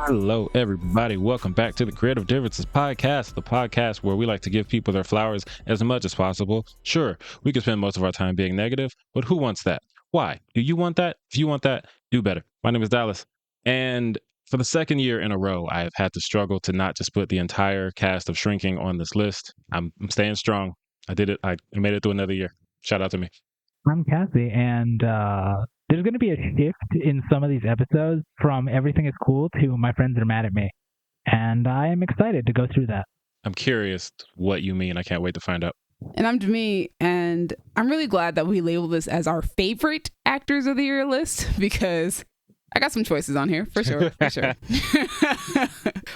Hello, everybody. Welcome back to the Creative Differences Podcast, the podcast where we like to give people their flowers as much as possible. Sure, we can spend most of our time being negative, but who wants that? Why? Do you want that? If you want that, do better. My name is Dallas, and for the second year in a row, I have had to struggle to not just put the entire cast of Shrinking on this list. I'm staying strong. I did it. I made it through another year. Shout out to me. I'm Cassie, and there's going to be a shift in some of these episodes from everything is cool to my friends are mad at me. And I am excited to go through that. I'm curious what you mean. I can't wait to find out. And I'm Demi, and I'm really glad that we labeled this as our favorite actors of the year list because I got some choices on here, for sure.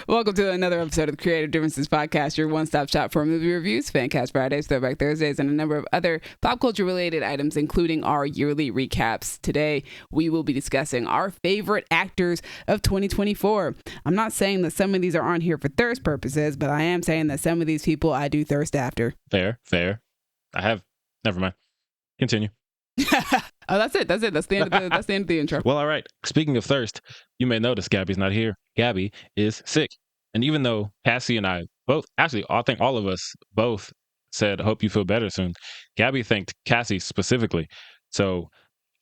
Welcome to another episode of the Creative Differences Podcast, your one-stop shop for movie reviews, Fancast Fridays, Throwback Thursdays, and a number of other pop culture-related items, including our yearly recaps. Today, we will be discussing our favorite actors of 2024. I'm not saying that some of these are on here for thirst purposes, but I am saying that some of these people I do thirst after. Fair. Never mind. Continue. Oh, that's it. That's the end of the intro. Well, all right. Speaking of thirst, you may notice Gabby's not here. Gaby is sick. And even though Cassie and I both, actually, I think all of us both said, hope you feel better soon, Gaby thanked Cassie specifically. So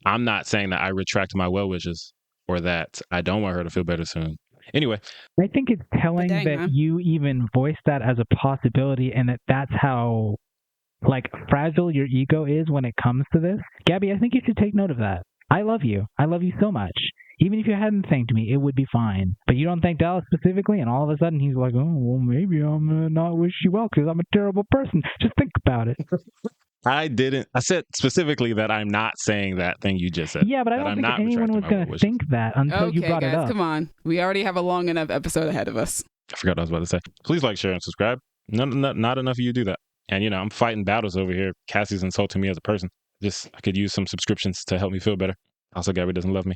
I'm not saying that I retract my well wishes or that I don't want her to feel better soon. Anyway. I think it's telling that you even voiced that as a possibility and that's how fragile your ego is when it comes to this. Gaby, I think you should take note of that. I love you. I love you so much. Even if you hadn't thanked me, it would be fine. But you don't thank Dallas specifically, and all of a sudden he's like, oh, well, maybe I'm going to not wish you well because I'm a terrible person. Just think about it. I didn't. I said specifically that I'm not saying that thing you just said. Yeah, but I don't think anyone was going to think that until you brought it up. Come on. We already have a long enough episode ahead of us. I forgot what I was about to say. Please like, share, and subscribe. Not enough of you do that. And, I'm fighting battles over here. Cassie's insulting me as a person. I could use some subscriptions to help me feel better. Also, Gaby doesn't love me.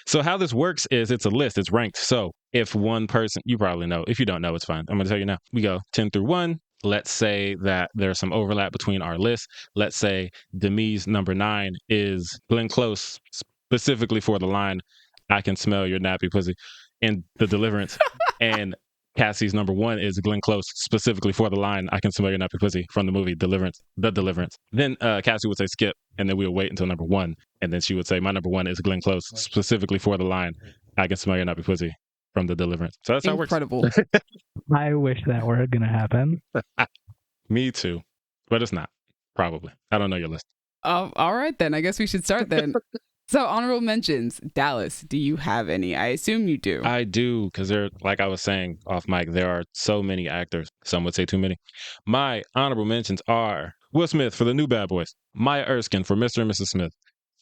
So how this works is it's a list. It's ranked. So if one person, you probably know. If you don't know, it's fine. I'm going to tell you now. We go 10 through 1. Let's say that there's some overlap between our lists. Let's say Demi's number 9 is Glenn Close, specifically for the line, I can smell your nappy pussy in The Deliverance. And Cassie's number 1 is Glenn Close, specifically for the line, I can smell your nappy pussy from the movie The Deliverance. Then Cassie would say skip, and then we'll wait until number 1. And then she would say, my number 1 is Glenn Close, specifically for the line, I can smell your nappy pussy from The Deliverance. So that's how it works. Incredible. I wish that were going to happen. Me too. But it's not. Probably. I don't know your list. All right, then. I guess we should start then. So, honorable mentions. Dallas, do you have any? I assume you do. I do, because like I was saying off mic, there are so many actors. Some would say too many. My honorable mentions are Will Smith for The New Bad Boys, Maya Erskine for Mr. and Mrs. Smith,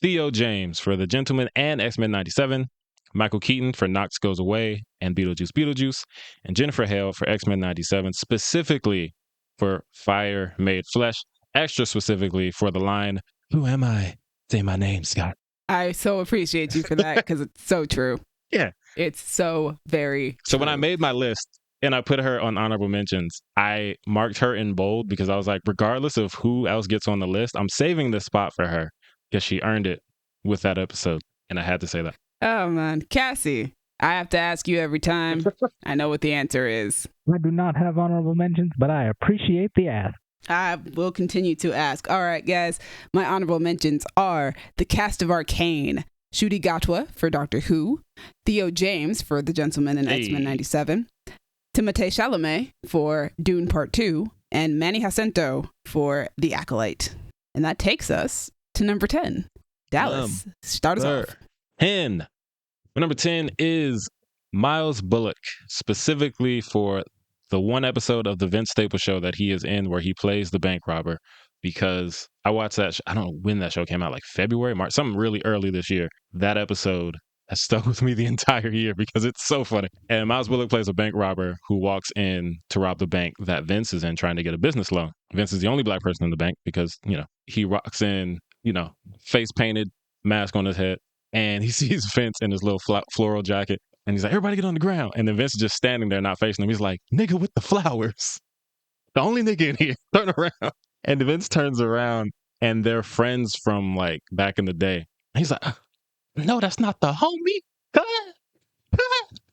Theo James for The Gentleman and X-Men 97, Michael Keaton for Knox Goes Away and Beetlejuice, and Jennifer Hale for X-Men 97, specifically for Fire Made Flesh, extra specifically for the line, who am I? Say my name, Scott. I so appreciate you for that because it's so true. Yeah. It's so very true. So when I made my list and I put her on honorable mentions, I marked her in bold because I was like, regardless of who else gets on the list, I'm saving this spot for her because she earned it with that episode. And I had to say that. Oh, man. Cassie, I have to ask you every time. I know what the answer is. I do not have honorable mentions, but I appreciate the ask. I will continue to ask. All right, guys. My honorable mentions are the cast of Arcane, Ncuti Gatwa for Doctor Who, Theo James for The Gentleman and X-Men 97, Timothée Chalamet for Dune Part 2, and Manny Jacinto for The Acolyte. And that takes us to number 10. Dallas, start us off. 10. My number 10 is Miles Bullock, specifically for the one episode of the Vince Staples show that he is in where he plays the bank robber, because I watched that. I don't know when that show came out, like February, March, something really early this year. That episode has stuck with me the entire year because it's so funny. And Miles Bullock plays a bank robber who walks in to rob the bank that Vince is in trying to get a business loan. Vince is the only black person in the bank because, he walks in, face painted, mask on his head, and he sees Vince in his little floral jacket. And he's like, everybody get on the ground. And then Vince is just standing there, not facing him. He's like, nigga with the flowers. The only nigga in here. Turn around. And Vince turns around and they're friends from like back in the day. And he's like, no, that's not the homie.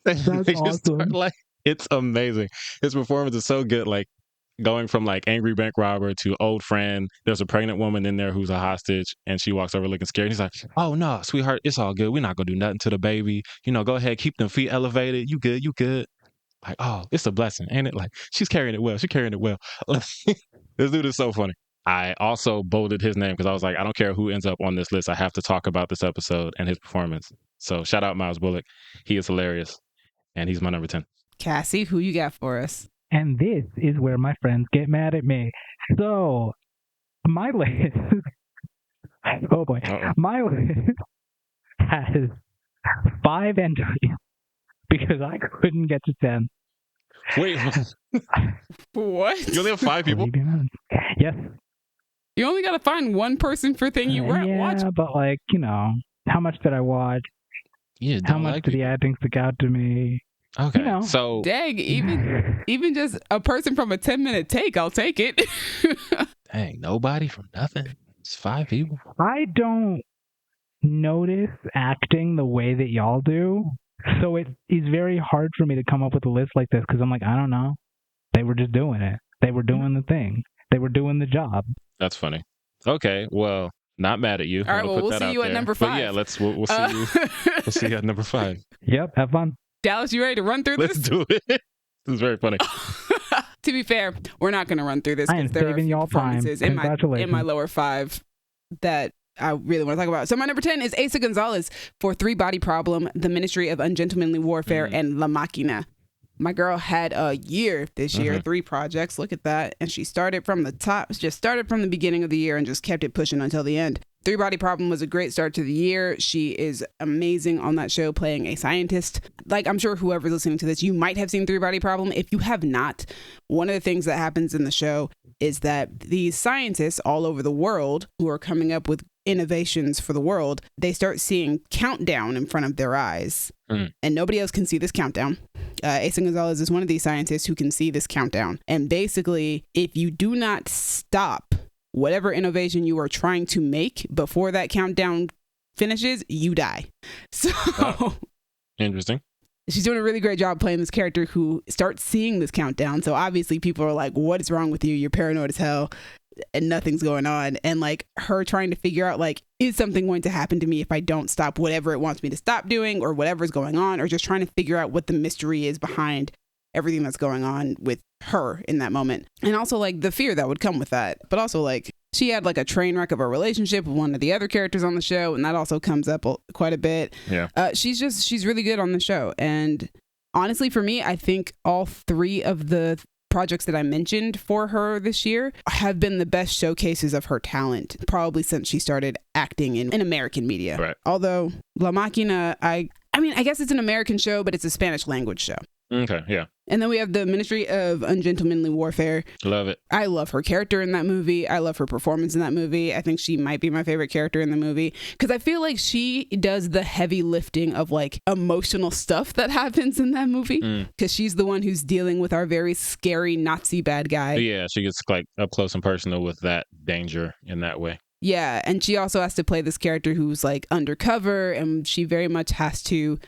That's awesome. Like, it's amazing. His performance is so good. Like, going from like angry bank robber to old friend. There's a pregnant woman in there who's a hostage, and she walks over looking scared. He's like, "Oh no, sweetheart, it's all good. We're not gonna do nothing to the baby. Go ahead, keep them feet elevated. You good? You good?" Like, oh, it's a blessing, ain't it? Like, she's carrying it well. She's carrying it well. This dude is so funny. I also bolded his name because I was like, I don't care who ends up on this list. I have to talk about this episode and his performance. So shout out Miles Bullock. He is hilarious, and he's my number 10. Cassie, who you got for us? And this is where my friends get mad at me. So, my list, oh boy, my list has 5 entries because I couldn't get to 10. Wait, what? You only have 5 people? Yes. You only got to find one person for thing you watch. Yeah, but like, how much did I watch? Yeah, how much did the acting stick out to me? Okay, so dang, even just a person from a 10-minute take, I'll take it. Dang, nobody from nothing. It's 5 people. I don't notice acting the way that y'all do, so it is very hard for me to come up with a list like this because I'm like, I don't know. They were just doing it. They were doing the thing. They were doing the job. That's funny. Okay, well, not mad at you. All right, well, we'll see you at number 5. But yeah, we'll see you. We'll see you at number 5. Yep, have fun. Dallas, you ready to run through this? Let's do it. This is very funny. To be fair, we're not going to run through this because there are a few performances in my lower 5 that I really want to talk about. So my number 10 is Asa Gonzalez for Three Body Problem, The Ministry of Ungentlemanly Warfare, and La Máquina. My girl had a year this year, 3 projects. Look at that. And she started from the top, just started from the beginning of the year and just kept it pushing until the end. Three Body Problem was a great start to the year. She is amazing on that show playing a scientist. Like, I'm sure whoever's listening to this, you might have seen Three Body Problem. If you have not, one of the things that happens in the show is that these scientists all over the world who are coming up with innovations for the world, they start seeing countdown in front of their eyes. And nobody else can see this countdown. Asa Gonzalez is one of these scientists who can see this countdown. And basically, if you do not stop whatever innovation you are trying to make before that countdown finishes, you die. So interesting. She's doing a really great job playing this character who starts seeing this countdown. So obviously people are like, what is wrong with you? You're paranoid as hell and nothing's going on. And like her trying to figure out like, is something going to happen to me if I don't stop whatever it wants me to stop doing or whatever's going on, or just trying to figure out what the mystery is behind everything that's going on with her in that moment. And also like the fear that would come with that. But also like she had like a train wreck of a relationship with one of the other characters on the show. And that also comes up quite a bit. Yeah. She's really good on the show. And honestly, for me, I think all 3 of the projects that I mentioned for her this year have been the best showcases of her talent, probably since she started acting in American media. Right. Although La Máquina, I mean, I guess it's an American show, but it's a Spanish language show. Okay, yeah. And then we have the Ministry of Ungentlemanly Warfare. Love it. I love her character in that movie. I love her performance in that movie. I think she might be my favorite character in the movie because I feel like she does the heavy lifting of like emotional stuff that happens in that movie because she's the one who's dealing with our very scary Nazi bad guy. Yeah, she gets like up close and personal with that danger in that way. Yeah, and she also has to play this character who's like undercover, and she very much has to.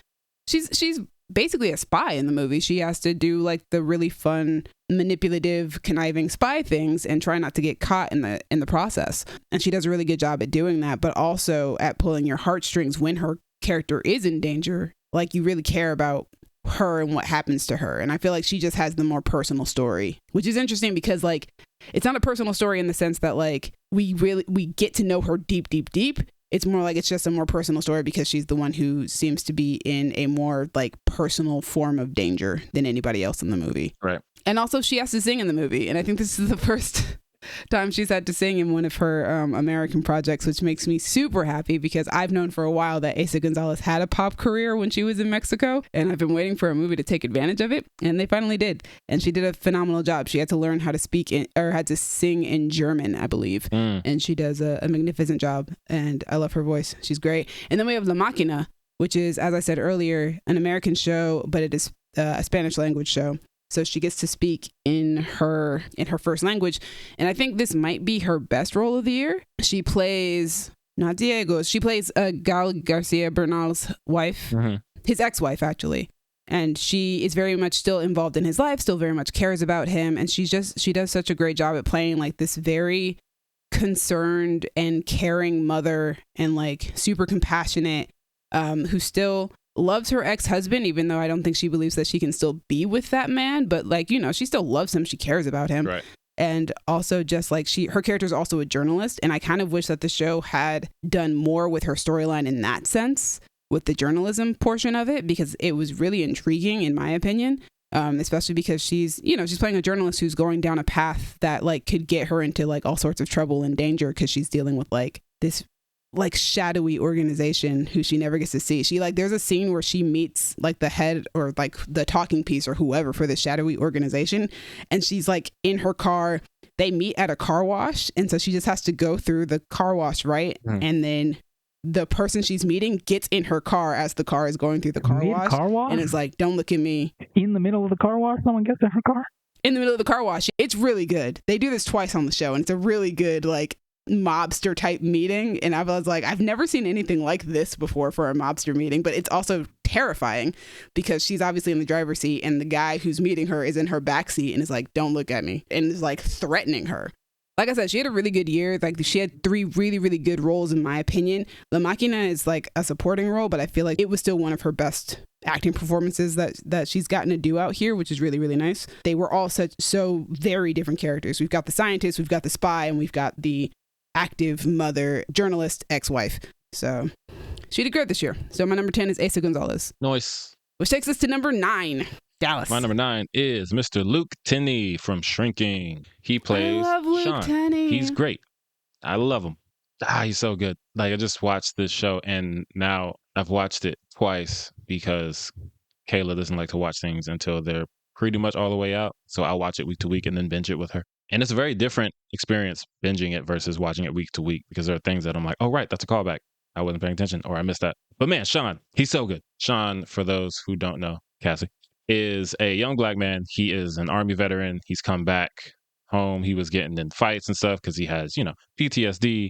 She's basically a spy in the movie. She has to do like the really fun, manipulative, conniving spy things and try not to get caught in the process. And she does a really good job at doing that, but also at pulling your heartstrings when her character is in danger. Like you really care about her and what happens to her. And I feel like she just has the more personal story, which is interesting because like it's not a personal story in the sense that like we get to know her deep. It's more like it's just a more personal story because she's the one who seems to be in a more like personal form of danger than anybody else in the movie. Right. And also she has to sing in the movie. And I think this is the first time she's had to sing in one of her American projects, which makes me super happy because I've known for a while that Asa Gonzalez had a pop career when she was in Mexico. And I've been waiting for a movie to take advantage of it. And they finally did. And she did a phenomenal job. She had to learn how to had to sing in German, I believe. And she does a magnificent job. And I love her voice. She's great. And then we have La Máquina, which is, as I said earlier, an American show, but it is a Spanish language show. So she gets to speak in her first language. And I think this might be her best role of the year. She plays, not Diego's, she plays Gal Garcia Bernal's wife, his ex-wife, actually. and she is very much still involved in his life, still very much cares about him, and she does such a great job at playing like this very concerned and caring mother, and like super compassionate, who still loves her ex-husband, even though I don't think she believes that she can still be with that man, but like, you know, she still loves him, she cares about him. Right. And also just like her character is also a journalist, and I kind of wish that the show had done more with her storyline in that sense, with the journalism portion of it, because it was really intriguing in my opinion. Especially because she's playing a journalist who's going down a path that like could get her into like all sorts of trouble and danger, because she's dealing with like this like shadowy organization who she never gets to see. She like, there's a scene where she meets like the head or like the talking piece or whoever for the shadowy organization, and she's like in her car. They meet at a car wash, and so she just has to go through the car wash, right? And then the person she's meeting gets in her car as the car is going through the car wash, and it's like, don't look at me. In the middle of the car wash, someone gets in her car? In the middle of the car wash. It's really good. They do this twice on the show, and it's a really good, like, mobster type meeting. And I was like, I've never seen anything like this before for a mobster meeting, but it's also terrifying because she's obviously in the driver's seat, and the guy who's meeting her is in her backseat and is like, don't look at me, and is like threatening her. Like I said, she had a really good year. Like, she had 3 really, really good roles, in my opinion. La Machina is like a supporting role, but I feel like it was still one of her best acting performances that she's gotten to do out here, which is really, really nice. They were all so very different characters. We've got the scientist, we've got the spy, and we've got the active mother, journalist, ex-wife. So she did great this year. So my number 10 is Asa Gonzalez. Nice. Which takes us to number 9. Dallas. My number 9 is Mr. Luke Tenney from Shrinking. He plays Luke Sean. Tenney. He's great. I love him. He's so good. Like, I just watched this show, and now I've watched it twice because Kayla doesn't like to watch things until they're pretty much all the way out. So I'll watch it week to week and then binge it with her. And it's a very different experience binging it versus watching it week to week, because there are things that I'm like, oh, right, that's a callback. I wasn't paying attention, or I missed that. But man, Sean, he's so good. Sean, for those who don't know, Cassie, is a young black man. He is an Army veteran. He's come back home. He was getting in fights and stuff because he has, PTSD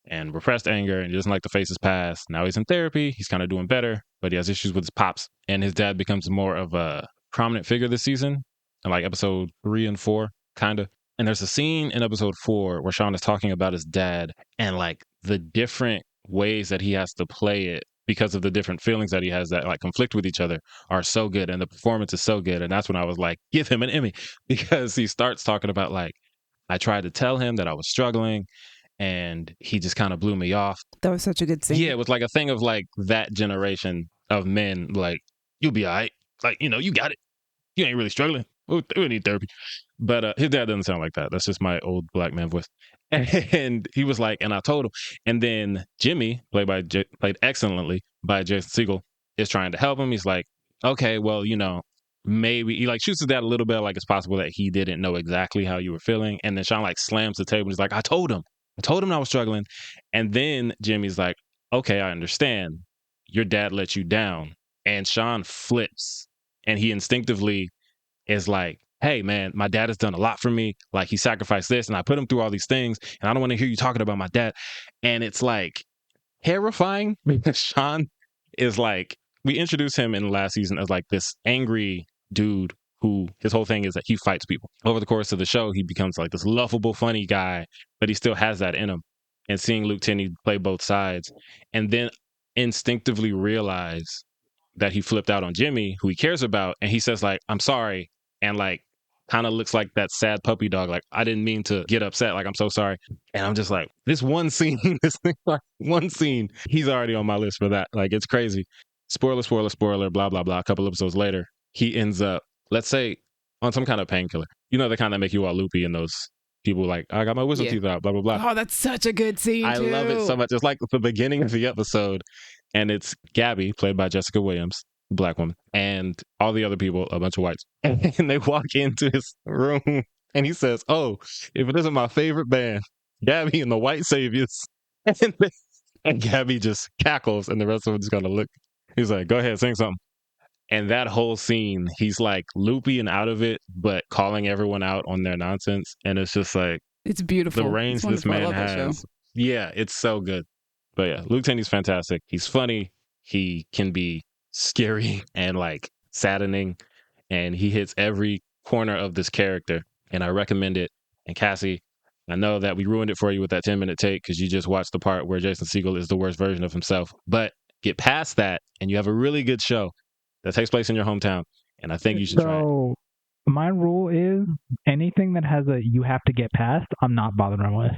and repressed anger, and he doesn't like to face his past. Now he's in therapy. He's kind of doing better, but he has issues with his pops. And his dad becomes more of a prominent figure this season, in like episode 3 and 4, kind of. And there's a scene in episode 4 where Sean is talking about his dad and like the different ways that he has to play it because of the different feelings that he has that like conflict with each other are so good, and the performance is so good. And that's when I was like, give him an Emmy, because he starts talking about like, I tried to tell him that I was struggling and he just kind of blew me off. That was such a good scene. Yeah, it was like a thing of like that generation of men, like, you'll be all right. Like, you got it. You ain't really struggling. We need therapy. But his dad doesn't sound like that. That's just my old black man voice. And he was like, and I told him. And then Jimmy, played excellently by Jason Segel, is trying to help him. He's like, okay, well, maybe he like shoots his dad a little bit, like it's possible that he didn't know exactly how you were feeling. And then Sean like slams the table. He's like, I told him I was struggling. And then Jimmy's like, okay, I understand. Your dad let you down. And Sean flips, and he instinctively is like, hey man, my dad has done a lot for me. Like, he sacrificed this, and I put him through all these things, and I don't want to hear you talking about my dad. And it's like terrifying because Sean is like, we introduced him in the last season as like this angry dude who his whole thing is that he fights people. Over the course of the show, he becomes like this lovable, funny guy, but he still has that in him. And seeing Luke Tenney play both sides, and then instinctively realize that he flipped out on Jimmy, who he cares about, and he says like, I'm sorry, and like kind of looks like that sad puppy dog, like, I didn't mean to get upset, like, I'm so sorry. And I'm just like, this one scene, he's already on my list for that. Like, it's crazy. Spoiler, blah, blah, blah. A couple episodes later, he ends up, let's say, on some kind of painkiller. The kind that make you all loopy, and those people like, I got my wisdom teeth out, blah, blah, blah. Oh, that's such a good scene, I too. love it so much. It's like the beginning of the episode, and it's Gaby, played by Jessica Williams, black woman, and all the other people, a bunch of whites. And they walk into his room, and he says, oh, if it isn't my favorite band, Gaby and the White Saviors. And Gaby just cackles, and the rest of them just kind of look. He's like, go ahead, sing something. And that whole scene, he's like loopy and out of it, but calling everyone out on their nonsense. And it's just like, it's beautiful. The range this man has. Yeah, it's so good. But yeah, Luke Tenney's fantastic. He's funny. He can be scary and like saddening, and he hits every corner of this character, and I recommend it. And Cassie, I know that we ruined it for you with that 10-minute take because you just watched the part where Jason Segel is the worst version of himself, but get past that and you have a really good show that takes place in your hometown, and I think you should try it. So my rule is anything that has a you have to get past, I'm not bothering with.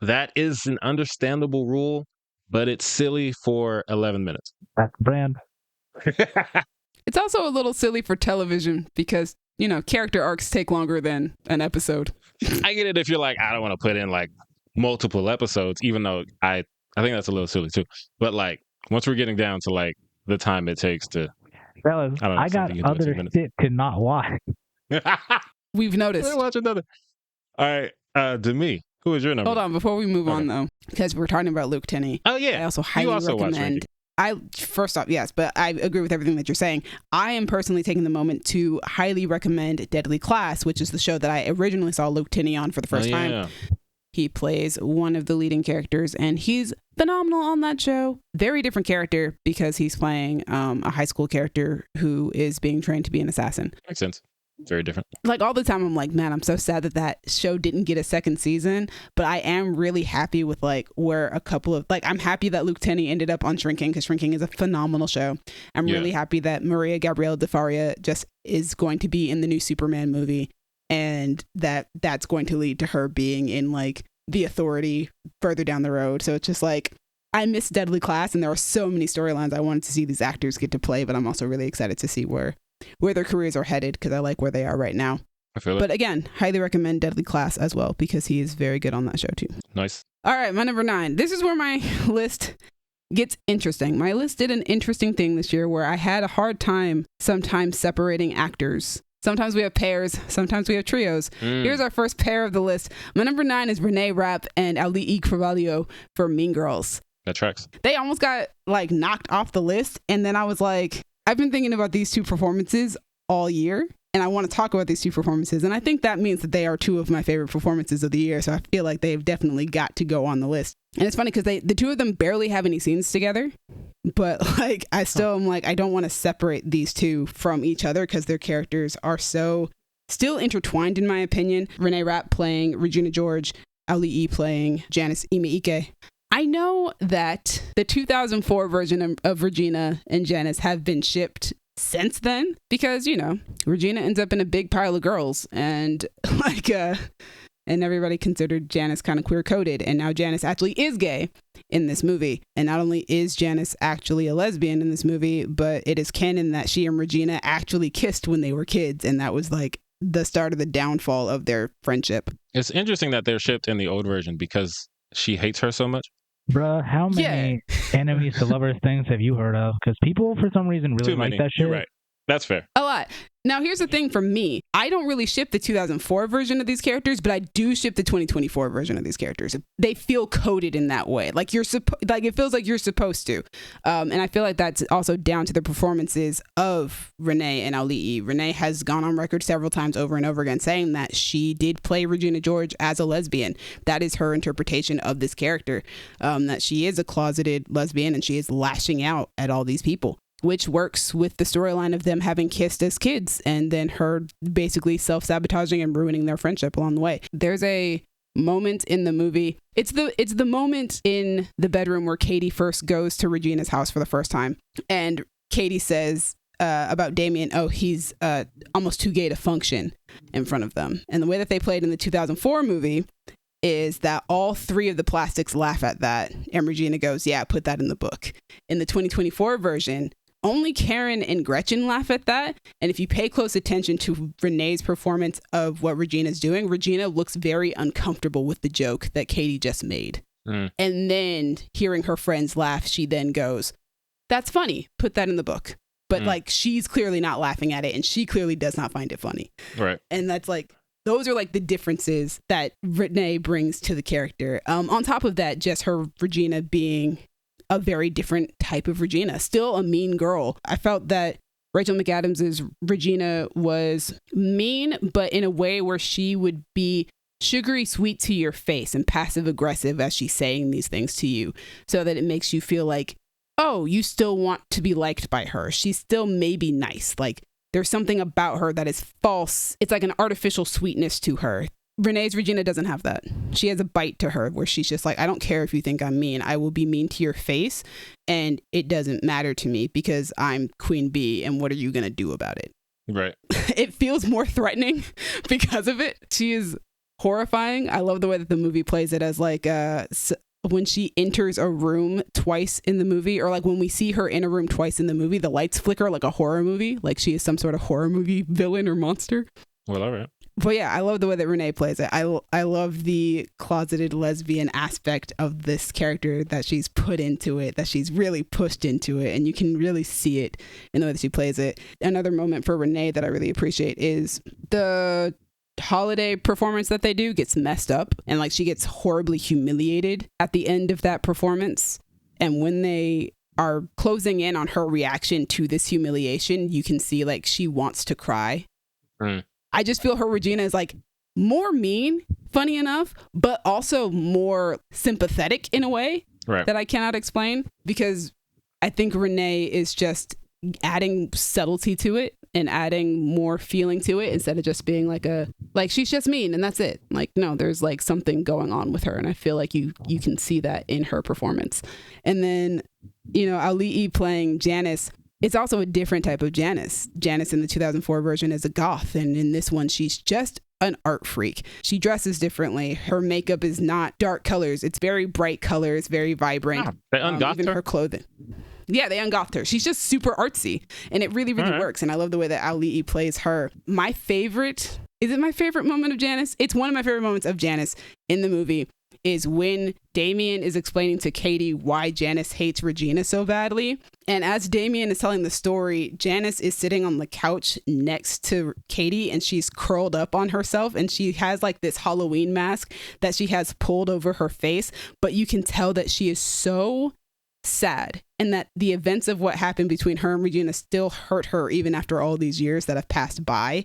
That is an understandable rule, but it's silly for 11 minutes. That's the brand. It's also a little silly for television because, you know, character arcs take longer than an episode. I get it if you're like, I don't want to put in like multiple episodes, even though I think that's a little silly too. But like, once we're getting down to like the time it takes to... Fellas, I got other shit to not watch. We've noticed. Watch another. All right, Demi, who is your number? Hold on, before we move on though, because we're talking about Luke Tenney. Oh yeah, I also highly recommend. First off, yes, but I agree with everything that you're saying. I am personally taking the moment to highly recommend Deadly Class, which is the show that I originally saw Luke Tenney on for the first time. He plays one of the leading characters, and he's phenomenal on that show. Very different character because he's playing a high school character who is being trained to be an assassin. Makes sense. Very different. Like all the time, I'm like, man, I'm so sad that show didn't get a second season. But I am really happy with like where a couple of I'm happy that Luke Tenney ended up on Shrinking because Shrinking is a phenomenal show. I'm really happy that Maria Gabriela de Faria just is going to be in the new Superman movie, and that's going to lead to her being in like The Authority further down the road. So it's just like, I miss Deadly Class, and there are so many storylines I wanted to see these actors get to play, but I'm also really excited to see where their careers are headed because I like where they are right now. I feel it. But again, highly recommend Deadly Class as well because he is very good on that show too. Nice. All right, my number 9. This is where my list gets interesting. My list did an interesting thing this year where I had a hard time sometimes separating actors. Sometimes we have pairs, sometimes we have trios. Here's our first pair of the list. My number 9 is Renee Rapp and Ali Carvalho for Mean Girls. That tracks. They almost got like knocked off the list, and then I was like, I've been thinking about these two performances all year, and I want to talk about these two performances, and I think that means that they are two of my favorite performances of the year, so I feel like they've definitely got to go on the list. And it's funny because the two of them barely have any scenes together, but like I still am like, I don't want to separate these two from each other because their characters are so still intertwined in my opinion. Renee Rapp playing Regina George, Ali E playing Janice Ime-Ike. I know that the 2004 version of Regina and Janice have been shipped since then because, you know, Regina ends up in a big pile of girls and and everybody considered Janice kind of queer-coded, and now Janice actually is gay in this movie. And not only is Janice actually a lesbian in this movie, but it is canon that she and Regina actually kissed when they were kids, and that was like the start of the downfall of their friendship. It's interesting that they're shipped in the old version because she hates her so much. Bruh, how many enemies to lovers things have you heard of? Because people, for some reason, really like that shit. You're right. That's fair. A lot. Now, here's the thing for me. I don't really ship the 2004 version of these characters, but I do ship the 2024 version of these characters. They feel coded in that way. Like it feels like you're supposed to. And I feel like that's also down to the performances of Renee and Ali. Renee has gone on record several times over and over again saying that she did play Regina George as a lesbian. That is her interpretation of this character, that she is a closeted lesbian and she is lashing out at all these people, which works with the storyline of them having kissed as kids and then her basically self-sabotaging and ruining their friendship along the way. There's a moment in the movie. It's the moment in the bedroom where Katie first goes to Regina's house for the first time. And Katie says about Damien, oh, he's almost too gay to function in front of them. And the way that they played in the 2004 movie is that all three of the plastics laugh at that. And Regina goes, yeah, put that in the book. In the 2024 version, only Karen and Gretchen laugh at that. And if you pay close attention to Renee's performance of what Regina's doing, Regina looks very uncomfortable with the joke that Katie just made. And then hearing her friends laugh, she then goes, that's funny. Put that in the book. But like, she's clearly not laughing at it and she clearly does not find it funny. Right. And that's like, those are like the differences that Renee brings to the character. On top of that, just her Regina being a very different type of Regina, still a mean girl. I felt that Rachel McAdams' Regina was mean, but in a way where she would be sugary sweet to your face and passive aggressive as she's saying these things to you, so that it makes you feel like, oh, you still want to be liked by her. She's still maybe nice. Like, there's something about her that is false. It's like an artificial sweetness to her. Renee's Regina doesn't have that. She has a bite to her where she's just like, I don't care if you think I'm mean. I will be mean to your face, and it doesn't matter to me because I'm Queen Bee, and what are you going to do about it? Right. It feels more threatening because of it. She is horrifying. I love the way that the movie plays it as like when she enters a room twice in the movie, or like when we see her in a room twice in the movie, the lights flicker like a horror movie, like she is some sort of horror movie villain or monster. Well, all right. But yeah, I love the way that Renee plays it. I love the closeted lesbian aspect of this character that she's put into it, that she's really pushed into it, and you can really see it in the way that she plays it. Another moment for Renee that I really appreciate is the holiday performance that they do gets messed up, and like she gets horribly humiliated at the end of that performance. And when they are closing in on her reaction to this humiliation, you can see like she wants to cry. I just feel her Regina is like more mean, funny enough, but also more sympathetic in a way that I cannot explain, because I think Renee is just adding subtlety to it and adding more feeling to it instead of just being like she's just mean and that's it. Like, no, there's like something going on with her, and I feel like you can see that in her performance. And then, you know, Ali'i playing Janice, it's also a different type of Janice. Janice in the 2004 version is a goth, and in this one, she's just an art freak. She dresses differently. Her makeup is not dark colors. It's very bright colors, very vibrant. They ungothed even her clothing. Yeah, they ungothed her. She's just super artsy, and it really, really works. And I love the way that Ali'i plays her. My favorite, is it my favorite moment of Janice? It's one of my favorite moments of Janice in the movie, is when Damien is explaining to Katie why Janice hates Regina so badly. And as Damien is telling the story, Janice is sitting on the couch next to Katie, and she's curled up on herself, and she has like this Halloween mask that she has pulled over her face, but you can tell that she is so sad, and that the events of what happened between her and Regina still hurt her even after all these years that have passed by.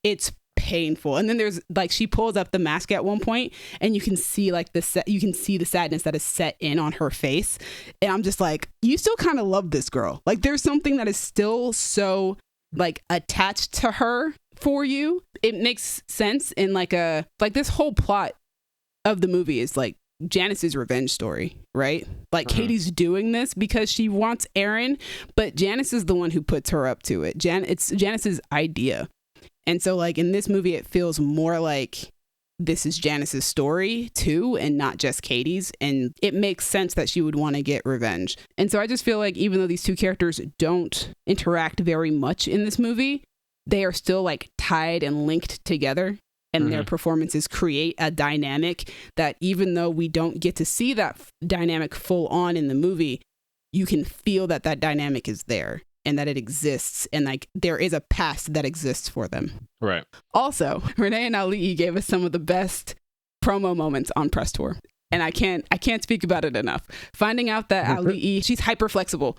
It's painful. And then there's like, she pulls up the mask at one point, and you can see like you can see the sadness that is set in on her face, and I'm just like, you still kind of love this girl. Like, there's something that is still so like attached to her for you. It makes sense in like this whole plot of the movie is like Janice's revenge story, right? Like Katie's doing this because she wants Aaron, but Janice is the one who puts her up to it. It's Janice's idea. And so like in this movie, it feels more like this is Janice's story too, and not just Katie's. And it makes sense that she would want to get revenge. And so I just feel like even though these two characters don't interact very much in this movie, they are still like tied and linked together. And their performances create a dynamic that even though we don't get to see that dynamic full on in the movie, you can feel that that dynamic is there and that it exists, and like there is a past that exists for them. Right. Also, Renee and Ali'i gave us some of the best promo moments on press tour, and I can't speak about it enough. Finding out that Ali'i, she's hyper flexible.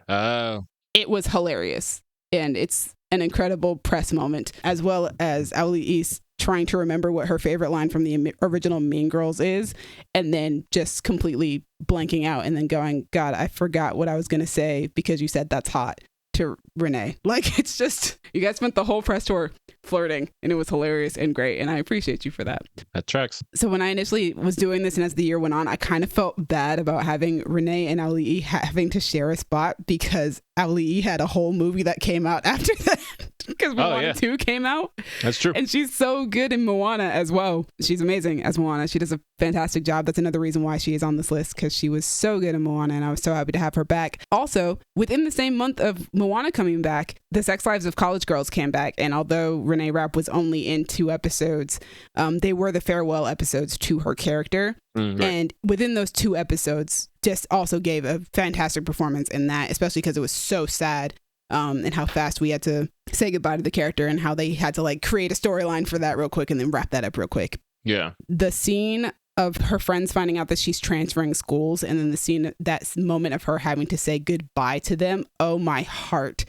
Oh. It was hilarious, and it's an incredible press moment, as well as Ali'i trying to remember what her favorite line from the original Mean Girls is, and then just completely blanking out and then going, God, I forgot what I was going to say because you said that's hot to Renee. Like, it's just, you guys spent the whole press tour flirting, and it was hilarious and great, and I appreciate you for that. That tracks. So when I initially was doing this, and as the year went on, I kind of felt bad about having Renee and Ali'i having to share a spot, because Ali'i had a whole movie that came out after that, because Moana 2 came out. That's true. And she's so good in Moana as well. She's amazing as Moana. She does a fantastic job. That's another reason why she is on this list, because she was so good in Moana, and I was so happy to have her back. Also, within the same month of Moana coming back, The Sex Lives of College Girls came back, and although Renee Rapp was only in 2 episodes, they were the farewell episodes to her character. Right. And within those 2 episodes, just also gave a fantastic performance in that, especially because it was so sad. And how fast we had to say goodbye to the character, and how they had to like create a storyline for that real quick and then wrap that up real quick. Yeah. The scene of her friends finding out that she's transferring schools, and then the scene, that moment of her having to say goodbye to them. Oh, my heart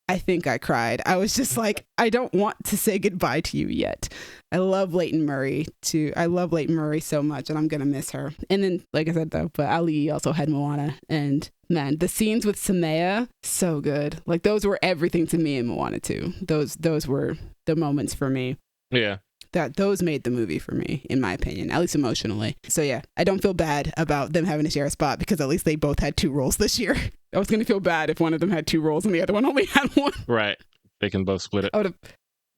I think I cried. I was just like, I don't want to say goodbye to you yet. I love Leighton Murray too. I love Leighton Murray so much, and I'm gonna miss her. And then, like I said though, but Ali also had Moana, and man, the scenes with Samaya, so good. Like those were everything to me in Moana too. Those were the moments for me. Yeah. Those made the movie for me, in my opinion, at least emotionally. So yeah, I don't feel bad about them having to share a spot because at least they both had 2 roles this year. I was gonna feel bad if one of them had 2 roles and the other one only had 1. Right. They can both split it. I would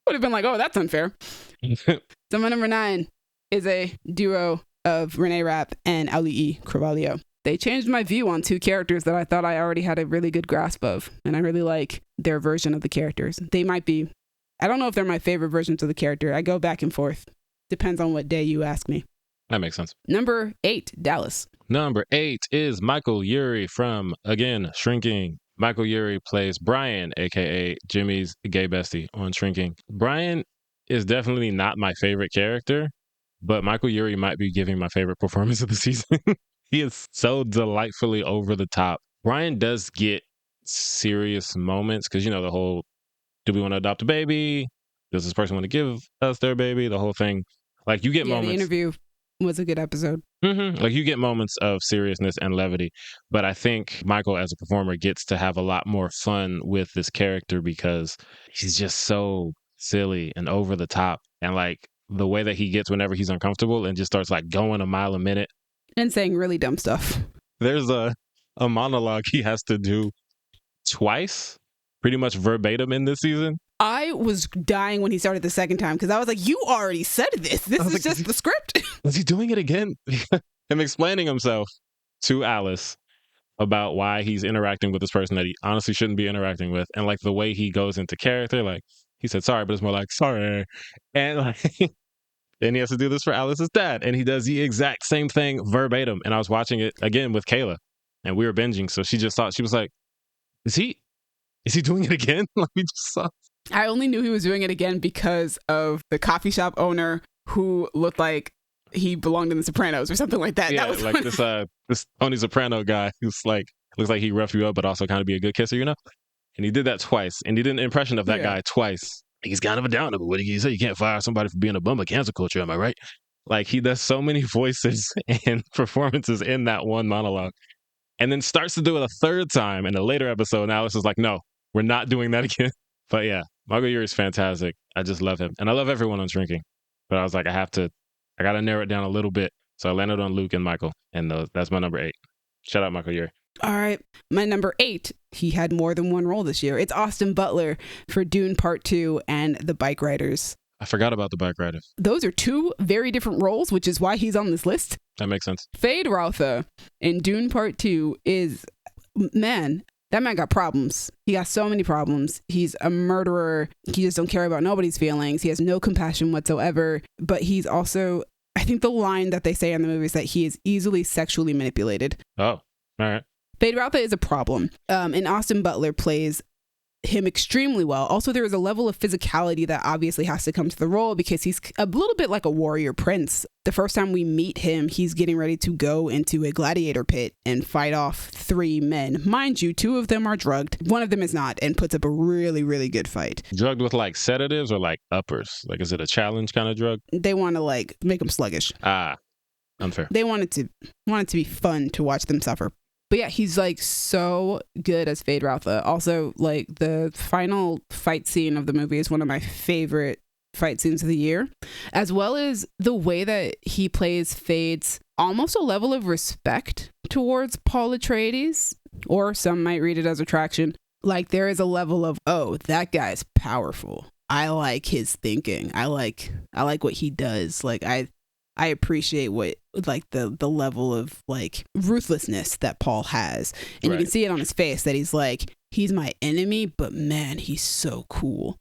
have been like, oh, that's unfair. So my number 9 is a duo of Renee Rapp and Auli'i Cravalho. They changed my view on 2 characters that I thought I already had a really good grasp of, and I really like their version of the characters. They might be, I don't know if they're my favorite versions of the character. I go back and forth. Depends on what day you ask me. That makes sense. Number 8, Dallas. Number 8 is Michael Urie from, again, Shrinking. Michael Urie plays Brian, a.k.a. Jimmy's gay bestie on Shrinking. Brian is definitely not my favorite character, but Michael Urie might be giving my favorite performance of the season. He is so delightfully over the top. Brian does get serious moments because, the whole, do we want to adopt a baby? Does this person want to give us their baby? The whole thing. Like, you get moments. The interview was a good episode. Mm-hmm. Like, you get moments of seriousness and levity. But I think Michael, as a performer, gets to have a lot more fun with this character because he's just so silly and over the top. And, like, the way that he gets whenever he's uncomfortable and just starts, like, going a mile a minute. And saying really dumb stuff. There's a monologue he has to do twice, pretty much verbatim in this season. I was dying when he started the second time because I was like, you already said this. This is just the script. Was he doing it again? Him explaining himself to Alice about why he's interacting with this person that he honestly shouldn't be interacting with. And like the way he goes into character, like he said, sorry, but it's more like, sorry. And like, then he has to do this for Alice's dad. And he does the exact same thing verbatim. And I was watching it again with Kayla and we were binging. So she just thought, she was like, is he doing it again? Like we just saw. I only knew he was doing it again because of the coffee shop owner who looked like he belonged in The Sopranos or something like that. Yeah, that was like this Tony Soprano guy who's like, looks like he roughed you up, but also kind of be a good kisser, And he did that twice. And he did an impression of that guy twice. He's kind of a downer, but what do you say? You can't fire somebody for being a bum of cancel culture, am I right? Like he does so many voices and performances in that one monologue. And then starts to do it a third time in a later episode. And Alice is like, no, we're not doing that again. But yeah, Michael Urie is fantastic. I just love him. And I love everyone on Shrinking. But I was like, I got to narrow it down a little bit. So I landed on Luke and Michael. And that's my number 8. Shout out Michael Urie. All right. My number 8, he had more than one role this year. It's Austin Butler for Dune Part 2 and The Bike Riders. I forgot about The Bike Riders. Those are 2 very different roles, which is why he's on this list. That makes sense. Fade Routha in Dune Part 2 is, man, that man got problems. He got so many problems. He's a murderer. He just don't care about nobody's feelings. He has no compassion whatsoever. But he's also, I think the line that they say in the movie is that he is easily sexually manipulated. Oh, all right. Fade Routha is a problem. And Austin Butler plays him extremely well. Also, there is a level of physicality that obviously has to come to the role because he's a little bit like a warrior prince. The first time we meet him, he's getting ready to go into a gladiator pit and fight off 3 men. Mind you, 2 of them are drugged. One of them is not, and puts up a really, really good fight. Drugged with like sedatives or like uppers? Like, is it a challenge kind of drug? They want to like make him sluggish. Unfair. They want it to be fun to watch them suffer. But yeah, he's like so good as Fade Routha. Also, like the final fight scene of the movie is one of my favorite fight scenes of the year, as well as the way that he plays Fade's almost a level of respect towards Paul Atreides, or some might read it as attraction. Like there is a level of, oh, that guy's powerful. I like his thinking. I like what he does. Like I appreciate what like the level of like ruthlessness that Paul has. And you can see it on his face that he's like, he's my enemy, but man, he's so cool.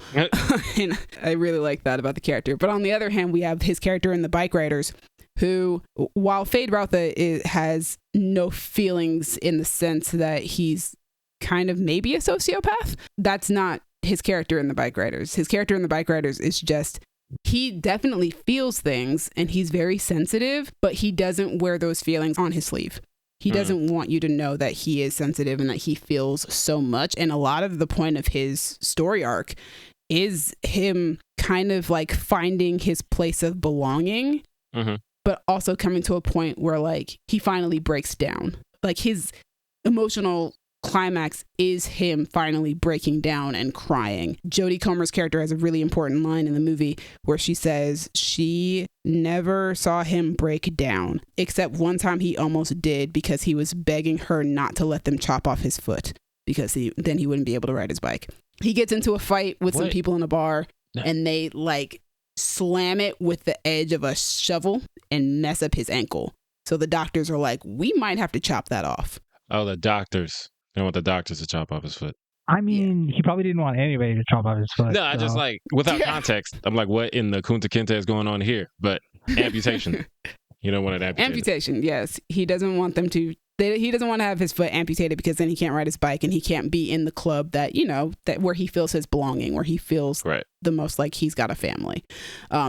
And I really like that about the character. But on the other hand, we have his character in The Bike Riders, who, while Fade Routha has no feelings in the sense that he's kind of maybe a sociopath, that's not his character in The Bike Riders. His character in The Bike Riders is just, he definitely feels things and he's very sensitive, but he doesn't wear those feelings on his sleeve. He doesn't want you to know that he is sensitive and that he feels so much. And a lot of the point of his story arc is him kind of like finding his place of belonging, but also coming to a point where like he finally breaks down. Like his emotional climax is him finally breaking down and crying. Jodie Comer's character has a really important line in the movie where she says she never saw him break down, except one time he almost did because he was begging her not to let them chop off his foot because then he wouldn't be able to ride his bike. He gets into a fight with some people in a bar and they like slam it with the edge of a shovel and mess up his ankle. So the doctors are like, we might have to chop that off. Oh, the doctors. They want the doctors to chop off his foot. I mean, he probably didn't want anybody to chop off his foot. No, I just like, without context, I'm like, what in the Kunta Kinte is going on here? But amputation. You don't want it amputated. Amputation, yes. He doesn't want them to, he doesn't want to have his foot amputated because then he can't ride his bike and he can't be in the club that, you know, that where he feels his belonging, where he feels the most like he's got a family.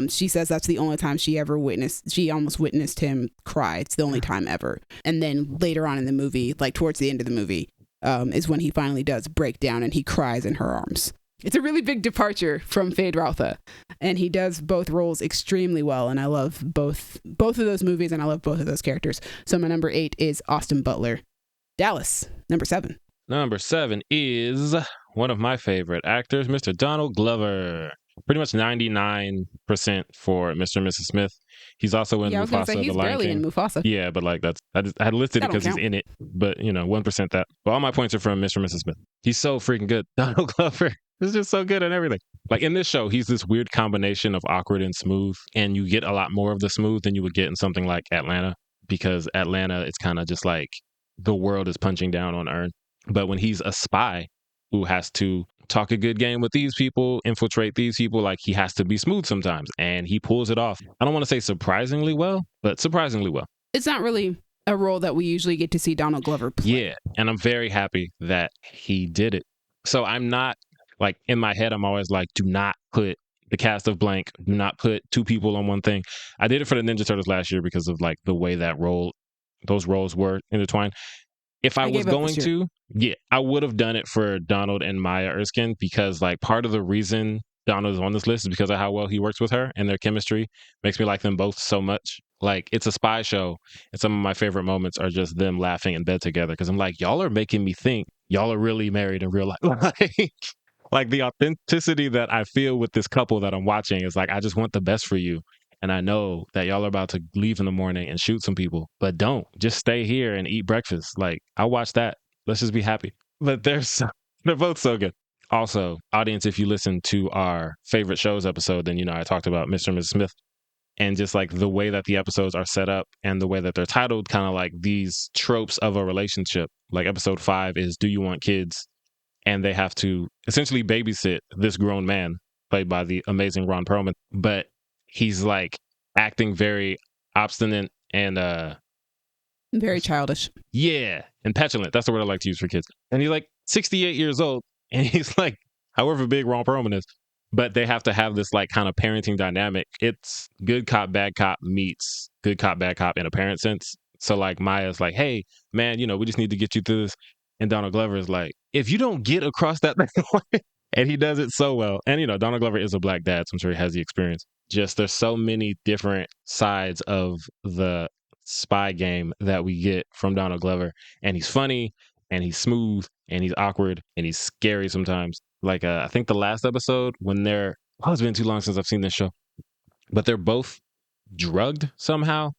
She says that's the only time she almost witnessed him cry. It's the only time ever. And then later on in the movie, like towards the end of the movie, is when he finally does break down and he cries in her arms. It's a really big departure from Fade Routha, and he does both roles extremely well, and I love both of those movies, and I love both of those characters. So my number 8 is Austin Butler. Dallas, number 7. Number 7 is one of my favorite actors, Mr. Donald Glover. Pretty much 99% for Mr. and Mrs. Smith. He's also in Mufasa, say, he's The Lion barely King. In Mufasa. Yeah, but like I had listed it because he's in it. But you know, 1% that. But all my points are from Mr. and Mrs. Smith. He's so freaking good. Donald Glover is just so good at everything. Like in this show, he's this weird combination of awkward and smooth, and you get a lot more of the smooth than you would get in something like Atlanta, because Atlanta, it's kind of just like the world is punching down on Earn. But when he's a spy who has to talk a good game with these people, infiltrate these people, like he has to be smooth sometimes, and he pulls it off. I don't want to say surprisingly well, but surprisingly well. It's not really a role that we usually get to see Donald Glover play. Yeah, and I'm very happy that he did it. So I'm not like, in my head, I'm always like, do not put the cast of blank, do not put two people on one thing. I did it for the Ninja Turtles last year because of like the way that those roles were intertwined. If I was going to, I would have done it for Donald and Maya Erskine, because like part of the reason Donald is on this list is because of how well he works with her, and their chemistry makes me like them both so much. Like, it's a spy show, and some of my favorite moments are just them laughing in bed together, because I'm like, y'all are making me think y'all are really married in real life. Like the authenticity that I feel with this couple that I'm watching is like, I just want the best for you. And I know that y'all are about to leave in the morning and shoot some people, but don't. Just stay here and eat breakfast. Like, I'll watch that. Let's just be happy. But they're both so good. Also, audience, if you listen to our favorite shows episode, then you know I talked about Mr. and Mrs. Smith, and just like the way that the episodes are set up and the way that they're titled, kind of like these tropes of a relationship. Like episode 5 is Do You Want Kids? And they have to essentially babysit this grown man, played by the amazing Ron Perlman. But he's like acting very obstinate and very childish. Yeah, and petulant. That's the word I like to use for kids. And he's like 68 years old, and he's like however big Ron Perlman is. But they have to have this like kind of parenting dynamic. It's good cop, bad cop meets good cop, bad cop in a parent sense. So like Maya's like, hey, man, you know, we just need to get you through this. And Donald Glover is like, if you don't get across that thing, and he does it so well. And, you know, Donald Glover is a black dad, so I'm sure he has the experience. Just there's so many different sides of the spy game that we get from Donald Glover. And he's funny, and he's smooth, and he's awkward, and he's scary sometimes. Like, I think the last episode when it's been too long since I've seen this show, but they're both drugged somehow.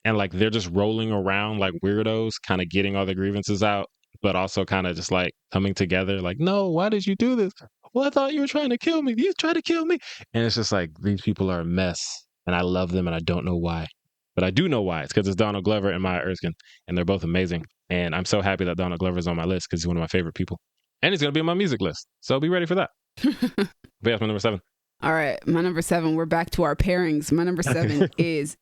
And like, they're just rolling around like weirdos, kind of getting all the grievances out, but also kind of just like coming together. Like, no, why did you do this? Well, I thought you were trying to kill me. You tried to kill me. And it's just like, these people are a mess, and I love them, and I don't know why. But I do know why. It's because it's Donald Glover and Maya Erskine, and they're both amazing. And I'm so happy that Donald Glover is on my list because he's one of my favorite people. And he's going to be on my music list. So be ready for that. But that's my number 7. All right, my number 7, we're back to our pairings. My number 7 is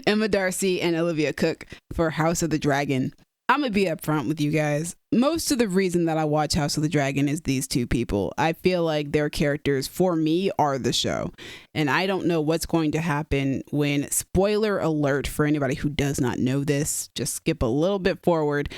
Emma Darcy and Olivia Cooke for House of the Dragon. I'm going to be upfront with you guys. Most of the reason that I watch House of the Dragon is these two people. I feel like their characters, for me, are the show. And I don't know what's going to happen when, spoiler alert for anybody who does not know this, just skip a little bit forward.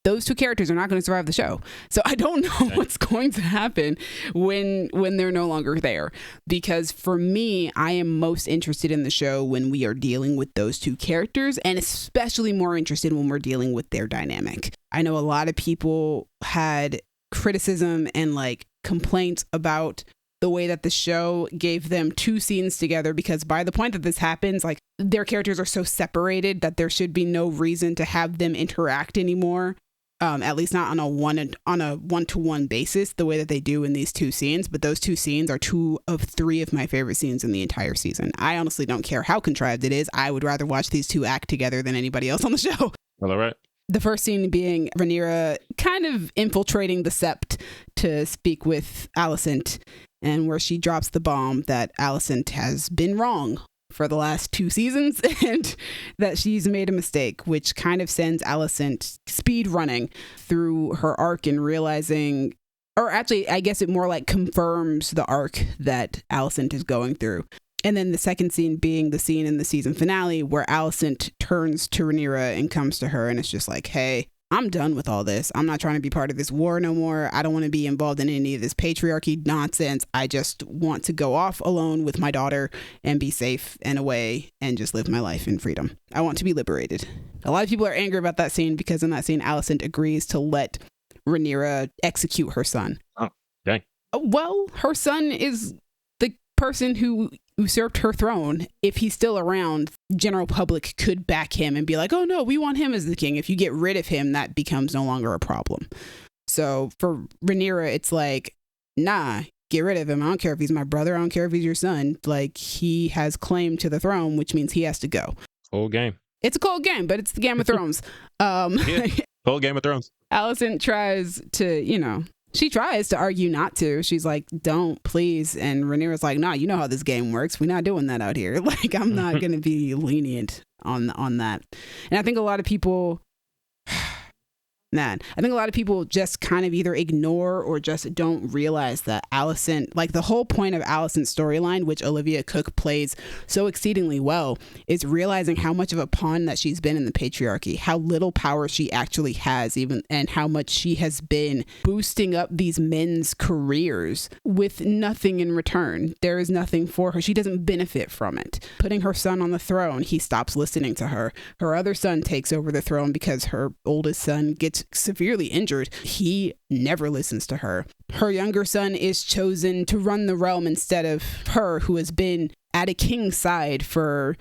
Those two characters are not going to survive the show. So I don't know what's going to happen when they're no longer there. Because for me, I am most interested in the show when we are dealing with those two characters, and especially more interested when we're dealing with their dynamic. I know a lot of people had criticism and like complaints about the way that the show gave them two scenes together, because by the point that this happens, like their characters are so separated that there should be no reason to have them interact anymore. At least not on a one-to-one basis, the way that they do in these two scenes. But those two scenes are 2 of 3 of my favorite scenes in the entire season. I honestly don't care how contrived it is. I would rather watch these two act together than anybody else on the show. Well, all right. The first scene being Rhaenyra kind of infiltrating the Sept to speak with Alicent, and where she drops the bomb that Alicent has been wrong for the last 2 seasons and that she's made a mistake, which kind of sends Alicent speed running through her arc and realizing, or actually I guess it more like confirms the arc that Alicent is going through. And then the second scene being the scene in the season finale where Alicent turns to Rhaenyra and comes to her and it's just like, hey, I'm done with all this. I'm not trying to be part of this war no more. I don't want to be involved in any of this patriarchy nonsense. I just want to go off alone with my daughter and be safe and away and just live my life in freedom. I want to be liberated. A lot of people are angry about that scene because in that scene, Alicent agrees to let Rhaenyra execute her son. Oh, dang. Well, her son is the person who usurped her throne. If he's still around, general public could back him and be like, oh no, we want him as the king. If you get rid of him, that becomes no longer a problem. So for Rhaenyra, it's like, nah, get rid of him. I don't care if he's my brother. I don't care if he's your son. Like, he has claim to the throne, which means he has to go. Cold game. It's a cold game, but it's the Game of Thrones. Yeah, cold Game of Thrones. Alicent tries to, she tries to argue not to. She's like, don't, please. And Rhaenyra's like, nah, you know how this game works. We're not doing that out here. Like, I'm not going to be lenient on that. And I think a lot of people, just kind of either ignore or just don't realize that Alicent, like the whole point of Alicent's storyline, which Olivia Cooke plays so exceedingly well, is realizing how much of a pawn that she's been in the patriarchy, how little power she actually has, even, and how much she has been boosting up these men's careers with nothing in return. There is nothing for her. She doesn't benefit from it. Putting her son on the throne, he stops listening to her. Her other son takes over the throne because her oldest son gets severely injured. He never listens to her. Her younger son is chosen to run the realm instead of her, who has been at a king's side for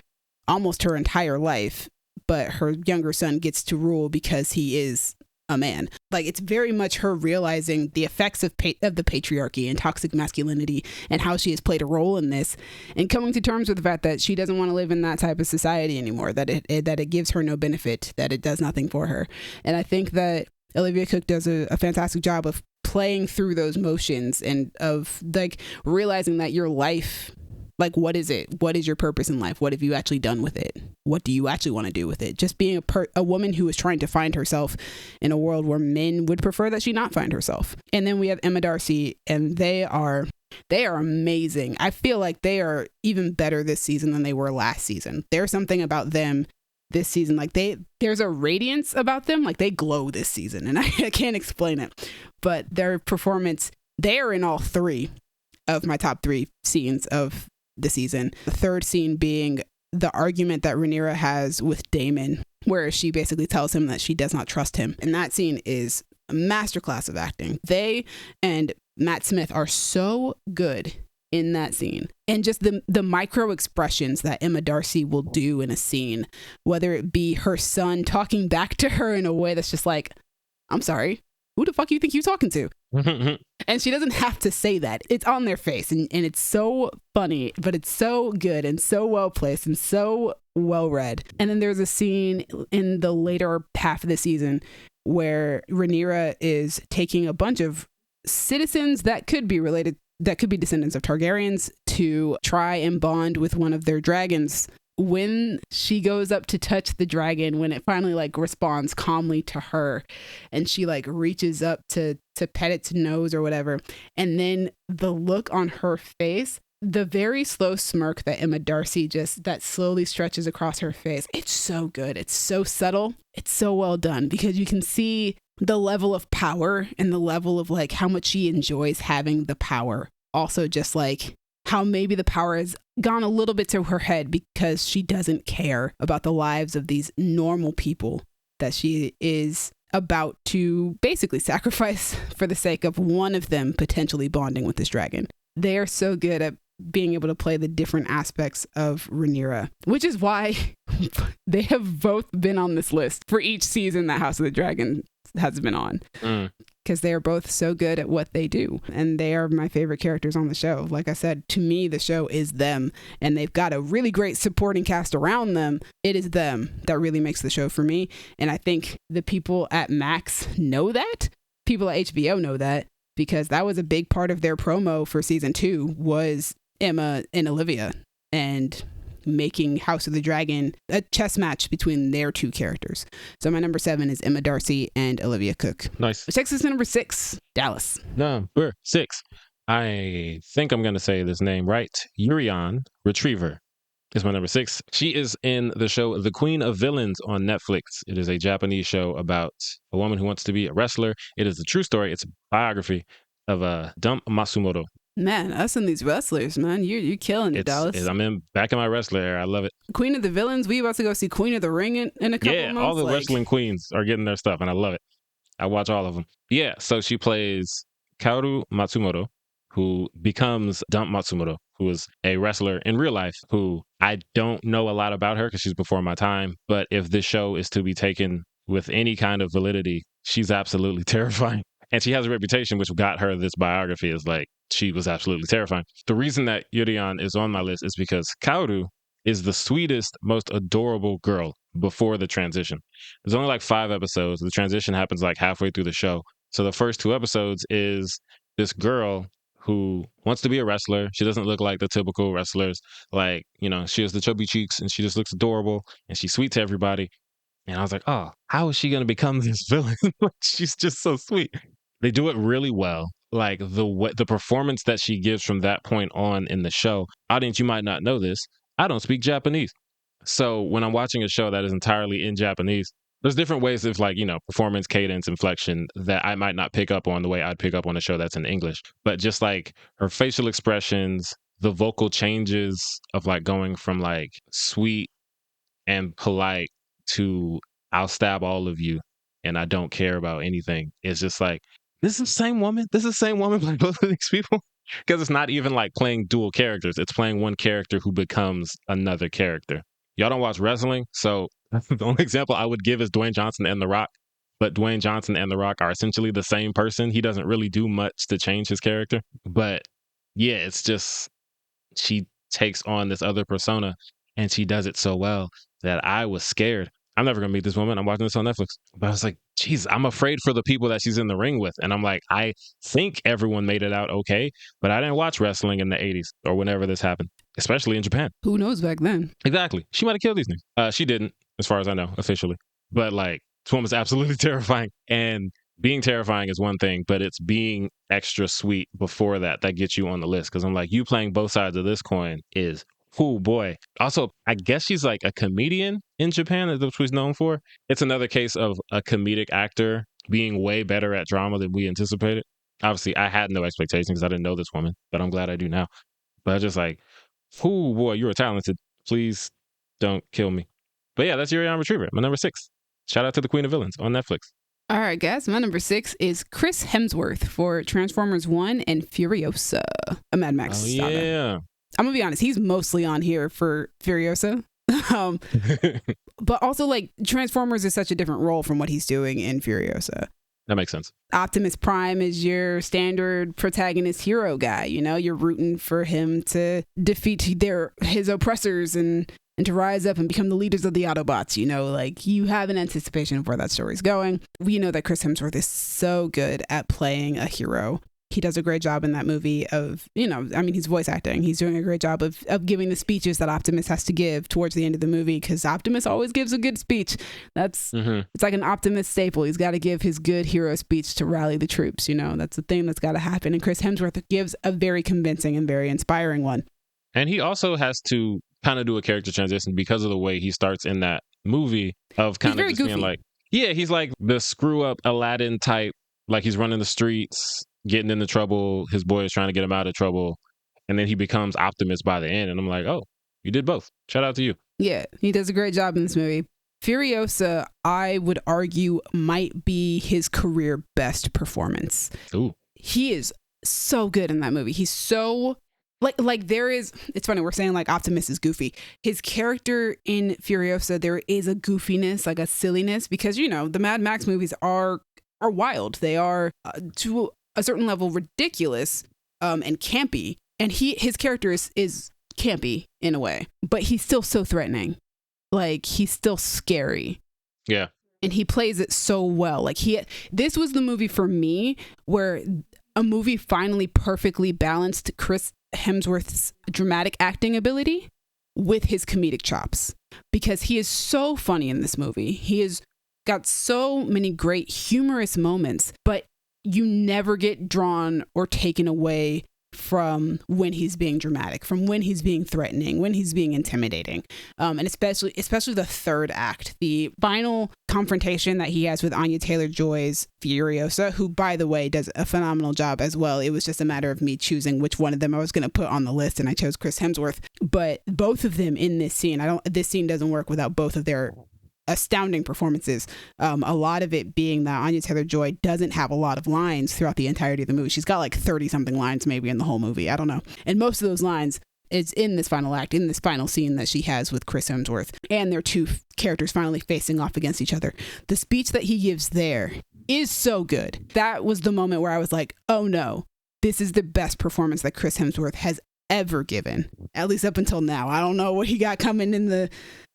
almost her entire life. But her younger son gets to rule because he is a man. Like, it's very much her realizing the effects of the patriarchy and toxic masculinity and how she has played a role in this, and coming to terms with the fact that she doesn't want to live in that type of society anymore, that it gives her no benefit, that it does nothing for her. And I think that Olivia Cooke does a fantastic job of playing through those motions and of like realizing that your life, like, what is it? What is your purpose in life? What have you actually done with it? What do you actually want to do with it? Just being a woman who is trying to find herself in a world where men would prefer that she not find herself. And then we have Emma Darcy, and they are amazing. I feel like they are even better this season than they were last season. There's something about them this season, like there's a radiance about them, like they glow this season, and I can't explain it. But their performance, they are in all 3 of my top 3 scenes of the season. The third scene being the argument that Rhaenyra has with Daemon, where she basically tells him that she does not trust him. And that scene is a masterclass of acting. They and Matt Smith are so good in that scene. And just the micro expressions that Emma Darcy will do in a scene, whether it be her son talking back to her in a way that's just like, I'm sorry, who the fuck you think you're talking to? And she doesn't have to say that. It's on their face, and it's so funny, but it's so good and so well placed and so well read. And then there's a scene in the later half of the season where Rhaenyra is taking a bunch of citizens that could be descendants of Targaryens, to try and bond with one of their dragons when she goes up to touch the dragon, when it finally like responds calmly to her and she like reaches up to pet its nose or whatever, and then the look on her face, the very slow smirk that Emma Darcy that slowly stretches across her face, it's so good. It's so subtle. It's so well done because you can see the level of power and the level of like how much she enjoys having the power. Also just like how maybe the power has gone a little bit to her head because she doesn't care about the lives of these normal people that she is about to basically sacrifice for the sake of one of them potentially bonding with this dragon. They are so good at being able to play the different aspects of Rhaenyra, which is why they have both been on this list for each season that House of the Dragon has been on. Because they are both so good at what they do. And they are my favorite characters on the show. Like I said, to me, the show is them. And they've got a really great supporting cast around them. It is them that really makes the show for me. And I think the people at Max know that. People at HBO know that. Because that was a big part of their promo for season 2 was Emma and Olivia. And making House of the Dragon a chess match between their two characters. So my number 7 is Emma Darcy and Olivia Cook. Nice. Which takes us to number 6, Dallas. Number 6. I think I'm going to say this name right. Yurian Retriever is my number 6. She is in the show The Queen of Villains on Netflix. It is a Japanese show about a woman who wants to be a wrestler. It is a true story. It's a biography of Dump Matsumoto. Man, us and these wrestlers, man, you're killing it, Dallas. I'm back in my wrestler era. I love it. Queen of the Villains. We about to go see Queen of the Ring in a couple months. Yeah, all the wrestling queens are getting their stuff, and I love it. I watch all of them. Yeah, so she plays Kaoru Matsumoto, who becomes Dump Matsumoto, who is a wrestler in real life, who I don't know a lot about her because she's before my time. But if this show is to be taken with any kind of validity, she's absolutely terrifying. And she has a reputation, which got her this biography, is like, she was absolutely terrifying. The reason that Yurian is on my list is because Kaoru is the sweetest, most adorable girl before the transition. There's only like 5 episodes. The transition happens like halfway through the show. So the first 2 episodes is this girl who wants to be a wrestler. She doesn't look like the typical wrestlers. Like, you know, she has the chubby cheeks and she just looks adorable and she's sweet to everybody. And I was like, oh, how is she going to become this villain? She's just so sweet. They do it really well. Like the performance that she gives from that point on in the show. Audience, you might not know this. I don't speak Japanese. So when I'm watching a show that is entirely in Japanese, there's different ways of like, you know, performance, cadence, inflection that I might not pick up on the way I'd pick up on a show that's in English. But just like her facial expressions, the vocal changes of like going from like sweet and polite to I'll stab all of you and I don't care about anything. It's just like, this is the same woman. This is the same woman playing both of these people. Because it's not even like playing dual characters. It's playing one character who becomes another character. Y'all don't watch wrestling, so the only example I would give is Dwayne Johnson and The Rock. But Dwayne Johnson and The Rock are essentially the same person. He doesn't really do much to change his character. But yeah, it's just she takes on this other persona and she does it so well that I was scared. I'm never going to meet this woman. I'm watching this on Netflix. But I was like, geez, I'm afraid for the people that she's in the ring with. And I'm like, I think everyone made it out okay, but I didn't watch wrestling in the 80s or whenever this happened, especially in Japan. Who knows back then? Exactly. She might have killed these things. She didn't, as far as I know, officially. But like, this woman's absolutely terrifying. And being terrifying is one thing, but it's being extra sweet before that gets you on the list. Because I'm like, you playing both sides of this coin is oh boy. Also, I guess she's like a comedian in Japan. That's what she's known for. It's another case of a comedic actor being way better at drama than we anticipated. Obviously, I had no expectations because I didn't know this woman, but I'm glad I do now. But I just like, oh boy, you were talented. Please don't kill me. But yeah, that's Yurian Retriever, my number 6. Shout out to the Queen of Villains on Netflix. All right, guys. My number 6 is Chris Hemsworth for Transformers 1 and Furiosa, a Mad Max saga. Yeah. I'm gonna be honest, he's mostly on here for Furiosa. But also like Transformers is such a different role from what he's doing in Furiosa. That makes sense. Optimus Prime is your standard protagonist hero guy, you know, you're rooting for him to defeat his oppressors and to rise up and become the leaders of the Autobots, you know, like you have an anticipation of where that story's going. We know that Chris Hemsworth is so good at playing a hero. He does a great job in that movie of, he's voice acting. He's doing a great job of giving the speeches that Optimus has to give towards the end of the movie, because Optimus always gives a good speech. It's like an Optimus staple. He's got to give his good hero speech to rally the troops. That's the thing that's got to happen. And Chris Hemsworth gives a very convincing and very inspiring one. And he also has to kind of do a character transition because of the way he starts in that movie of kind of just goofy. Being like, he's like the screw up Aladdin type, like he's running the streets, getting into trouble. His boy is trying to get him out of trouble. And then he becomes Optimus by the end. And I'm like, oh, you did both. Shout out to you. Yeah, he does a great job in this movie. Furiosa, I would argue, might be his career best performance. Ooh. He is so good in that movie. He's so... Like there is, it's funny, we're saying like Optimus is goofy. His character in Furiosa, there is a goofiness, like a silliness, because, the Mad Max movies are wild. They are, to a certain level, ridiculous and campy. And his character is campy in a way, but he's still so threatening. Like, he's still scary. Yeah. And he plays it so well. Like, this was the movie for me where a movie finally perfectly balanced Chris Hemsworth's dramatic acting ability with his comedic chops, because he is so funny in this movie. He has got so many great humorous moments, but you never get drawn or taken away from when he's being dramatic, from when he's being threatening, when he's being intimidating. And especially the third act, the final confrontation that he has with Anya Taylor-Joy's Furiosa, who, by the way, does a phenomenal job as well. It was just a matter of me choosing which one of them I was going to put on the list, and I chose Chris Hemsworth. But both of them in this scene, this scene doesn't work without both of their astounding performances. A lot of it being that Anya Taylor-Joy doesn't have a lot of lines throughout the entirety of the movie. She's got like 30 something lines maybe in the whole movie. I don't know. And most of those lines is in this final act, in this final scene that she has with Chris Hemsworth, and their two characters finally facing off against each other. The speech that he gives there is so good. That was the moment where I was like, oh no, this is the best performance that Chris Hemsworth has ever given, at least up until now. I don't know what he got coming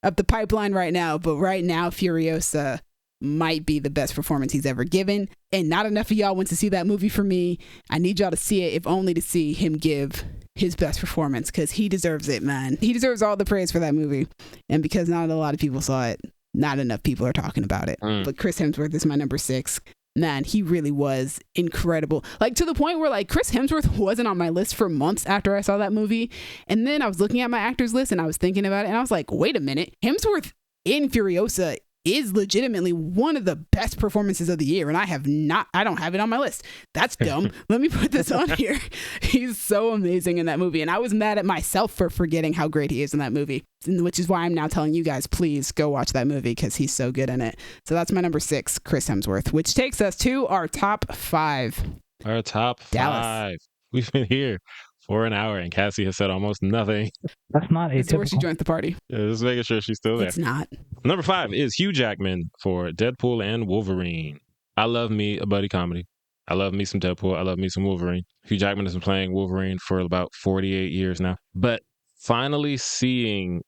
up the pipeline right now, but right now Furiosa might be the best performance he's ever given, and not enough of y'all went to see that movie for me. I need y'all to see it, if only to see him give his best performance, because he deserves it, man. He deserves all the praise for that movie, and because not a lot of people saw it, not enough people are talking about it. But Chris Hemsworth is my number 6. Man, he really was incredible. Like, to the point where, like, Chris Hemsworth wasn't on my list for months after I saw that movie. And then I was looking at my actors list and I was thinking about it, and I was like, wait a minute. Hemsworth in Furiosa is legitimately one of the best performances of the year, and I don't have it on my list. That's dumb. Let me put this on here. He's so amazing in that movie, and I was mad at myself for forgetting how great he is in that movie, which is why I'm now telling you guys, please go watch that movie, because he's so good in it. So that's my number 6, Chris Hemsworth, which takes us to our top 5. Our top 5. Dallas. We've been here for an hour, and Cassie has said almost nothing. That's not It's where she joins the party. Yeah, just making sure she's still there. It's not. Number 5 is Hugh Jackman for Deadpool and Wolverine. I love me a buddy comedy. I love me some Deadpool. I love me some Wolverine. Hugh Jackman has been playing Wolverine for about 48 years now. But finally seeing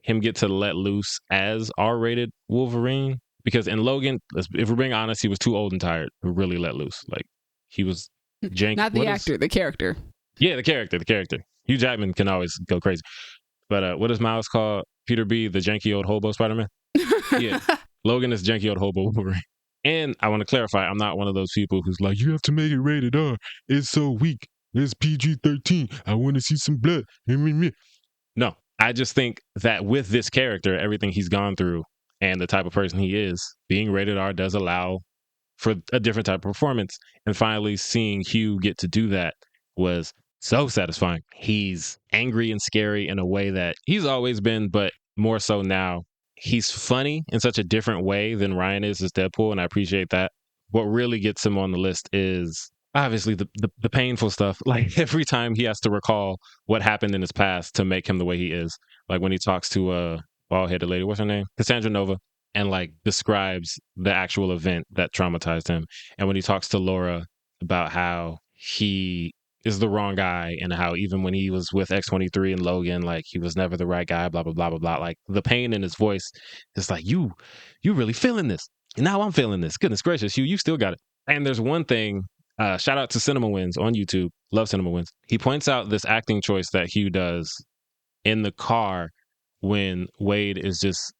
him get to let loose as R-rated Wolverine, because in Logan, if we're being honest, he was too old and tired to really let loose. Like, he was janky. Not the actor, the character. Yeah, the character. Hugh Jackman can always go crazy. But what is Miles called? Peter B., the janky old hobo Spider-Man? Yeah. Logan is janky old hobo Wolverine. And I want to clarify, I'm not one of those people who's like, you have to make it rated R. It's so weak. It's PG-13. I want to see some blood. No, I just think that with this character, everything he's gone through and the type of person he is, being rated R does allow for a different type of performance. And finally seeing Hugh get to do that was so satisfying. He's angry and scary in a way that he's always been, but more so now. He's funny in such a different way than Ryan is as Deadpool, and I appreciate that. What really gets him on the list is obviously the painful stuff. Like, every time he has to recall what happened in his past to make him the way he is. Like when he talks to bald-headed lady, what's her name? Cassandra Nova, and like describes the actual event that traumatized him. And when he talks to Laura about how he is the wrong guy, and how even when he was with X-23 and Logan, like, he was never the right guy, blah, blah, blah, blah, blah. Like, the pain in his voice is like, you really feeling this. And now I'm feeling this. Goodness gracious, you still got it. And there's one thing Shout out to Cinema Wins on YouTube. Love Cinema Wins. He points out this acting choice that Hugh does in the car when Wade is just,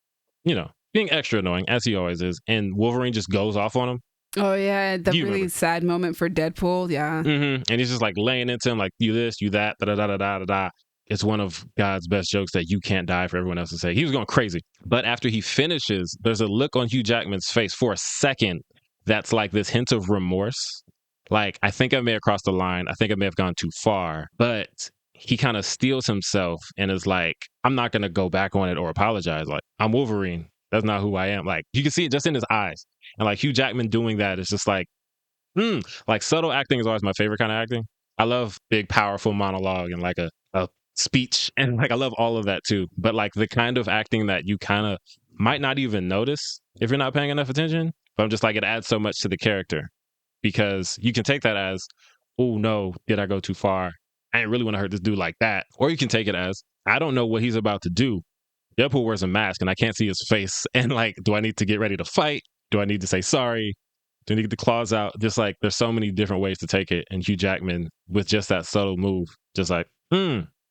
being extra annoying, as he always is, and Wolverine just goes off on him. Oh, yeah, the really remember? sad moment for Deadpool, yeah. Mm-hmm. And he's just like laying into him, like, you this, you that, da-da-da-da-da-da. It's one of God's best jokes that you can't die for everyone else to say. He was going crazy. But after he finishes, there's a look on Hugh Jackman's face for a second that's like this hint of remorse. Like, I think I may have crossed the line. I think I may have gone too far. But he kind of steals himself and is like, I'm not going to go back on it or apologize. Like, I'm Wolverine. That's not who I am. Like, you can see it just in his eyes. And like Hugh Jackman doing that is just like, like subtle acting is always my favorite kind of acting. I love big, powerful monologue and like a speech. And like, I love all of that too. But like the kind of acting that you kind of might not even notice if you're not paying enough attention. But I'm just like, it adds so much to the character because you can take that as, oh no, did I go too far? I didn't really want to hurt this dude like that. Or you can take it as, I don't know what he's about to do. Deadpool wears a mask and I can't see his face. And like, do I need to get ready to fight? Do I need to say sorry? Do I need the claws out? Just like, there's so many different ways to take it. And Hugh Jackman, with just that subtle move, just like,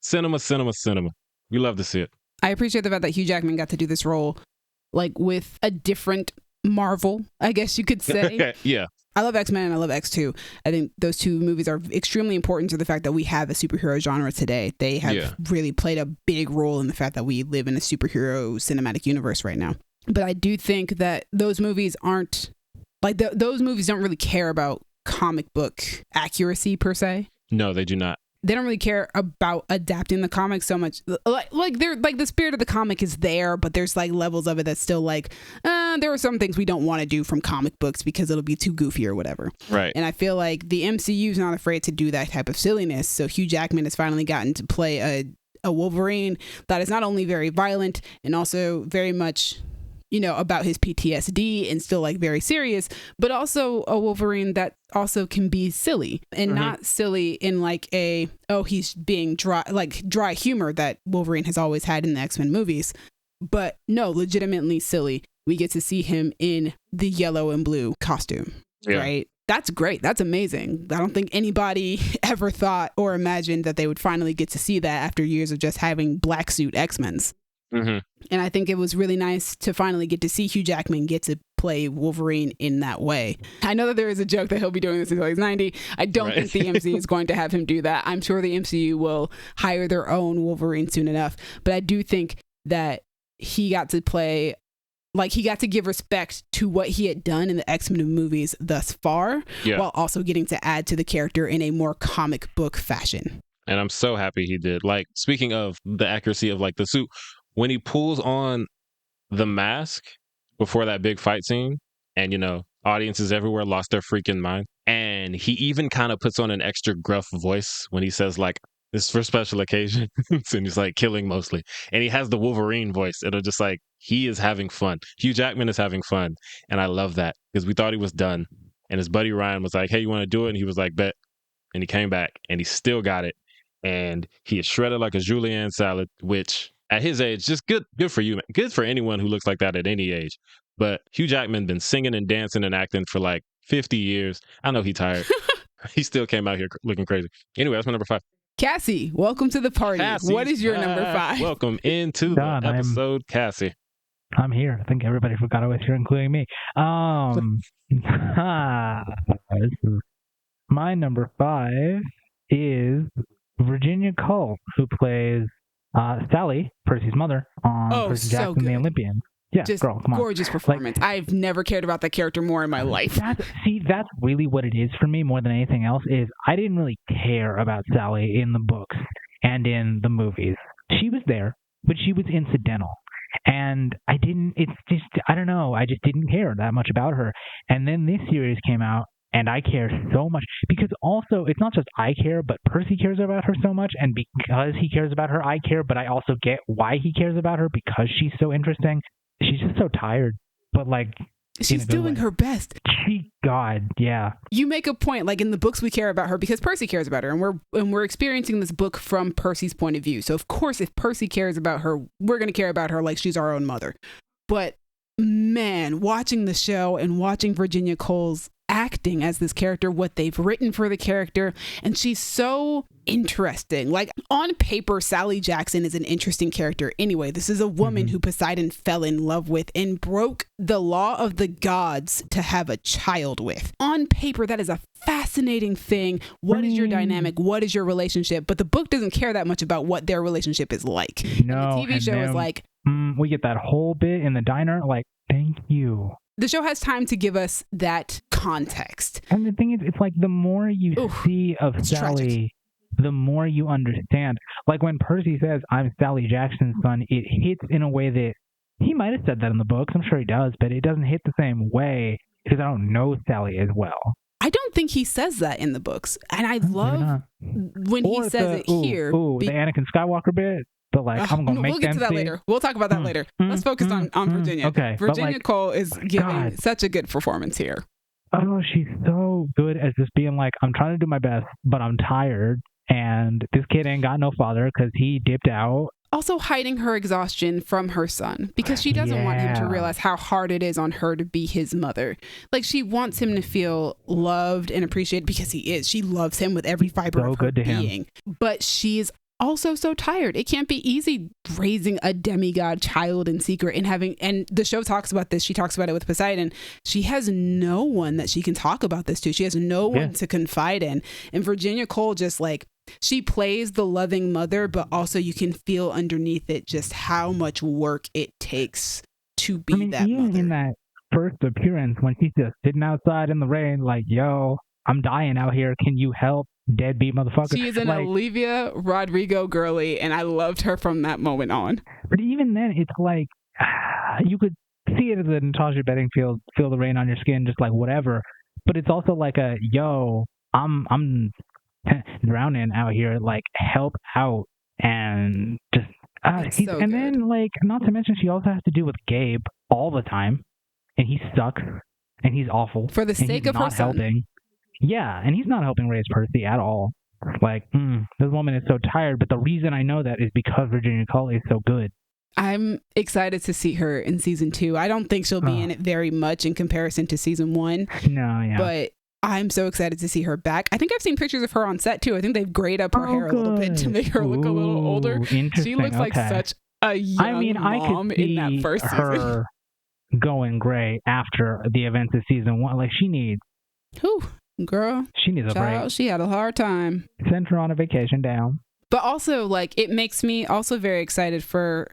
cinema, cinema, cinema. We love to see it. I appreciate the fact that Hugh Jackman got to do this role, like with a different Marvel, I guess you could say. Yeah. I love X-Men and I love X2. I think those two movies are extremely important to the fact that we have a superhero genre today. They have really played a big role in the fact that we live in a superhero cinematic universe right now. But I do think that those movies aren't, like, those movies don't really care about comic book accuracy per se. No, they do not. They don't really care about adapting the comic so much. Like they're like, the spirit of the comic is there, but there's like levels of it that's still like, there are some things we don't want to do from comic books because it'll be too goofy or whatever. Right. And I feel like the MCU is not afraid to do that type of silliness. So Hugh Jackman has finally gotten to play a Wolverine that is not only very violent and also very much, about his PTSD and still like very serious, but also a Wolverine that also can be silly and not silly in like he's being dry humor that Wolverine has always had in the X-Men movies, but no, legitimately silly. We get to see him in the yellow and blue costume, right? That's great. That's amazing. I don't think anybody ever thought or imagined that they would finally get to see that after years of just having black suit X-Men's. And I think it was really nice to finally get to see Hugh Jackman get to play Wolverine in that way. I know that there is a joke that he'll be doing this until he's 90. I don't think the MCU is going to have him do that. I'm sure the MCU will hire their own Wolverine soon enough. But I do think that he got to play, like, he got to give respect to what he had done in the X-Men movies thus far, while also getting to add to the character in a more comic book fashion. And I'm so happy he did. Like, speaking of the accuracy of like the suit, when he pulls on the mask before that big fight scene, and audiences everywhere lost their freaking mind, and he even kind of puts on an extra gruff voice when he says like, "This is for special occasions," and he's like killing mostly, and he has the Wolverine voice. It'll just like, he is having fun. Hugh Jackman is having fun, and I love that because we thought he was done, and his buddy Ryan was like, "Hey, you want to do it?" And he was like, "Bet," and he came back, and he still got it, and he is shredded like a julienne salad, which, at his age, just good for you, man. Good for anyone who looks like that at any age. But Hugh Jackman been singing and dancing and acting for like 50 years. I know he's tired. He still came out here looking crazy. Anyway, that's my number 5. Cassie, welcome to the party. Cassie's what is your number 5? Welcome into the episode, Cassie. I'm here. I think everybody forgot I was here, including me. My number 5 is Virginia Cole, who plays Sally, Percy's mother, on Percy Jackson and the Olympians. Yeah, just girl, come on. Gorgeous performance. Like, I've never cared about that character more in my life. That's really what it is for me more than anything else, is I didn't really care about Sally in the books and in the movies. She was there, but she was incidental. And I don't know, I just didn't care that much about her. And then this series came out, and I care so much, because also it's not just I care, but Percy cares about her so much. And because he cares about her, I care, but I also get why he cares about her, because she's so interesting. She's just so tired, but like, she's doing her best. God, yeah. You make a point, like in the books we care about her because Percy cares about her, and we're experiencing this book from Percy's point of view. So of course, if Percy cares about her, we're going to care about her like she's our own mother. But man, watching the show and watching Virginia Cole's acting as this character, what they've written for the character, and she's so interesting. Like, on paper, Sally Jackson is an interesting character anyway. This is a woman who Poseidon fell in love with and broke the law of the gods to have a child with. On paper, that is a fascinating thing. What is your dynamic? What is your relationship? But the book doesn't care that much about what their relationship is like. No, and the TV show is like, we get that whole bit in the diner, like, thank you. The show has time to give us that context. And the thing is, it's like the more you see of Sally, tragic. the more you understand. Like when Percy says, I'm Sally Jackson's son, it hits in a way that he might have said that in the books. I'm sure he does, but it doesn't hit the same way because I don't know Sally as well. I don't think he says that in the books. And I love when he says it here. The Anakin Skywalker bit. But like, I'm gonna make we'll get to that later. We'll talk about that later. Let's focus on Virginia. Okay, Virginia like, Cole is giving such a good performance here. Oh, she's so good at just being like, I'm trying to do my best, but I'm tired. And this kid ain't got no father because he dipped out. Also hiding her exhaustion from her son because she doesn't want him to realize how hard it is on her to be his mother. Like, she wants him to feel loved and appreciated because he is. She loves him with every fiber of her being. But she's also so tired. It can't be easy raising a demigod child in secret and the show talks about this. She talks about it with Poseidon. She has no one that she can talk about this to. She has no one to confide in. And Virginia Cole just like, she plays the loving mother, but also you can feel underneath it just how much work it takes to be that even mother. In that first appearance when she's just sitting outside in the rain like, yo, I'm dying out here. Can you help? Deadbeat motherfucker. She is an Olivia Rodrigo girly, and I loved her from that moment on. But even then, it's like you could see it as a Natasha Bedingfield, feel the rain on your skin, just like whatever. But it's also like a yo, I'm drowning out here, like help out, and just so and then like not to mention she also has to deal with Gabe all the time, and he sucks and he's awful for the sake of her son. Helping. Yeah, and he's not helping raise Percy at all. Like, this woman is so tired, but the reason I know that is because Virginia Cole is so good. I'm excited to see her in season 2. I don't think she'll be in it very much in comparison to season 1. No, yeah. But I'm so excited to see her back. I think I've seen pictures of her on set too. I think they've grayed up her hair a little bit to make her look a little older. She looks like such a young mom in that first season. Going gray after the events of season 1. Like, she needs... Whew. Girl, she needs a break. She had a hard time. Send her on a vacation down. But also, like, it makes me also very excited for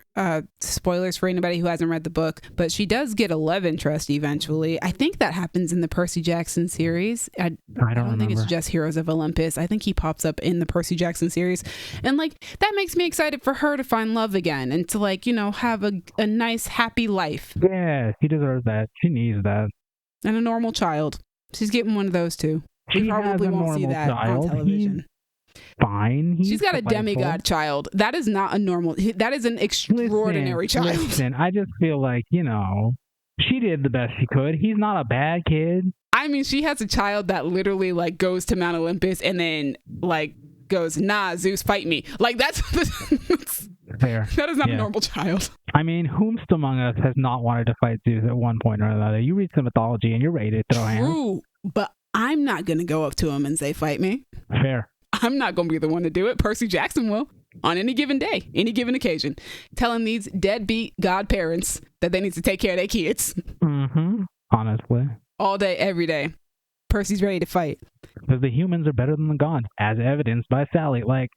spoilers for anybody who hasn't read the book. But she does get a love interest eventually. I think that happens in the Percy Jackson series. I don't think it's just Heroes of Olympus. I think he pops up in the Percy Jackson series, and like that makes me excited for her to find love again and to like have a nice happy life. Yeah, she deserves that. She needs that. And a normal child. She's getting one of those too. We probably won't see that on television. Fine. She's got a demigod child. That is not a normal. That is an extraordinary child. Listen, I just feel like, she did the best she could. He's not a bad kid. I mean, she has a child that literally like goes to Mount Olympus and then like goes, nah, Zeus, fight me. Like that's fair. That is not a normal child. I mean, whomst among us has not wanted to fight Zeus at one point or another? You read some mythology and you're ready to throw hands. True, but I'm not going to go up to him and say, fight me. Fair. I'm not going to be the one to do it. Percy Jackson will on any given day, any given occasion, telling these deadbeat godparents that they need to take care of their kids. Mm-hmm. Honestly. All day, every day. Percy's ready to fight. Because the humans are better than the gods, as evidenced by Sally. Like,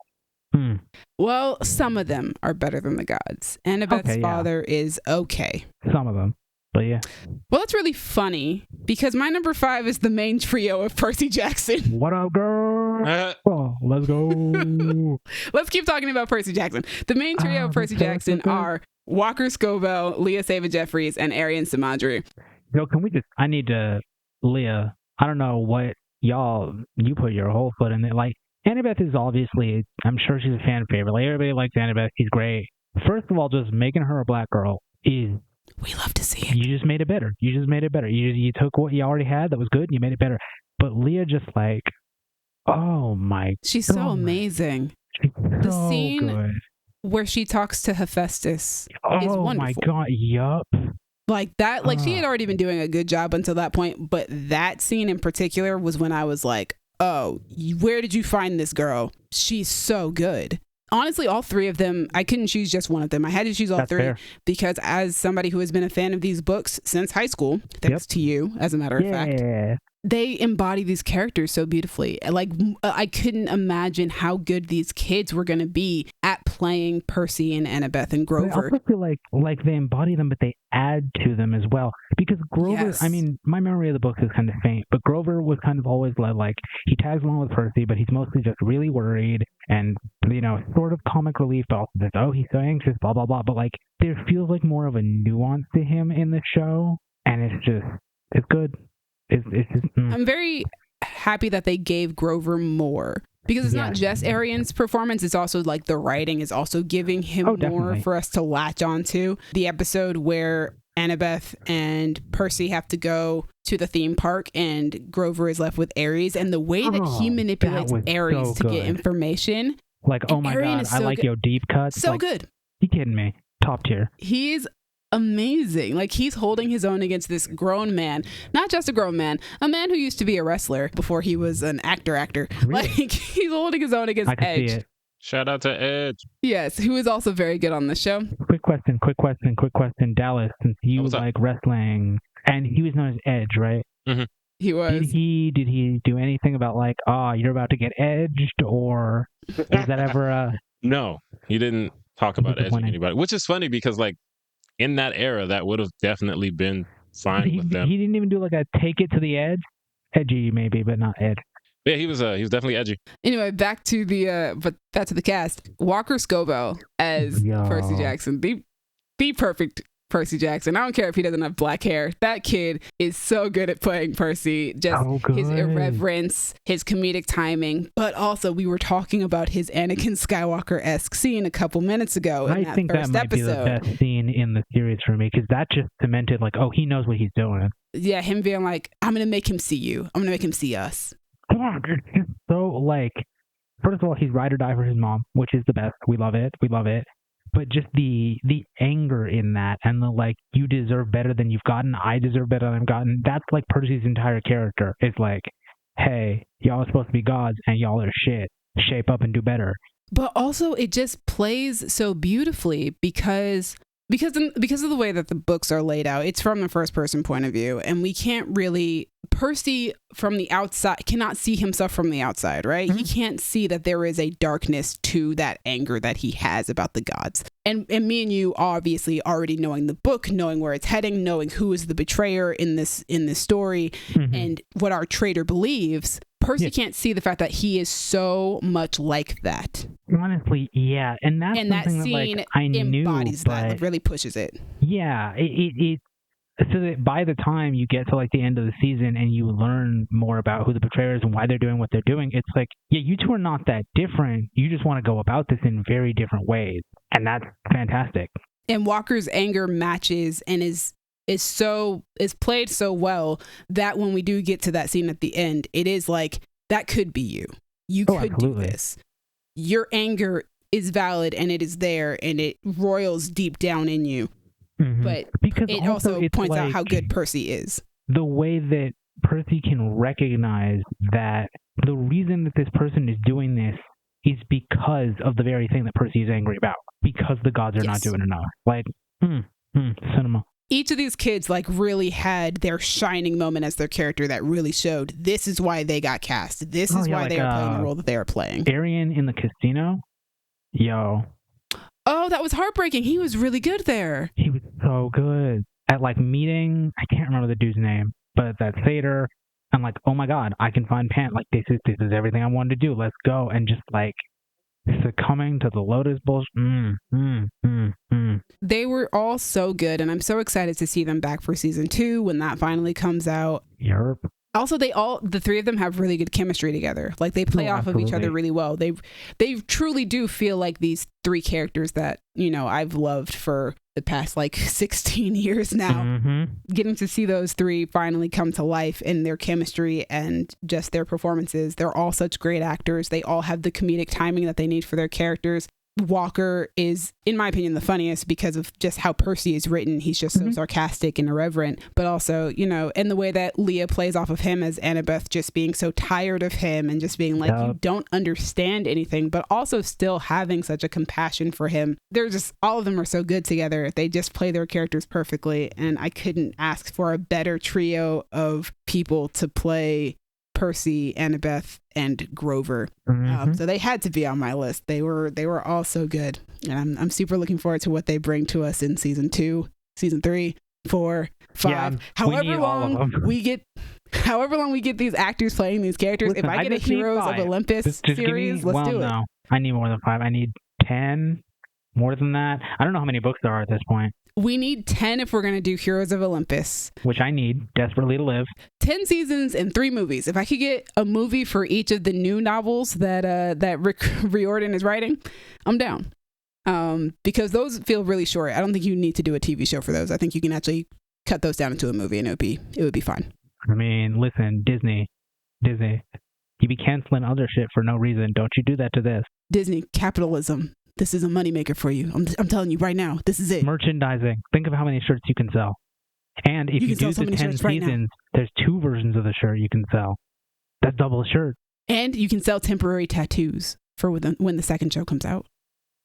Well, some of them are better than the gods. Annabeth's father is okay. Some of them. But yeah. Well, that's really funny because my number 5 is the main trio of Percy Jackson. What up, girl? Oh, let's go. Let's keep talking about Percy Jackson. The main trio of Percy Jackson are Walker Scoville, Leah Sava Jeffries, and Arian Samadri. Yo, I need to, Leah, I don't know what you put your whole foot in it. Like, Annabeth is obviously, I'm sure she's a fan favorite. Like, everybody likes Annabeth. She's great. First of all, just making her a black girl is... We love to see it. You just made it better. You took what you already had that was good and you made it better. But Leah just like, oh my... She's so amazing. She's the so scene good. where she talks to Hephaestus is wonderful. Oh my God, yup. Like that, like she had already been doing a good job until that point, but that scene in particular was when I was like, oh, where did you find this girl? She's so good. Honestly, all three of them, I couldn't choose just one of them. I had to choose all three because as somebody who has been a fan of these books since high school, thanks to you, as a matter of fact, they embody these characters so beautifully. Like, I couldn't imagine how good these kids were going to be at playing Percy and Annabeth and Grover. I also feel like they embody them, but they add to them as well. Because Grover, I mean, my memory of the books is kind of faint, but Grover was kind of always like, he tags along with Percy, but he's mostly just really worried and, you know, sort of comic relief, but also just, oh, he's so anxious, blah, blah, blah. But like, there feels like more of a nuance to him in the show, and it's good. It's just, I'm very happy that they gave Grover more because it's not just Arian's performance, it's also like the writing is also giving him more for us to latch onto. The episode where Annabeth and Percy have to go to the theme park and Grover is left with Ares, and the way that he manipulates Ares to get information, like, oh my god, I like your deep cuts, so like, good. You kidding me? Top tier. He's amazing. Like, he's holding his own against this grown man, not just a grown man, a man who used to be a wrestler before he was an actor. Really? Like, he's holding his own against Edge. See it. Shout out to Edge. Yes, who is also very good on the show. Quick question, Dallas, since you like wrestling, and he was known as Edge, right? Mm-hmm. He was. Did he do anything about like, you're about to get edged, or was that ever No, he didn't talk about edging anybody, which is funny because like in that era, that would have definitely been fine with them. He didn't even do like a take it to the edge, edgy maybe, but not edge. Yeah, he was definitely edgy. Anyway, back to the cast. Walker Scobell as Percy Jackson, the perfect Percy Jackson. I don't care if he doesn't have black hair. That kid is so good at playing Percy. Just his irreverence, his comedic timing, but also we were talking about his Anakin Skywalker-esque scene a couple minutes ago in that first episode. Be the best scene in the series for me because that just cemented like, oh, he knows what he's doing. Yeah, him being like, I'm going to make him see you. I'm going to make him see us. Yeah, it's just so like, first of all, he's ride or die for his mom, which is the best. We love it. But just the anger in that and the like, you deserve better than you've gotten, I deserve better than I've gotten. That's like Percy's entire character. It's like, hey, y'all are supposed to be gods and y'all are shit. Shape up and do better. But also it just plays so beautifully because of the way that the books are laid out. It's from the first person point of view, and we can't really, Percy from the outside cannot see himself from the outside, right? Mm-hmm. He can't see that there is a darkness to that anger that he has about the gods. And me and you obviously already knowing the book, knowing where it's heading, knowing who is the betrayer in this story, and what our traitor believes, Percy can't see the fact that he is so much like that. Honestly, yeah. And that's that scene that I embodies that. It really pushes it. Yeah. It so that by the time you get to like the end of the season and you learn more about who the betrayers and why they're doing what they're doing, it's like, yeah, you two are not that different. You just want to go about this in very different ways. And that's fantastic. And Walker's anger matches and is played so well that when we do get to that scene at the end, it is like, that could be you. You could absolutely do this. Your anger is valid and it is there and it roils deep down in you. Mm-hmm. But because it also points out how good Percy is. The way that Percy can recognize that the reason that this person is doing this is because of the very thing that Percy is angry about. Because the gods are not doing enough. Like, cinema. Each of these kids like really had their shining moment as their character that really showed this is why they got cast. This is why they are playing the role that they are playing. Arian in the casino? Yo. Oh, that was heartbreaking. He was really good there. He was so good. At like meeting, I can't remember the dude's name, but that theater, I'm like, oh my God, I can find Pant. Like this is everything I wanted to do. Let's go. And just like succumbing to the Lotus bullshit. They were all so good, and I'm so excited to see them back for season 2 when that finally comes out. Yep. Also, the three of them have really good chemistry together. Like they play off of each other really well. They truly do feel like these three characters that, you know, I've loved for the past like 16 years now. Mm-hmm. Getting to see those three finally come to life in their chemistry and just their performances. They're all such great actors. They all have the comedic timing that they need for their characters. Walker is, in my opinion, the funniest because of just how Percy is written. He's just so sarcastic and irreverent, but also, and the way that Leah plays off of him as Annabeth, just being so tired of him and just being like, you don't understand anything, but also still having such a compassion for him. They're just, all of them are so good together. They just play their characters perfectly. And I couldn't ask for a better trio of people to play Percy, Annabeth, and Grover. So they had to be on my list. They were all so good, and I'm super looking forward to what they bring to us in season 2, season 3, 4, 5. However long we get these actors playing these characters. Listen, if I get a Heroes of Olympus just series, let's do it. No, I need more than 5. I need 10. More than that, I don't know how many books there are at this point. We need 10 if we're going to do Heroes of Olympus. Which I need desperately to live. 10 seasons and 3 movies. If I could get a movie for each of the new novels that Rick Riordan is writing, I'm down. Because those feel really short. I don't think you need to do a TV show for those. I think you can actually cut those down into a movie and it would be fine. I mean, listen, Disney. You be canceling other shit for no reason. Don't you do that to this. Disney, capitalism. This is a moneymaker for you. I'm telling you right now, this is it. Merchandising. Think of how many shirts you can sell. And if you do the 10 seasons, there's 2 versions of the shirt you can sell. That's double a shirt. And you can sell temporary tattoos for when the second show comes out.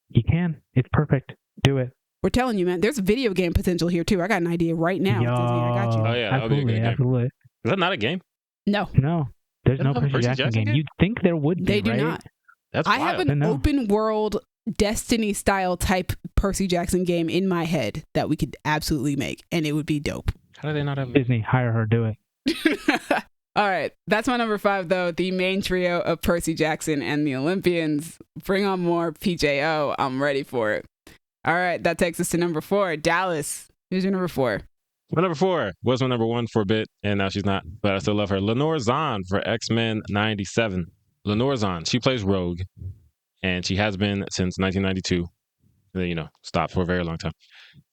You can. It's perfect. Do it. We're telling you, man, there's video game potential here, too. I got an idea right now. Yo, Disney, I got you. Oh, yeah. Absolutely. Is that not a game? No. There's no Percy Jackson game. You'd think there would be, They do not. That's I wild. have an open world Destiny style type Percy Jackson game in my head that we could absolutely make, and it would be dope. How do they not have Disney? Hire her, do it. All right, that's my number 5 though. The main trio of Percy Jackson and the Olympians. Bring on more PJO. I'm ready for it. All right, that takes us to number 4. Dallas, who's your number 4? My number 4 was my number 1 for a bit, and now she's not, but I still love her. Lenore Zahn for X-Men 97. Lenore Zahn, she plays Rogue. And she has been since 1992. Stopped for a very long time.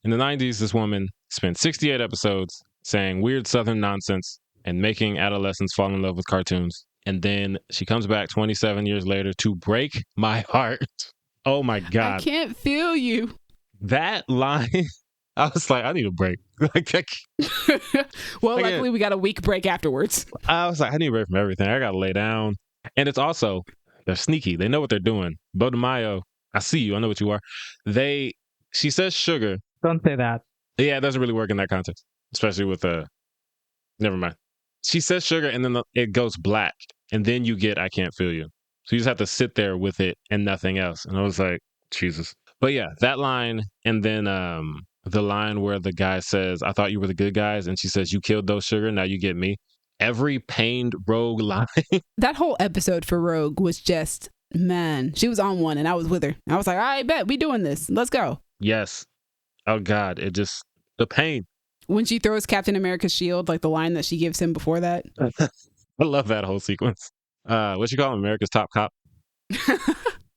In the 90s, this woman spent 68 episodes saying weird Southern nonsense and making adolescents fall in love with cartoons. And then she comes back 27 years later to break my heart. Oh my God. I can't feel you. That line, I was like, I need a break. Well, luckily we got a week break afterwards. I was like, I need a break from everything. I got to lay down. And it's also... They're sneaky. They know what they're doing. Bo DeMaio, I see you. I know what you are. She says sugar. Don't say that. Yeah, it doesn't really work in that context, especially with never mind. She says sugar and then it goes black and then you get I can't feel you. So you just have to sit there with it and nothing else. And I was like, Jesus. But yeah, that line and then the line where the guy says, I thought you were the good guys. And she says, you killed those sugar. Now you get me. Every pained Rogue line. That whole episode for Rogue was just, man, she was on one and I was with her. I was like, I bet we doing this. Let's go. Yes. Oh God. The pain. When she throws Captain America's shield, like the line that she gives him before that. I love that whole sequence. What you call him? America's Top Cop.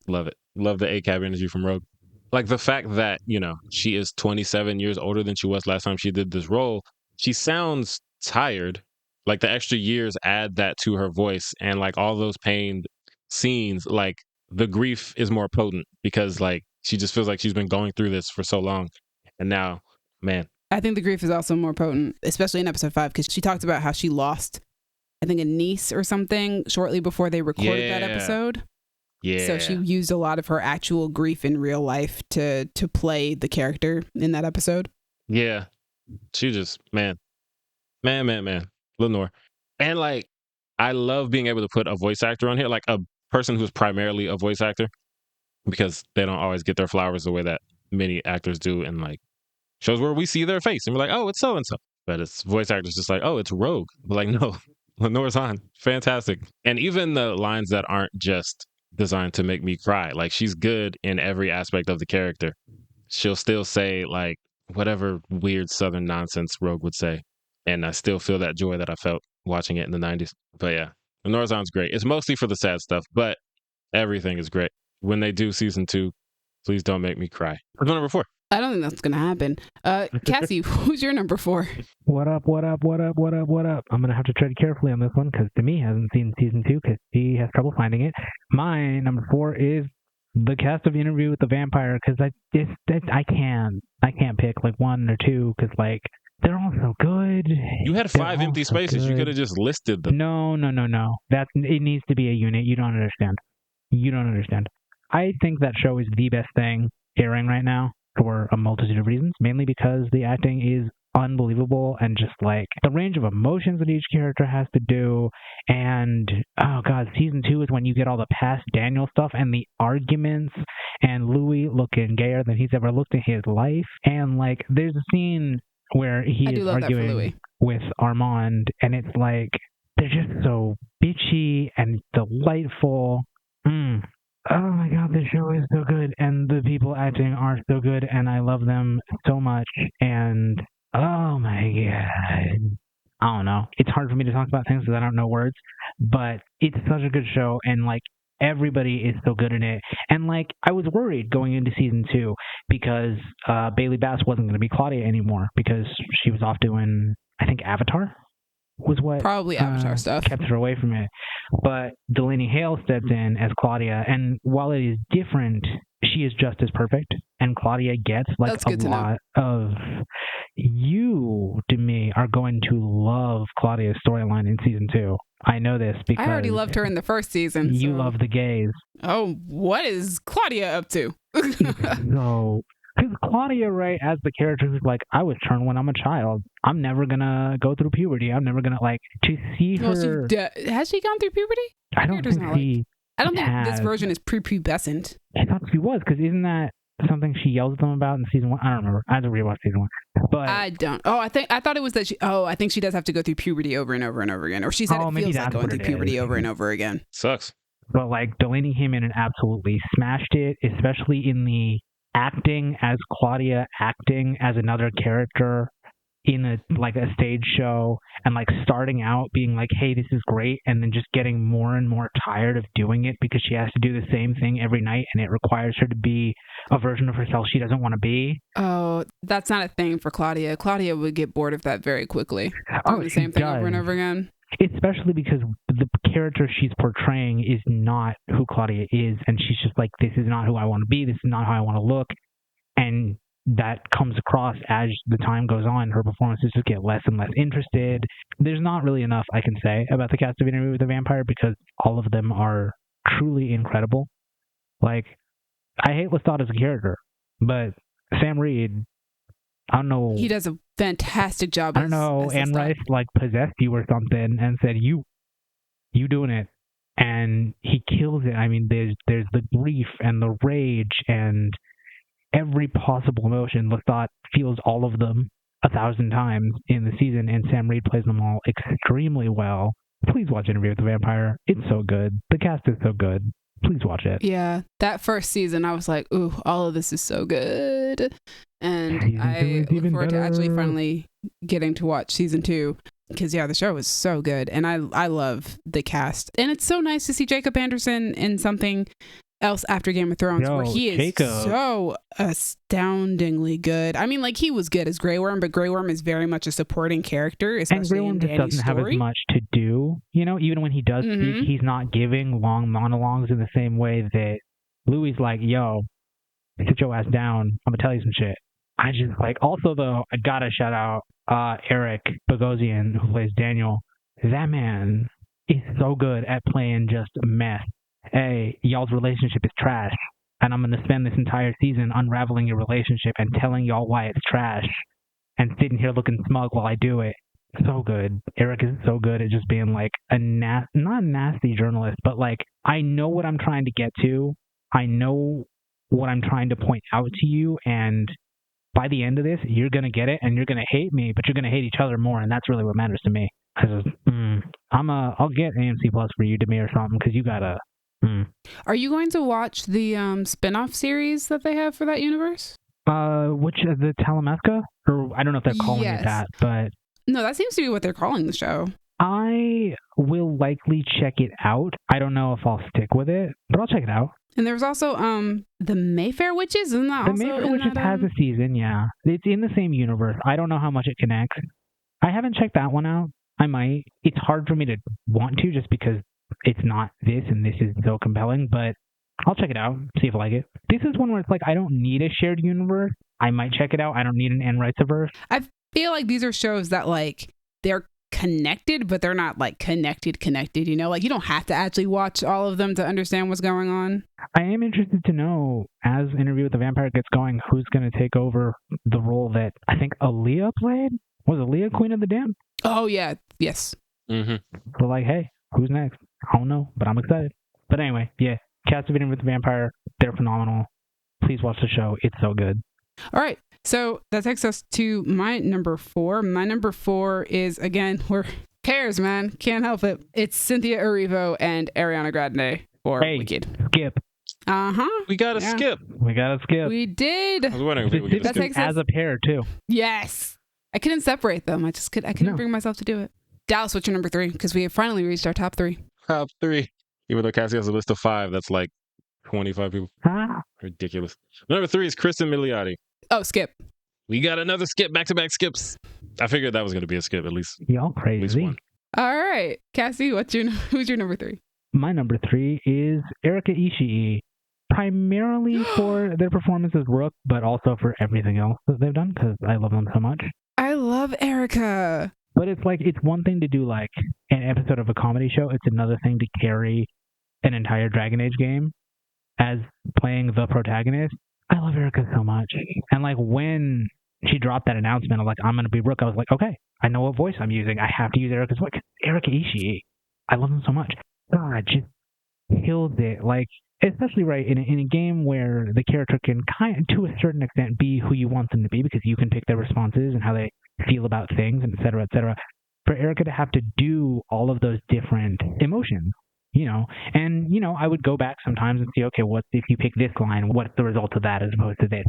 Love it. Love the ACAB energy from Rogue. Like the fact that, she is 27 years older than she was last time she did this role. She sounds tired. Like the extra years add that to her voice and like all those pained scenes, like the grief is more potent because like she just feels like she's been going through this for so long. And now, man. I think the grief is also more potent, especially in episode 5, because she talked about how she lost, I think, a niece or something shortly before they recorded that episode. Yeah. So she used a lot of her actual grief in real life to play the character in that episode. Yeah. She just, man. Lenore. And like, I love being able to put a voice actor on here, like a person who's primarily a voice actor, because they don't always get their flowers the way that many actors do in like shows where we see their face and we're like, oh, it's so and so. But it's voice actors just like, oh, it's Rogue. We're like, no, Lenore's on. Fantastic. And even the lines that aren't just designed to make me cry, like she's good in every aspect of the character. She'll still say like whatever weird Southern nonsense Rogue would say. And I still feel that joy that I felt watching it in the 90s. But yeah, Lenore Zahn's great. It's mostly for the sad stuff, but everything is great. When they do season 2, please don't make me cry. What's my number 4? I don't think that's going to happen. Cassie, who's your number 4? What up? I'm going to have to tread carefully on this one because Demi hasn't seen season 2 because she has trouble finding it. My number 4 is The cast of Interview with the Vampire, because I can't pick like one or two, because like they're all so good. You had They're 5 all empty so spaces. You good. could have just listed them. No. It needs to be a unit. You don't understand. I think that show is the best thing airing right now for a multitude of reasons, mainly because the acting is unbelievable and just like the range of emotions that each character has to do. And oh god, season 2 is when you get all the past Daniel stuff and the arguments and Louis looking gayer than he's ever looked in his life. And like there's a scene where he is arguing with Armand, and it's like they're just so bitchy and delightful. Oh my god, this show is so good, and the people acting are so good, and I love them so much. And oh my god, I don't know. It's hard for me to talk about things because I don't know words, but it's such a good show, and like everybody is so good in it. And like I was worried going into season 2 because Bailey Bass wasn't going to be Claudia anymore because she was off doing, I think, Avatar was what probably Avatar stuff kept her away from it. But Delaney Hale steps in as Claudia, and while it is different, she is just as perfect. And Claudia gets like a lot of. You, to me, are going to love Claudia's storyline in season 2. I know this because I already loved her in the first season. You love the gays. Oh, what is Claudia up to? So, because Claudia, right, as the character is like, I was turned when I'm a child. I'm never gonna go through puberty. I'm never gonna like to see her. Has she gone through puberty? I don't think she. I don't think this version is prepubescent. I thought she was, because isn't that something she yells at them about in season 1? I don't remember. I had to rewatch season 1. But I don't. Oh, I thought it was that she. Oh, I think she does have to go through puberty over and over and over again, or she said it feels like going through puberty over and over again. Sucks. But like Delaney Heyman absolutely smashed it, especially in the acting as Claudia, acting as another character in a stage show, and like starting out being like, hey, this is great, and then just getting more and more tired of doing it because she has to do the same thing every night, and it requires her to be a version of herself she doesn't want to be. Oh, that's not a thing for Claudia. Claudia would get bored of that very quickly. Doing the same thing over and over again. Especially because the character she's portraying is not who Claudia is, and she's just like, this is not who I want to be, this is not how I want to look. And that comes across as the time goes on. Her performances just get less and less interested. There's not really enough I can say about the cast of Interview with the Vampire because all of them are truly incredible. Like, I hate Lestat as a character, but Sam Reed, I don't know. He does a fantastic job. I don't know. Anne Rice like possessed you or something and said, you doing it. And he kills it. I mean, there's the grief and the rage and every possible emotion. Lestat feels all of them 1,000 times in the season, and Sam Reed plays them all extremely well. Please watch Interview with the Vampire. It's so good. The cast is so good. Please watch it. Yeah, that first season, I was like, ooh, all of this is so good. And I look forward to actually finally getting to watch season 2. Because, yeah, the show is so good. And I love the cast. And it's so nice to see Jacob Anderson in something else after Game of Thrones, where he is so astoundingly good. I mean, like, he was good as Grey Worm, but Grey Worm is very much a supporting character, especially and Grey Worm just doesn't have as much to do. You know, even when he does speak, he's not giving long monologues in the same way that Louis like, yo, sit your ass down. I'm gonna tell you some shit. I just like. Also, though, I gotta shout out Eric Bogosian, who plays Daniel. That man is so good at playing just a mess. Hey, y'all's relationship is trash, and I'm going to spend this entire season unraveling your relationship and telling y'all why it's trash, and sitting here looking smug while I do it. So good. Eric is so good at just being like a not nasty journalist, but like, I know what I'm trying to get to. I know what I'm trying to point out to you, and by the end of this, you're going to get it, and you're going to hate me, but you're going to hate each other more, and that's really what matters to me. I'll get AMC Plus for you, Demir, or something, because you gotta. Are you going to watch the spin-off series that they have for that universe? Which the Talamesca? Or I don't know if they're calling it that, but no, that seems to be what they're calling the show. I will likely check it out. I don't know if I'll stick with it, but I'll check it out. And there's also the Mayfair Witches, isn't that the also Mayfair Witches has a season, yeah. It's in the same universe. I don't know how much it connects. I haven't checked that one out. I might. It's hard for me to want to just because it's not this and this is so compelling, but I'll check it out, see if I like it. This is one where it's like, I don't need a shared universe. I might check it out. I don't need an Anne Rice-averse. I feel like these are shows that like they're connected, but they're not like connected, you know? Like you don't have to actually watch all of them to understand what's going on. I am interested to know, as Interview with the Vampire gets going, who's going to take over the role that I think Aaliyah played? Was Aaliyah Queen of the Damned? Oh, yeah. Yes. Mm-hmm. So like, hey, who's next? I don't know, but I'm excited. But anyway, yeah, Cast of Interview with the Vampire, they're phenomenal. Please watch the show. It's so good. All right. So that takes us to my number 4. My number 4 is, again, who cares, man? Can't help it. It's Cynthia Erivo and Ariana Grande for Wicked. Skip. Uh-huh. We got to skip. We got to skip. We did. I was wondering if we would get That takes us as a pair, too. Yes. I couldn't separate them. I couldn't bring myself to do it. Dallas, what's your number 3? Because we have finally reached our top 3. Top 3. Even though Cassie has a list of 5, that's like 25 people. Ridiculous. Number 3 is Kristen Milioti. Oh, skip. We got another skip, back-to-back skips. I figured that was going to be a skip, at least. Y'all crazy. At least one. All right. Cassie, who's your number 3? My number 3 is Erika Ishii. Primarily for their performance as Rook, but also for everything else that they've done, because I love them so much. I love Erika. But it's like, it's one thing to do like an episode of a comedy show. It's another thing to carry an entire Dragon Age game as playing the protagonist. I love Erika so much. And like when she dropped that announcement of like, I'm going to be Rook, I was like, okay, I know what voice I'm using. I have to use Erika's voice. Erika Ishii. I love him so much. God, just killed it. Like, especially right in a game where the character can kind of, to a certain extent, be who you want them to be because you can pick their responses and how they feel about things, and et cetera, et cetera. For Erika to have to do all of those different emotions, you know, and, you know, I would go back sometimes and see, okay, what if you pick this line? What's the result of that as opposed to this?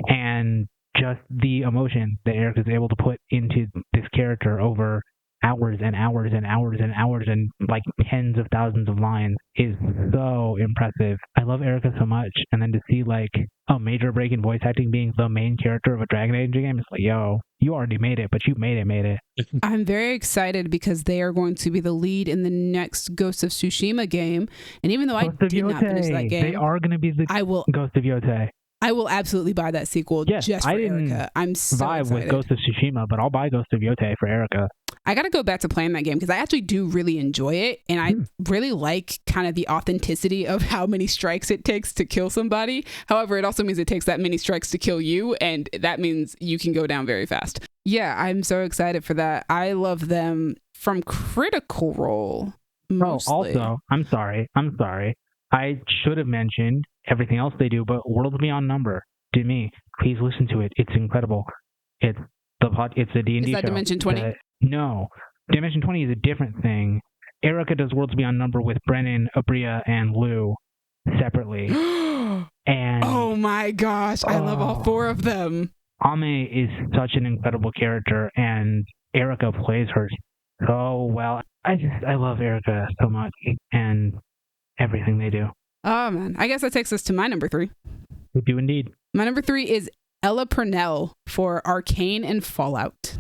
And just the emotion that Erika is able to put into this character over hours and hours and hours and hours and like tens of thousands of lines is so impressive. I love Erika so much. And then to see like a major break in voice acting being the main character of a Dragon Age game, it's like, yo, you already made it, but you made it. I'm very excited because they are going to be the lead in the next Ghost of Tsushima game. And even though I did not finish that game, they are going to be the Ghost of Yotei. I will absolutely buy that sequel just for Erika. I'm so vibe excited. With Ghost of Tsushima, but I'll buy Ghost of Yotei for Erika. I got to go back to playing that game because I actually do really enjoy it. And I really like kind of the authenticity of how many strikes it takes to kill somebody. However, it also means it takes that many strikes to kill you. And that means you can go down very fast. Yeah, I'm so excited for that. I love them from Critical Role. Mostly. Oh, also, I'm sorry. I should have mentioned everything else they do, but Worlds Beyond Number, to me, please listen to it. It's incredible. It's a D&D show. Is that Dimension 20? No. Dimension 20 is a different thing. Erika does Worlds Beyond Number with Brennan, Abria, and Lou separately. And oh my gosh, I love all 4 of them. Ame is such an incredible character, and Erika plays her so well. I love Erika so much and everything they do. Oh man, I guess that takes us to my number 3. We do indeed. My number 3 is Ella Purnell for Arcane and Fallout.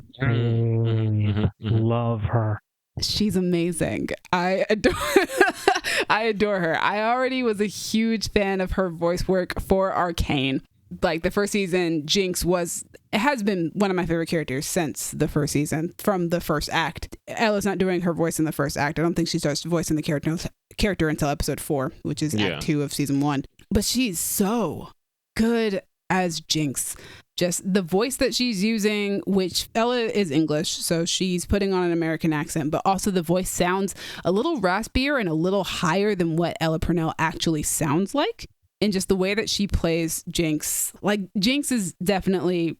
Love her. She's amazing. I adore her. I already was a huge fan of her voice work for Arcane. Like the first season, Jinx has been one of my favorite characters since the first season, from the first act. Ella's not doing her voice in the first act. I don't think she starts voicing the character until episode 4, which is act 2 of season 1. But she's so good as Jinx. Just the voice that she's using, which Ella is English, so she's putting on an American accent, but also the voice sounds a little raspier and a little higher than what Ella Purnell actually sounds like. And just the way that she plays Jinx, like Jinx is definitely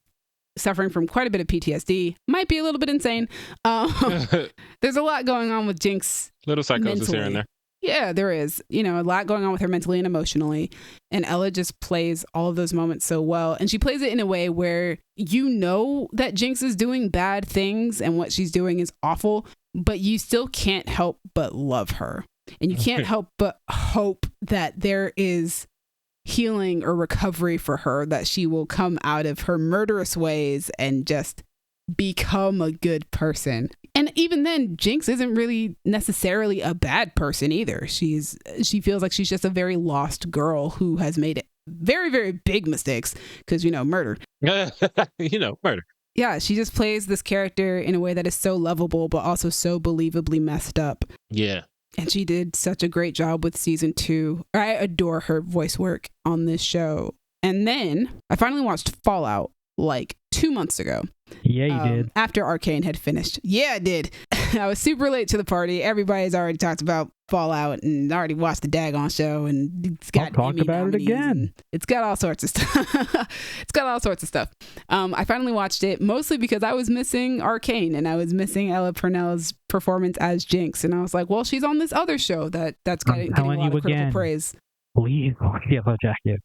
suffering from quite a bit of PTSD, might be a little bit insane. There's a lot going on with Jinx. Little psychosis mentally. Here and there. Yeah, there is. You know, a lot going on with her mentally and emotionally. And Ella just plays all of those moments so well. And she plays it in a way where you know that Jinx is doing bad things and what she's doing is awful, but you still can't help but love her. And you can't help but hope that there is healing or recovery for her, that she will come out of her murderous ways and just become a good person. And even then, Jinx isn't really necessarily a bad person either. She feels like she's just a very lost girl who has made very, very big mistakes because, murder. Murder. Yeah, she just plays this character in a way that is so lovable, but also so believably messed up. Yeah. And she did such a great job with season 2. I adore her voice work on this show. And then I finally watched Fallout like 2 months ago. Yeah, you did. After Arcane had finished. Yeah, I did. I was super late to the party. Everybody's already talked about Fallout and already watched the daggone show, and it's got I'll talk about it again. It's got all sorts of stuff. I finally watched it mostly because I was missing Arcane and I was missing Ella Purnell's performance as Jinx, and I was like, well, she's on this other show that's getting a lot of critical praise. Please watch Yellow Jacket.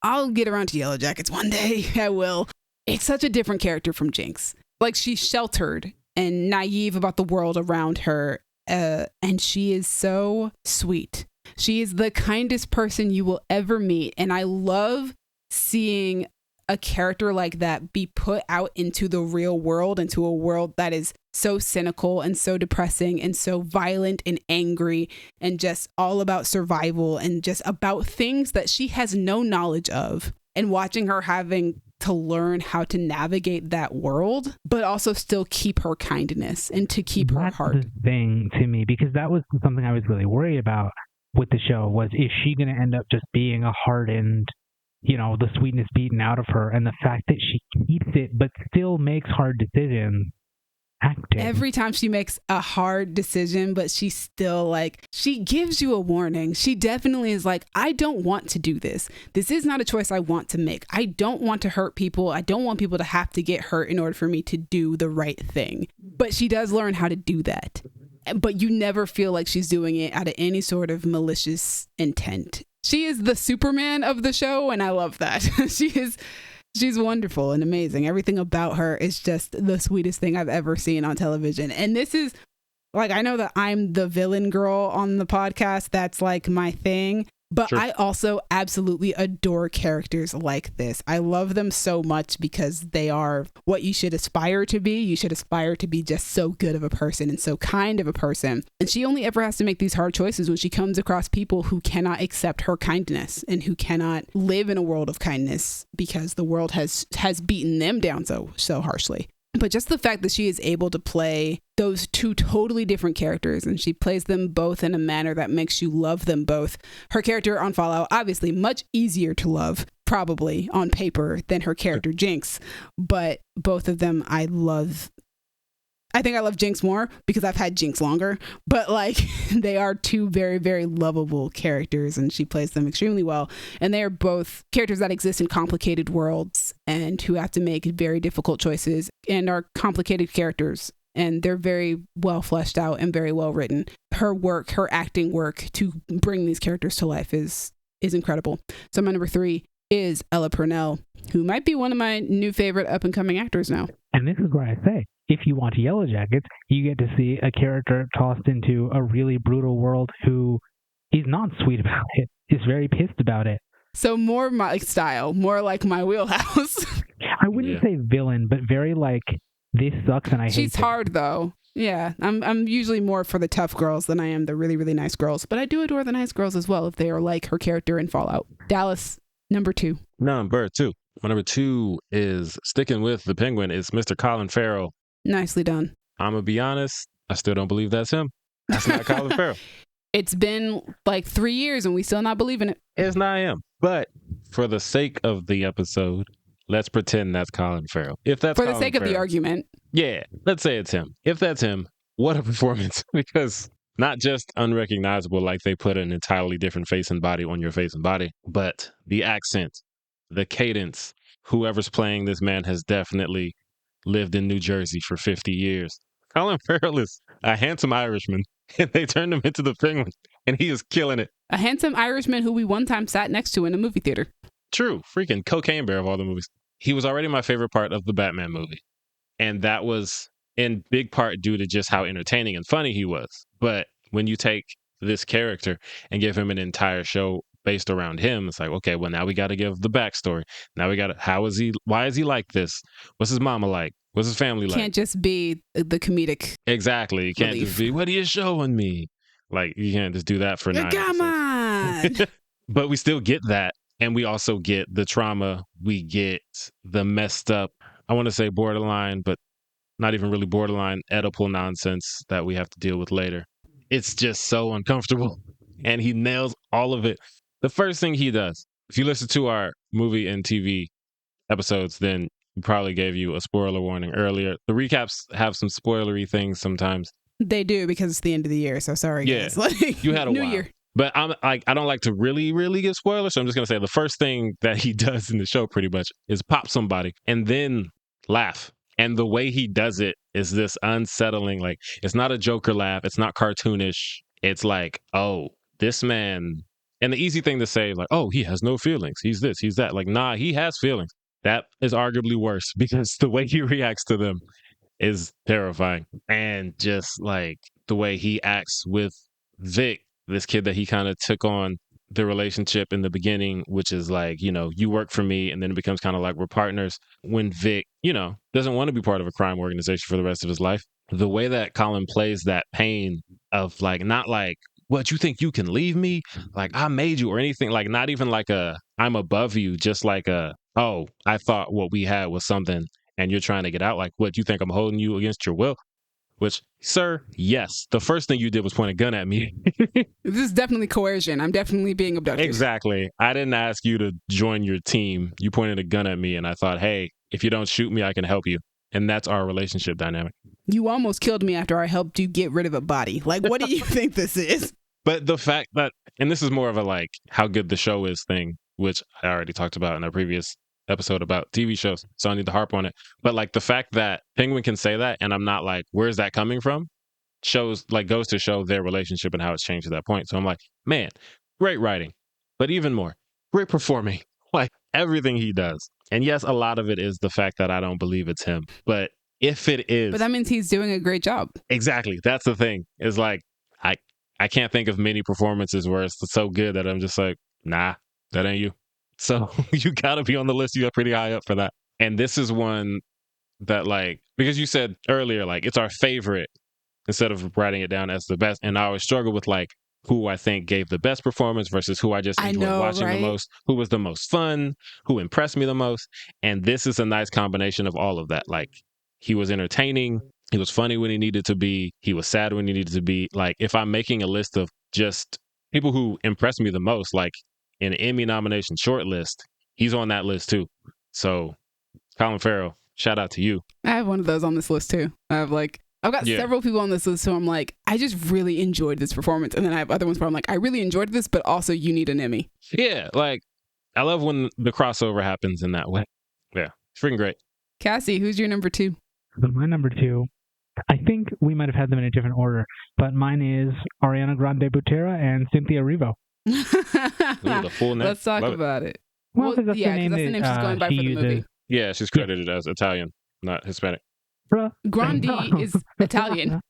I'll get around to Yellow Jackets one day. I will. It's such a different character from Jinx. Like, she's sheltered and naive about the world around her, and she is so sweet. She is the kindest person you will ever meet, and I love seeing a character like that be put out into the real world, into a world that is so cynical and so depressing and so violent and angry and just all about survival and just about things that she has no knowledge of, and watching her having to learn how to navigate that world, but also still keep her kindness and to keep her heart. That's the thing to me, because that was something I was really worried about with the show, was, is she going to end up just being a hardened, the sweetness beaten out of her, and the fact that she keeps it but still makes hard decisions. Acting. Every time she makes a hard decision, but she's still she gives you a warning. She definitely is like, I don't want to do this. This is not a choice I want to make. I don't want to hurt people. I don't want people to have to get hurt in order for me to do the right thing. But she does learn how to do that. But you never feel like she's doing it out of any sort of malicious intent. She is the Superman of the show, and I love that. She's wonderful and amazing. Everything about her is just the sweetest thing I've ever seen on television. And this is, I know that I'm the villain girl on the podcast. That's my thing. But sure. I also absolutely adore characters like this. I love them so much because they are what you should aspire to be. You should aspire to be just so good of a person and so kind of a person. And she only ever has to make these hard choices when she comes across people who cannot accept her kindness and who cannot live in a world of kindness because the world has beaten them down so harshly. But just the fact that she is able to play those two totally different characters, and she plays them both in a manner that makes you love them both. Her character on Fallout, obviously much easier to love, probably on paper, than her character Jinx. But both of them I love. I think I love Jinx more because I've had Jinx longer, but they are two very, very lovable characters, and she plays them extremely well. And they are both characters that exist in complicated worlds and who have to make very difficult choices and are complicated characters. And they're very well fleshed out and very well written. Her acting work to bring these characters to life is incredible. So my number 3 is Ella Purnell, who might be one of my new favorite up and coming actors now. And this is where I say, if you want Yellow Jackets, you get to see a character tossed into a really brutal world who is not sweet about it, is very pissed about it. So more my style, more like my wheelhouse. I wouldn't say villain, but very this sucks and I hate it. She's hard though. Yeah, I'm usually more for the tough girls than I am the really, really nice girls. But I do adore the nice girls as well if they are like her character in Fallout. Dallas, number 2. Number 2. My number 2 is, sticking with the Penguin, is Mr. Colin Farrell. Nicely done. I'm going to be honest, I still don't believe that's him. That's not Colin Farrell. It's been 3 years and we still not believing it. It's not him. But for the sake of the episode, let's pretend that's Colin Farrell. If that's for the sake of the argument. Yeah, let's say it's him. If that's him, what a performance. Because not just unrecognizable, like they put an entirely different face and body on your face and body, but the accent, the cadence. Whoever's playing this man has definitely lived in New Jersey for 50 years. Colin Farrell is a handsome Irishman, and they turned him into the Penguin, and he is killing it. A handsome Irishman who we one time sat next to in a movie theater. True. Freaking Cocaine Bear of all the movies. He was already my favorite part of the Batman movie. And that was in big part due to just how entertaining and funny he was. But when you take this character and give him an entire show based around him, it's like, okay, well, now we got to give the backstory. Now we got to, why is he like this? What's his mama like? What's his family like? Can't just be the comedic. Exactly. You can't relief. just be, what are you showing me? Like, you can't just do that for 9 Come episodes. on. But we still get that. And we also get the trauma. We get the messed up, I want to say borderline, but not even really borderline, Oedipal nonsense that we have to deal with later. It's just so uncomfortable. And he nails all of it. The first thing he does, if you listen to our movie and TV episodes, then we probably gave you a spoiler warning earlier. The recaps have some spoilery things sometimes. They do, because it's the end of the year. So sorry, guys. Like, you had a New while. Year. But I don't like to really give spoilers, so I'm just gonna say the first thing that he does in the show pretty much is pop somebody and then laugh. And the way he does it is this unsettling, like, it's not a Joker laugh, it's not cartoonish. It's like, oh, this man, and the easy thing to say, like, oh, he has no feelings, he's this, he's that. Like, nah, he has feelings. That is arguably worse because the way he reacts to them is terrifying. And just like the way he acts with Vic, this kid that he kind of took on the relationship in the beginning, which is like, you know, you work for me, and then it becomes kind of like we're partners. When Vic, you know, doesn't want to be part of a crime organization for the rest of his life, the way that Colin plays that pain of like, not like, what, you think you can leave me? Like, I made you, or anything, like, not even like a, I'm above you, just like a, oh, I thought what we had was something and you're trying to get out. Like, what, you think I'm holding you against your will? Which, sir, yes. The first thing you did was point a gun at me. This is definitely coercion. I'm definitely being abducted. Exactly. I didn't ask you to join your team. You pointed a gun at me, and I thought, hey, if you don't shoot me, I can help you. And that's our relationship dynamic. You almost killed me after I helped you get rid of a body. Like, what do you think this is? But the fact that, and this is more of a like how good the show is thing, which I already talked about in a previous episode about TV shows, so I need to harp on it. But like the fact that Penguin can say that, and I'm not like, where's that coming from? Shows, like, goes to show their relationship and how it's changed to that point. So I'm like, man, great writing, but even more, great performing. Like everything he does. And yes, a lot of it is the fact that I don't believe it's him. But if it is, But that means he's doing a great job. Exactly. That's the thing. Is like I can't think of many performances where it's so good that I'm just like, nah, that ain't you. So you got to be on the list. You got pretty high up for that. And this is one that, like, because you said earlier, like, it's our favorite instead of writing it down as the best. And I always struggle with, like, who I think gave the best performance versus who I just enjoyed watching the most, who was the most fun, who impressed me the most. And this is a nice combination of all of that. Like, he was entertaining. He was funny when he needed to be. He was sad when he needed to be. Like, if I'm making a list of just people who impressed me the most, like an Emmy nomination shortlist, he's on that list too. So, Colin Farrell, shout out to you. I have one of those on this list too. I've got several people on this list who I'm like, I just really enjoyed this performance. And then I have other ones where I'm like, I really enjoyed this, but also you need an Emmy. Yeah, like, I love when the crossover happens in that way. Yeah, it's freaking great. Cassie, who's your number two? So my number two, I think we might have had them in a different order, but mine is Ariana Grande Butera and Cynthia Erivo. Ooh, the full name. Let's talk Love about it. Well, that's yeah, the that's the name she's going by for the uses. movie. Yeah, she's credited as Italian, not Hispanic. Grande is Italian.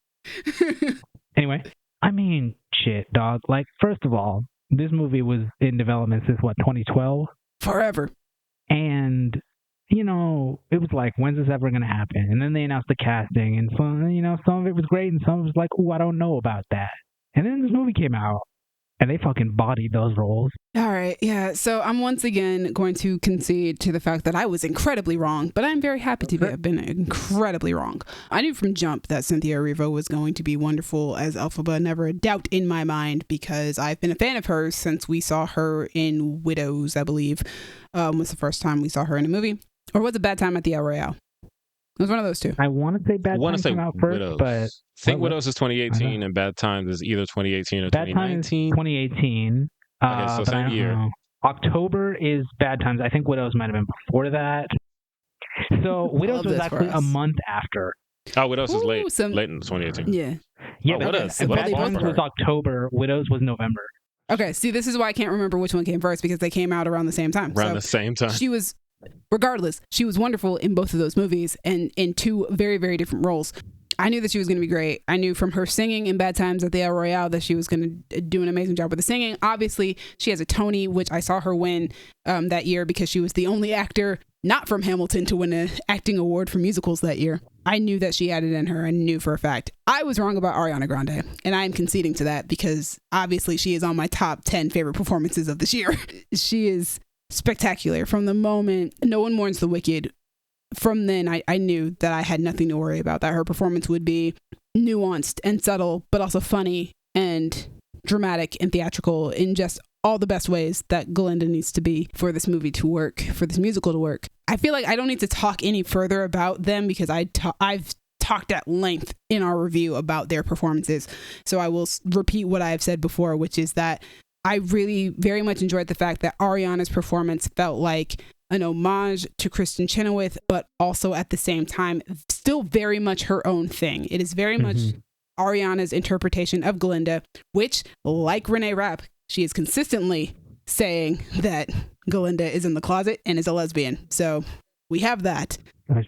Anyway, I mean, shit, dog. Like, first of all, this movie was in development since, 2012? Forever. And, you know, it was like, when's this ever going to happen? And then they announced the casting, and some of it was great, and some of it was like, oh, I don't know about that. And then this movie came out, and they fucking bodied those roles. All right, yeah. So I'm once again going to concede to the fact that I was incredibly wrong, but I'm very happy to have been incredibly wrong. I knew from jump that Cynthia Erivo was going to be wonderful as Elphaba, never a doubt in my mind, because I've been a fan of hers since we saw her in Widows, I believe, was the first time we saw her in a movie. Or was it Bad Time at the El Royale? It was one of those two. I want to say Bad Times came out first, Widows. but... I think Widows is 2018 and Bad Times is either 2018 or Bad 2019. Times 2018. Okay, so same year. October is Bad Times. I think Widows might have been before that. So Widows was actually a month after. Oh, Widows is late in 2018. Yeah. Yeah, Widows. Bad Times was October. Widows was November. Okay, see, this is why I can't remember which one came first, because they came out around the same time. The same time. She was... Regardless, she was wonderful in both of those movies and in two very, very different roles. I knew that she was going to be great. I knew from her singing in Bad Times at the El Royale that she was going to do an amazing job with the singing. Obviously, she has a Tony, which I saw her win that year because she was the only actor not from Hamilton to win an acting award for musicals that year. I knew that she had it in her and knew for a fact. I was wrong about Ariana Grande, and I am conceding to that because obviously she is on my top 10 favorite performances of this year. She is spectacular. From the moment No One Mourns the Wicked, from then I knew that I had nothing to worry about, that her performance would be nuanced and subtle, but also funny and dramatic and theatrical in just all the best ways that Glinda needs to be for this movie to work, for this musical to work. I feel like I don't need to talk any further about them because I've talked at length in our review about their performances. So I will repeat what I have said before, which is that I really very much enjoyed the fact that Ariana's performance felt like an homage to Kristen Chenoweth, but also at the same time, still very much her own thing. It is very much Ariana's interpretation of Glinda, which, like Renee Rapp, she is consistently saying that Glinda is in the closet and is a lesbian. So we have that.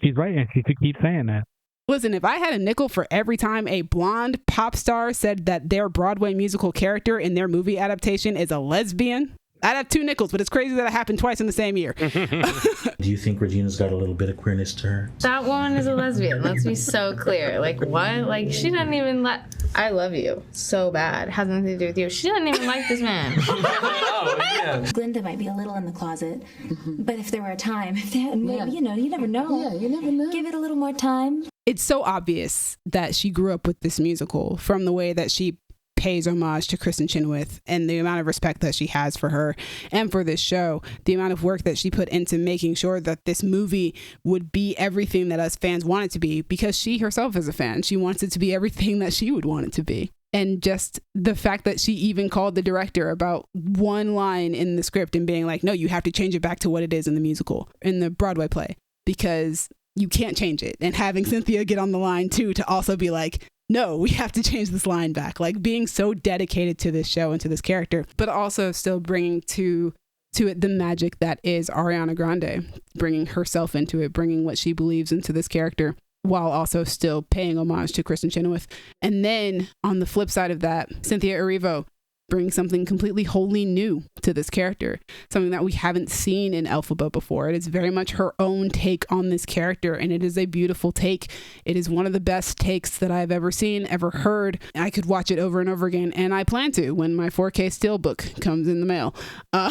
She's right, and she could keep saying that. Listen, if I had a nickel for every time a blonde pop star said that their Broadway musical character in their movie adaptation is a lesbian, I'd have 2 nickels, but it's crazy that it happened twice in the same year. Do you think Regina's got a little bit of queerness to her? That woman is a lesbian. Let's be so clear. Like, what? Like, she doesn't even I love you so bad. It has nothing to do with you. She doesn't even like this man. Oh, yeah. Glinda might be a little in the closet, but if there were a time, maybe, you never know. Yeah, you never know. Give it a little more time. It's so obvious that she grew up with this musical from the way that she pays homage to Kristen Chenoweth and the amount of respect that she has for her and for this show, the amount of work that she put into making sure that this movie would be everything that us fans want it to be, because she herself is a fan. She wants it to be everything that she would want it to be. And just the fact that she even called the director about one line in the script and being like, no, you have to change it back to what it is in the musical, in the Broadway play, because you can't change it. And having Cynthia get on the line too to also be like, no, we have to change this line back. Like, being so dedicated to this show and to this character, but also still bringing to it the magic that is Ariana Grande, bringing herself into it, bringing what she believes into this character, while also still paying homage to Kristen Chenoweth. And then on the flip side of that, Cynthia Erivo brings something completely wholly new to this character, something that we haven't seen in Elphaba before. It is very much her own take on this character, and it is a beautiful take. It is one of the best takes that I've ever seen, ever heard. I could watch it over and over again, and I plan to when my 4K Steelbook comes in the mail,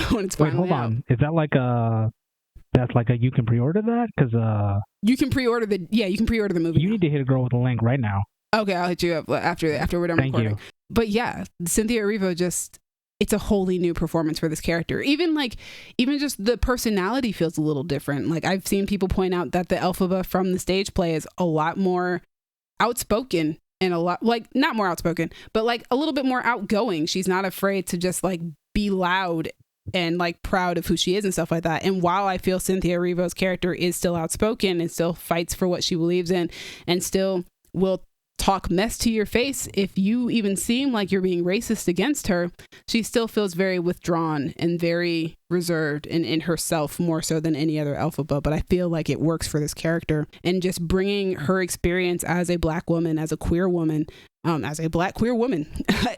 when it's finally Wait, hold out. on. Is that like that's like you can pre-order that? Because you can pre-order the movie. You need to hit a girl with a link right now. Okay, I'll hit you up after we're done Thank recording. you. But yeah, Cynthia Erivo it's a wholly new performance for this character. Even just the personality feels a little different. Like, I've seen people point out that the Elphaba from the stage play is a lot more outspoken and a lot, like, not more outspoken, but like a little bit more outgoing. She's not afraid to just like be loud and like proud of who she is and stuff like that. And while I feel Cynthia Erivo's character is still outspoken and still fights for what she believes in and still will talk mess to your face if you even seem like you're being racist against her, she still feels very withdrawn and very reserved and in herself, more so than any other Elphaba. But I feel like it works for this character, and just bringing her experience as a black woman, as a queer woman, as a black queer woman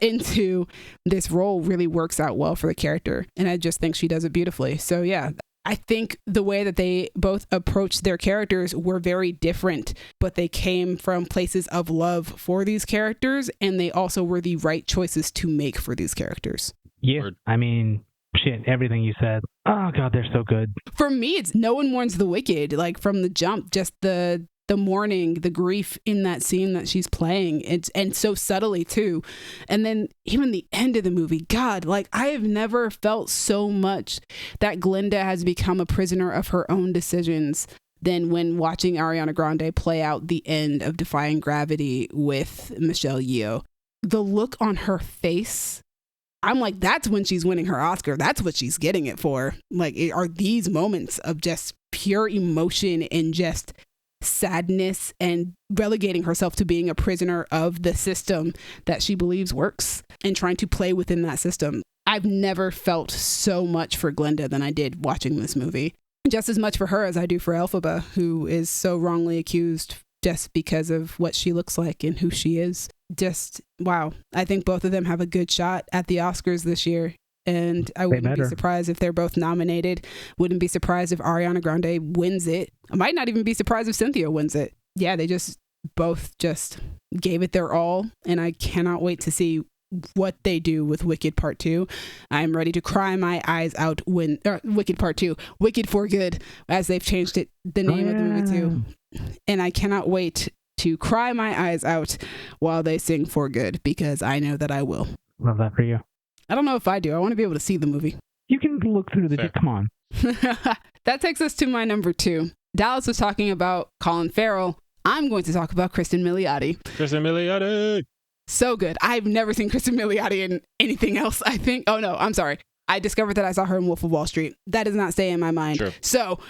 into this role really works out well for the character. And I just think she does it beautifully. So yeah, I think the way that they both approached their characters were very different, but they came from places of love for these characters, and they also were the right choices to make for these characters. Yeah, I mean, shit, everything you said. Oh God, they're so good. For me, it's No One Mourns the Wicked. Like, from the jump, just the mourning, the grief in that scene that she's playing, and so subtly too. And then even the end of the movie, God, like, I have never felt so much that Glinda has become a prisoner of her own decisions than when watching Ariana Grande play out the end of Defying Gravity with Michelle Yeoh. The look on her face, I'm like, that's when she's winning her Oscar. That's what she's getting it for. Like, it are these moments of just pure emotion and just sadness and relegating herself to being a prisoner of the system that she believes works and trying to play within that system. I've never felt so much for Glinda than I did watching this movie. Just as much for her as I do for Elphaba, who is so wrongly accused just because of what she looks like and who she is. Just, wow. I think both of them have a good shot at the Oscars this year. And I wouldn't be surprised if they're both nominated. Wouldn't be surprised if Ariana Grande wins it. I might not even be surprised if Cynthia wins it. Yeah, they just both just gave it their all. And I cannot wait to see what they do with Wicked Part 2. I'm ready to cry my eyes out when Wicked Part 2, Wicked for Good, as they've changed it, the name of the movie too. And I cannot wait to cry my eyes out while they sing For Good, because I know that I will. Love that for you. I don't know if I do. I want to be able to see the movie. You can look through the... Come on. That takes us to my number 2. Dallas was talking about Colin Farrell. I'm going to talk about Kristen Milioti. Kristen Milioti! So good. I've never seen Kristen Milioti in anything else, I think. Oh, no, I'm sorry. I discovered that I saw her in Wolf of Wall Street. That does not stay in my mind. True. So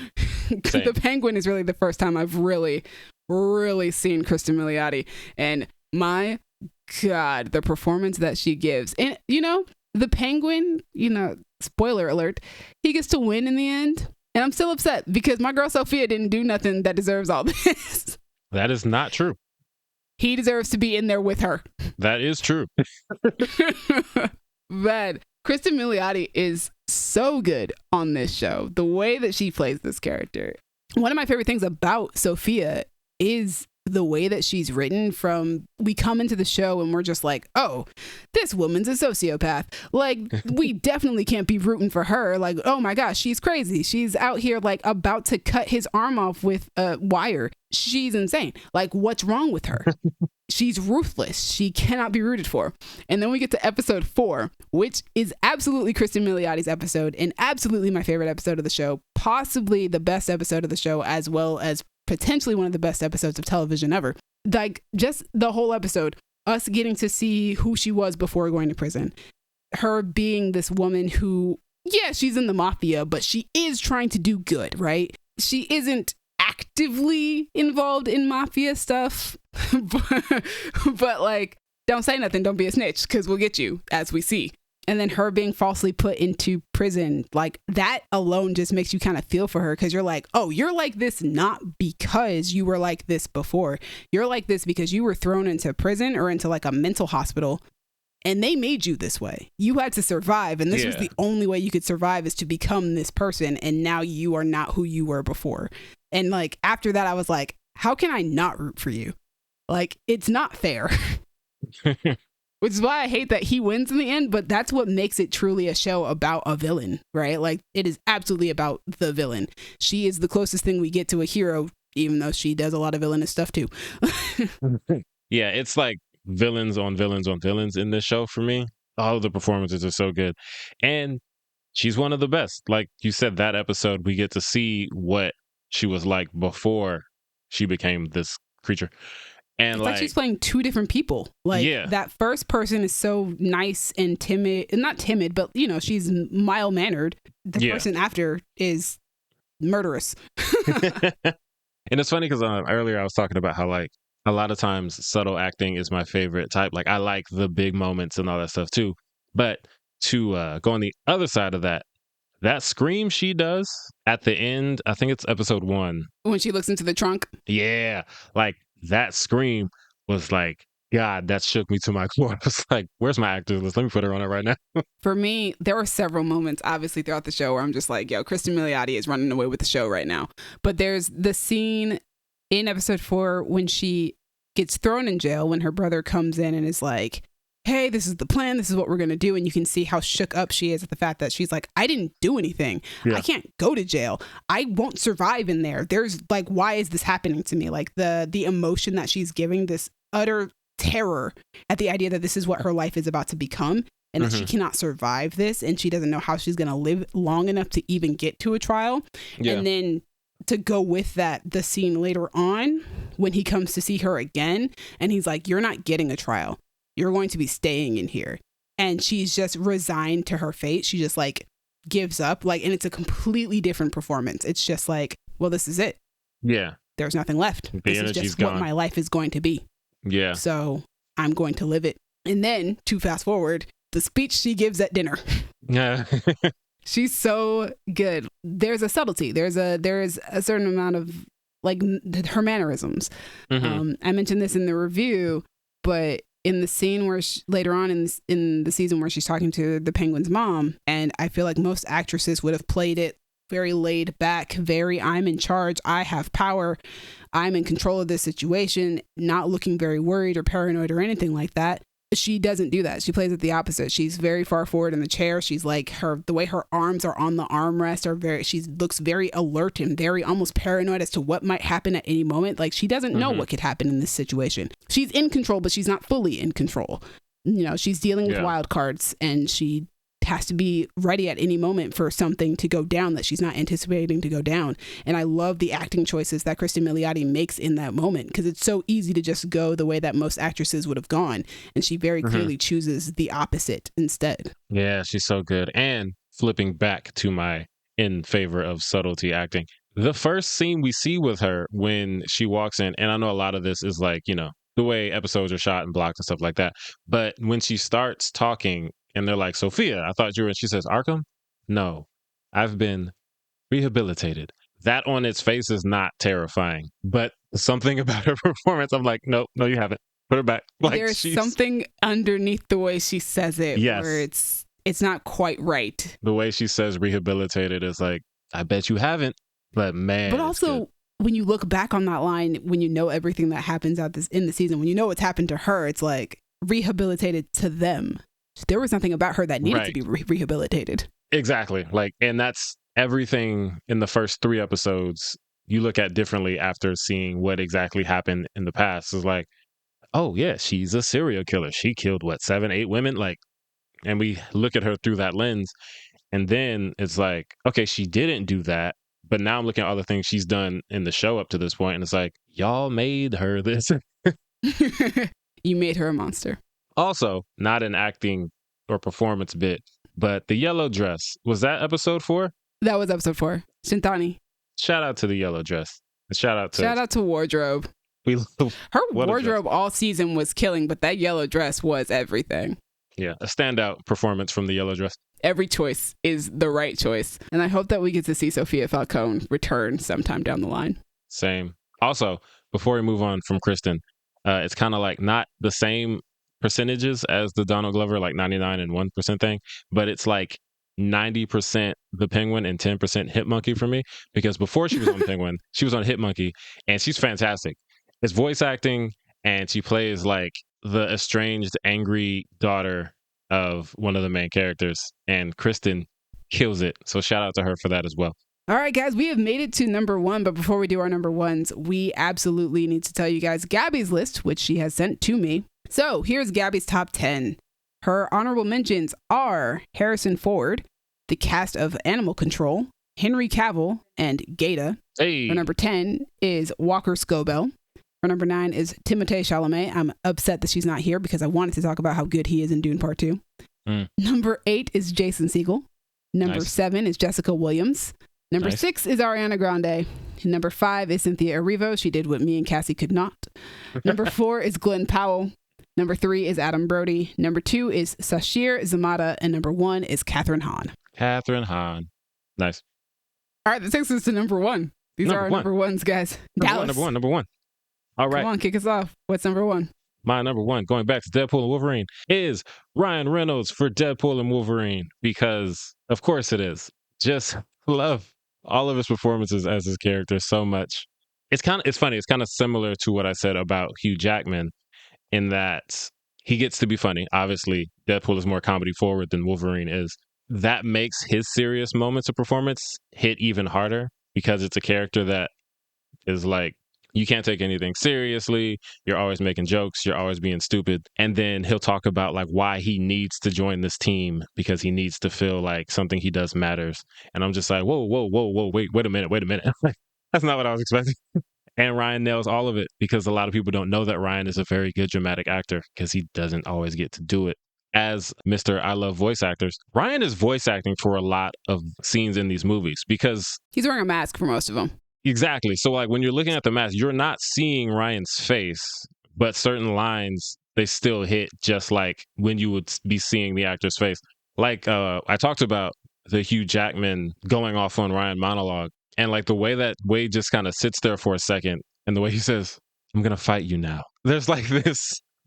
The Penguin is really the first time I've really seen Kristen Milioti. And my God, the performance that she gives. And, you know, The Penguin, you know, spoiler alert, he gets to win in the end. And I'm still upset because my girl Sophia didn't do nothing that deserves all this. That is not true. He deserves to be in there with her. That is true. But Kristen Milioti is so good on this show. The way that she plays this character. One of my favorite things about Sophia is the way that she's written. From we come into the show and we're just like, oh, this woman's a sociopath. Like, we definitely can't be rooting for her. Like, oh my gosh, she's crazy. She's out here like about to cut his arm off with a wire. She's insane. Like, what's wrong with her? She's ruthless. She cannot be rooted for. And then we get to episode 4, which is absolutely Kristen Milioti's episode and absolutely my favorite episode of the show. Possibly the best episode of the show, as well as potentially one of the best episodes of television ever. Like, just the whole episode, us getting to see who she was before going to prison. Her being this woman who, yeah, she's in the mafia, but she is trying to do good, right? She isn't actively involved in mafia stuff, but like, don't say nothing, don't be a snitch, because we'll get you, as we see. And then her being falsely put into prison, like, that alone just makes you kind of feel for her, because you're like, oh, you're like this not because you were like this before. You're like this because you were thrown into prison or into like a mental hospital, and they made you this way. You had to survive, and this was the only way you could survive, is to become this person, and now you are not who you were before. And like, after that, I was like, how can I not root for you? Like, it's not fair. Which is why I hate that he wins in the end, but that's what makes it truly a show about a villain, right? Like, it is absolutely about the villain. She is the closest thing we get to a hero, even though she does a lot of villainous stuff too. Yeah, it's like villains on villains on villains in this show for me. All of the performances are so good. And she's one of the best. Like you said, that episode, we get to see what she was like before she became this creature. And it's like she's playing two different people. Like, that first person is so nice and timid, not timid, but you know, she's mild mannered. The person after is murderous. And it's funny because earlier I was talking about how like a lot of times subtle acting is my favorite type. Like, I like the big moments and all that stuff too. But to go on the other side of that, that scream she does at the end, I think it's episode 1. When she looks into the trunk. Yeah. Like, that scream was like, God, that shook me to my core. I was like, where's my actors list? Let me put her on it right now. For me, there were several moments, obviously, throughout the show where I'm just like, yo, Kristen Milioti is running away with the show right now. But there's the scene in episode 4 when she gets thrown in jail, when her brother comes in and is like, hey, this is the plan. This is what we're going to do. And you can see how shook up she is at the fact that she's like, I didn't do anything. Yeah. I can't go to jail. I won't survive in there. There's like, why is this happening to me? Like the emotion that she's giving, this utter terror at the idea that this is what her life is about to become, and that she cannot survive this, and she doesn't know how she's going to live long enough to even get to a trial. Yeah. And then to go with that, the scene later on when he comes to see her again, and he's like, you're not getting a trial. You're going to be staying in here. And she's just resigned to her fate. She just like gives up, like, and it's a completely different performance. It's just like, well, this is it. Yeah. There's nothing left. The this energy's is just gone. what my life is going to be. Yeah. So I'm going to live it. And then to fast forward, the speech she gives at dinner. Yeah. She's so good. There's a subtlety. There's a certain amount of like her mannerisms. I mentioned this in the review, but in the scene where later on in the season where she's talking to the Penguin's mom, and I feel like most actresses would have played it very laid back, very I'm in charge, I have power, I'm in control of this situation, not looking very worried or paranoid or anything like that. She doesn't do that. She plays it the opposite. She's very far forward in the chair. She's like the way her arms are on the armrest she looks very alert and very almost paranoid as to what might happen at any moment. Like she doesn't know what could happen in this situation. She's in control, but she's not fully in control. You know, she's dealing with wild cards, and she has to be ready at any moment for something to go down that she's not anticipating to go down. And I love the acting choices that Kristen Milioti makes in that moment, because it's so easy to just go the way that most actresses would have gone, and she very clearly chooses the opposite instead. Yeah, she's so good. And flipping back to my in favor of subtlety acting, the first scene we see with her when she walks in, and I know a lot of this is like, you know, the way episodes are shot and blocked and stuff like that, but when she starts talking and they're like, Sophia, I thought you were, and she says, Arkham? No, I've been rehabilitated. That on its face is not terrifying, but something about her performance, I'm like, no, you haven't. Put her back. Like, there's something underneath the way she says it where it's not quite right. The way she says rehabilitated is like, I bet you haven't, but man. But also, when you look back on that line, when you know everything that happens in the season, when you know what's happened to her, it's like rehabilitated to them. There was nothing about her that needed to be rehabilitated. Exactly. Like, and that's everything in the first 3 episodes you look at differently after seeing what exactly happened in the past. It's like, oh yeah, she's a serial killer. She killed 7, 8 women. Like, and we look at her through that lens, and then it's like, okay, she didn't do that, but now I'm looking at all the things she's done in the show up to this point, and it's like, y'all made her this. You made her a monster. Also, not an acting or performance bit, but the yellow dress. Was that episode 4? That was episode 4. Shintani. Shout out to the yellow dress. Shout out to wardrobe. Her wardrobe all season was killing, but that yellow dress was everything. Yeah, a standout performance from the yellow dress. Every choice is the right choice. And I hope that we get to see Sophia Falcone return sometime down the line. Same. Also, before we move on from Kristen, it's kind of like not the same percentages as the Donald Glover, like 99 and 1% thing, but it's like 90% the Penguin and 10% Hit Monkey for me, because before she was on Penguin, she was on Hit Monkey, and she's fantastic. It's voice acting, and she plays like the estranged, angry daughter of one of the main characters, and Kristen kills it. So shout out to her for that as well. All right, guys, we have made it to number 1, but before we do our number 1s, we absolutely need to tell you guys Gaby's list, which she has sent to me. So here's Gaby's top 10. Her honorable mentions are Harrison Ford, the cast of Animal Control, Henry Cavill, and Gata. Hey. Her number 10 is Walker Scobell. Her number 9 is Timothée Chalamet. I'm upset that she's not here because I wanted to talk about how good he is in Dune Part 2. Number 8 is Jason Segel. Number 7 is Jessica Williams. Number 6 is Ariana Grande. Number 5 is Cynthia Erivo. She did what me and Cassie could not. Number 4 is Glenn Powell. Number 3 is Adam Brody. Number 2 is Sashir Zamata. And number 1 is Catherine Hahn. Catherine Hahn. Nice. All right, that takes us to number 1. These are our number 1s, guys. Dallas. Number one. All right. Come on, kick us off. What's number 1? My number 1, going back to Deadpool and Wolverine, is Ryan Reynolds for Deadpool and Wolverine, because of course it is. Just love all of his performances as his character so much. It's funny. It's kind of similar to what I said about Hugh Jackman, in that he gets to be funny. Obviously, Deadpool is more comedy forward than Wolverine is. That makes his serious moments of performance hit even harder, because it's a character that is like, you can't take anything seriously. You're always making jokes. You're always being stupid. And then he'll talk about like why he needs to join this team, because he needs to feel like something he does matters. And I'm just like, whoa, wait a minute. That's not what I was expecting. And Ryan nails all of it, because a lot of people don't know that Ryan is a very good dramatic actor, because he doesn't always get to do it. As Mr. I love voice actors, Ryan is voice acting for a lot of scenes in these movies, because he's wearing a mask for most of them. Exactly. So like when you're looking at the mask, you're not seeing Ryan's face, but certain lines, they still hit just like when you would be seeing the actor's face. Like I talked about the Hugh Jackman going off on Ryan monologue, and like the way that Wade just kind of sits there for a second, and the way he says, I'm going to fight you now. There's like this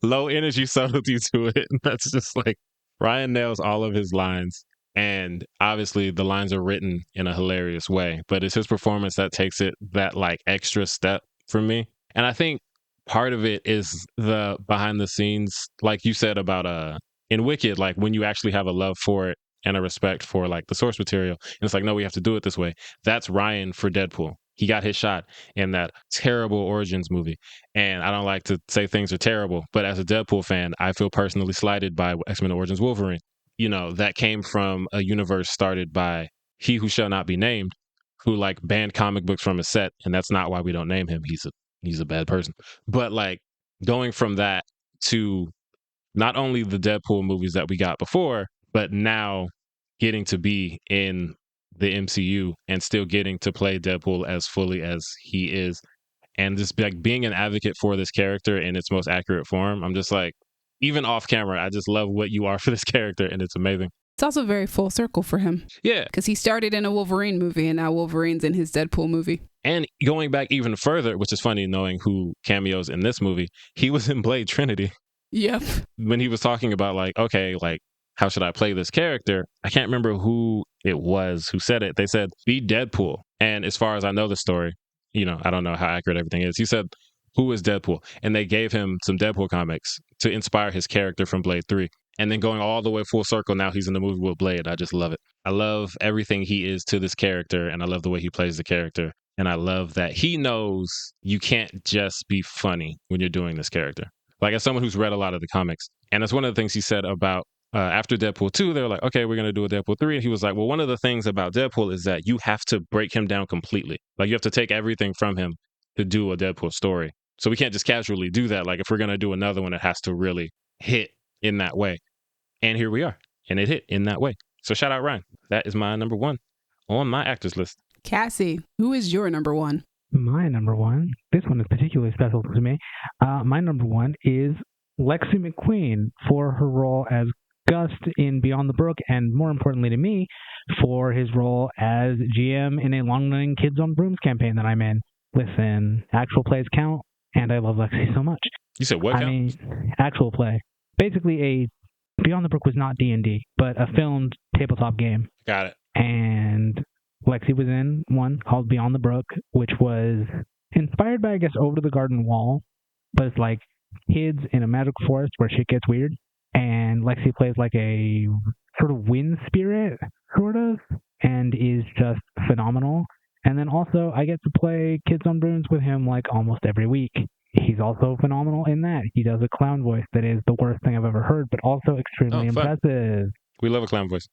low energy subtlety to it. That's just like Ryan nails all of his lines. And obviously the lines are written in a hilarious way, but it's his performance that takes it that like extra step for me. And I think part of it is the behind the scenes, like you said about in Wicked, like when you actually have a love for it and a respect for like the source material. And it's like, no, we have to do it this way. That's Ryan for Deadpool. He got his shot in that terrible Origins movie. And I don't like to say things are terrible, but as a Deadpool fan, I feel personally slighted by X-Men Origins Wolverine. You know, that came from a universe started by He Who Shall Not Be Named, who like banned comic books from a set, and that's not why we don't name him. He's a bad person. But like going from that to not only the Deadpool movies that we got before, but now getting to be in the MCU and still getting to play Deadpool as fully as he is, and just like being an advocate for this character in its most accurate form. I'm just like, even off camera, I just love what you are for this character, and it's amazing. It's also very full circle for him. Yeah. Because he started in a Wolverine movie, and now Wolverine's in his Deadpool movie. And going back even further, which is funny knowing who cameos in this movie, he was in Blade Trinity. Yep. When he was talking about like, okay, like, how should I play this character? I can't remember who it was who said it. They said, be Deadpool. And as far as I know the story, you know, I don't know how accurate everything is. He said, who is Deadpool? And they gave him some Deadpool comics to inspire his character from Blade 3. And then going all the way full circle, now he's in the movie with Blade. I just love it. I love everything he is to this character, and I love the way he plays the character. And I love that he knows you can't just be funny when you're doing this character. Like, as someone who's read a lot of the comics, and that's one of the things he said about after Deadpool 2, they were like, okay, we're going to do a Deadpool 3. And he was like, well, one of the things about Deadpool is that you have to break him down completely. Like, you have to take everything from him to do a Deadpool story. So we can't just casually do that. Like, if we're going to do another one, it has to really hit in that way. And here we are. And it hit in that way. So shout out Ryan. That is my number one on my actors list. Cassie, who is your number one? My number one, this one is particularly special to me. My number one is Lexi McQueen for her role as Gust in Beyond the Brook, and more importantly to me, for his role as GM in a long-running Kids on Brooms campaign that I'm in. Listen, actual plays count, and I love Lexi so much. You said what count? I mean, actual play. Basically, Beyond the Brook was not D&D, but a filmed tabletop game. Got it. And Lexi was in one called Beyond the Brook, which was inspired by, I guess, Over the Garden Wall, but it's like kids in a magic forest where shit gets weird. And Lexi plays like a sort of wind spirit, sort of, and is just phenomenal. And then also, I get to play Kids on Brooms with him like almost every week. He's also phenomenal in that. He does a clown voice that is the worst thing I've ever heard, but also extremely impressive. We love a clown voice.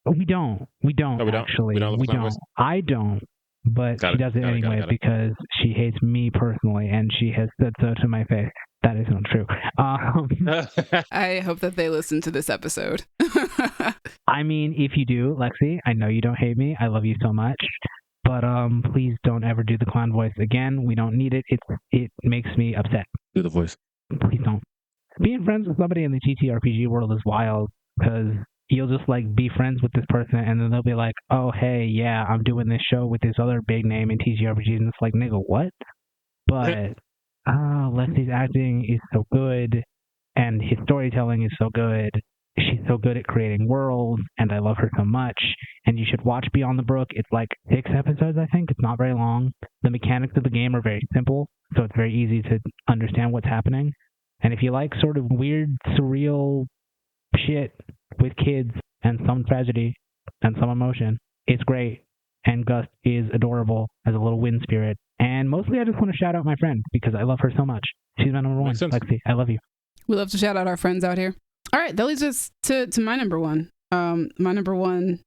We don't. No, actually. We don't. Voice? I don't. But she does it anyway because she hates me personally, and she has said so to my face. That is not true. I hope that they listen to this episode. I mean, if you do, Lexi, I know you don't hate me. I love you so much. But please don't ever do the clown voice again. We don't need it. It makes me upset. Do the voice. Please don't. Being friends with somebody in the TTRPG world is wild because you'll just like be friends with this person and then they'll be like, oh, hey, yeah, I'm doing this show with this other big name in TTRPGs. And it's like, nigga, what? But Lexi's acting is so good and his storytelling is so good. She's so good at creating worlds, and I love her so much. And you should watch Beyond the Brook. It's like 6 episodes, I think. It's not very long. The mechanics of the game are very simple, so it's very easy to understand what's happening. And if you like sort of weird, surreal shit with kids and some tragedy and some emotion, it's great. And Gust is adorable as a little wind spirit. And mostly I just want to shout out my friend because I love her so much. She's my number one. Lexi, I love you. We love to shout out our friends out here. All right, that leads us to my number one. My number one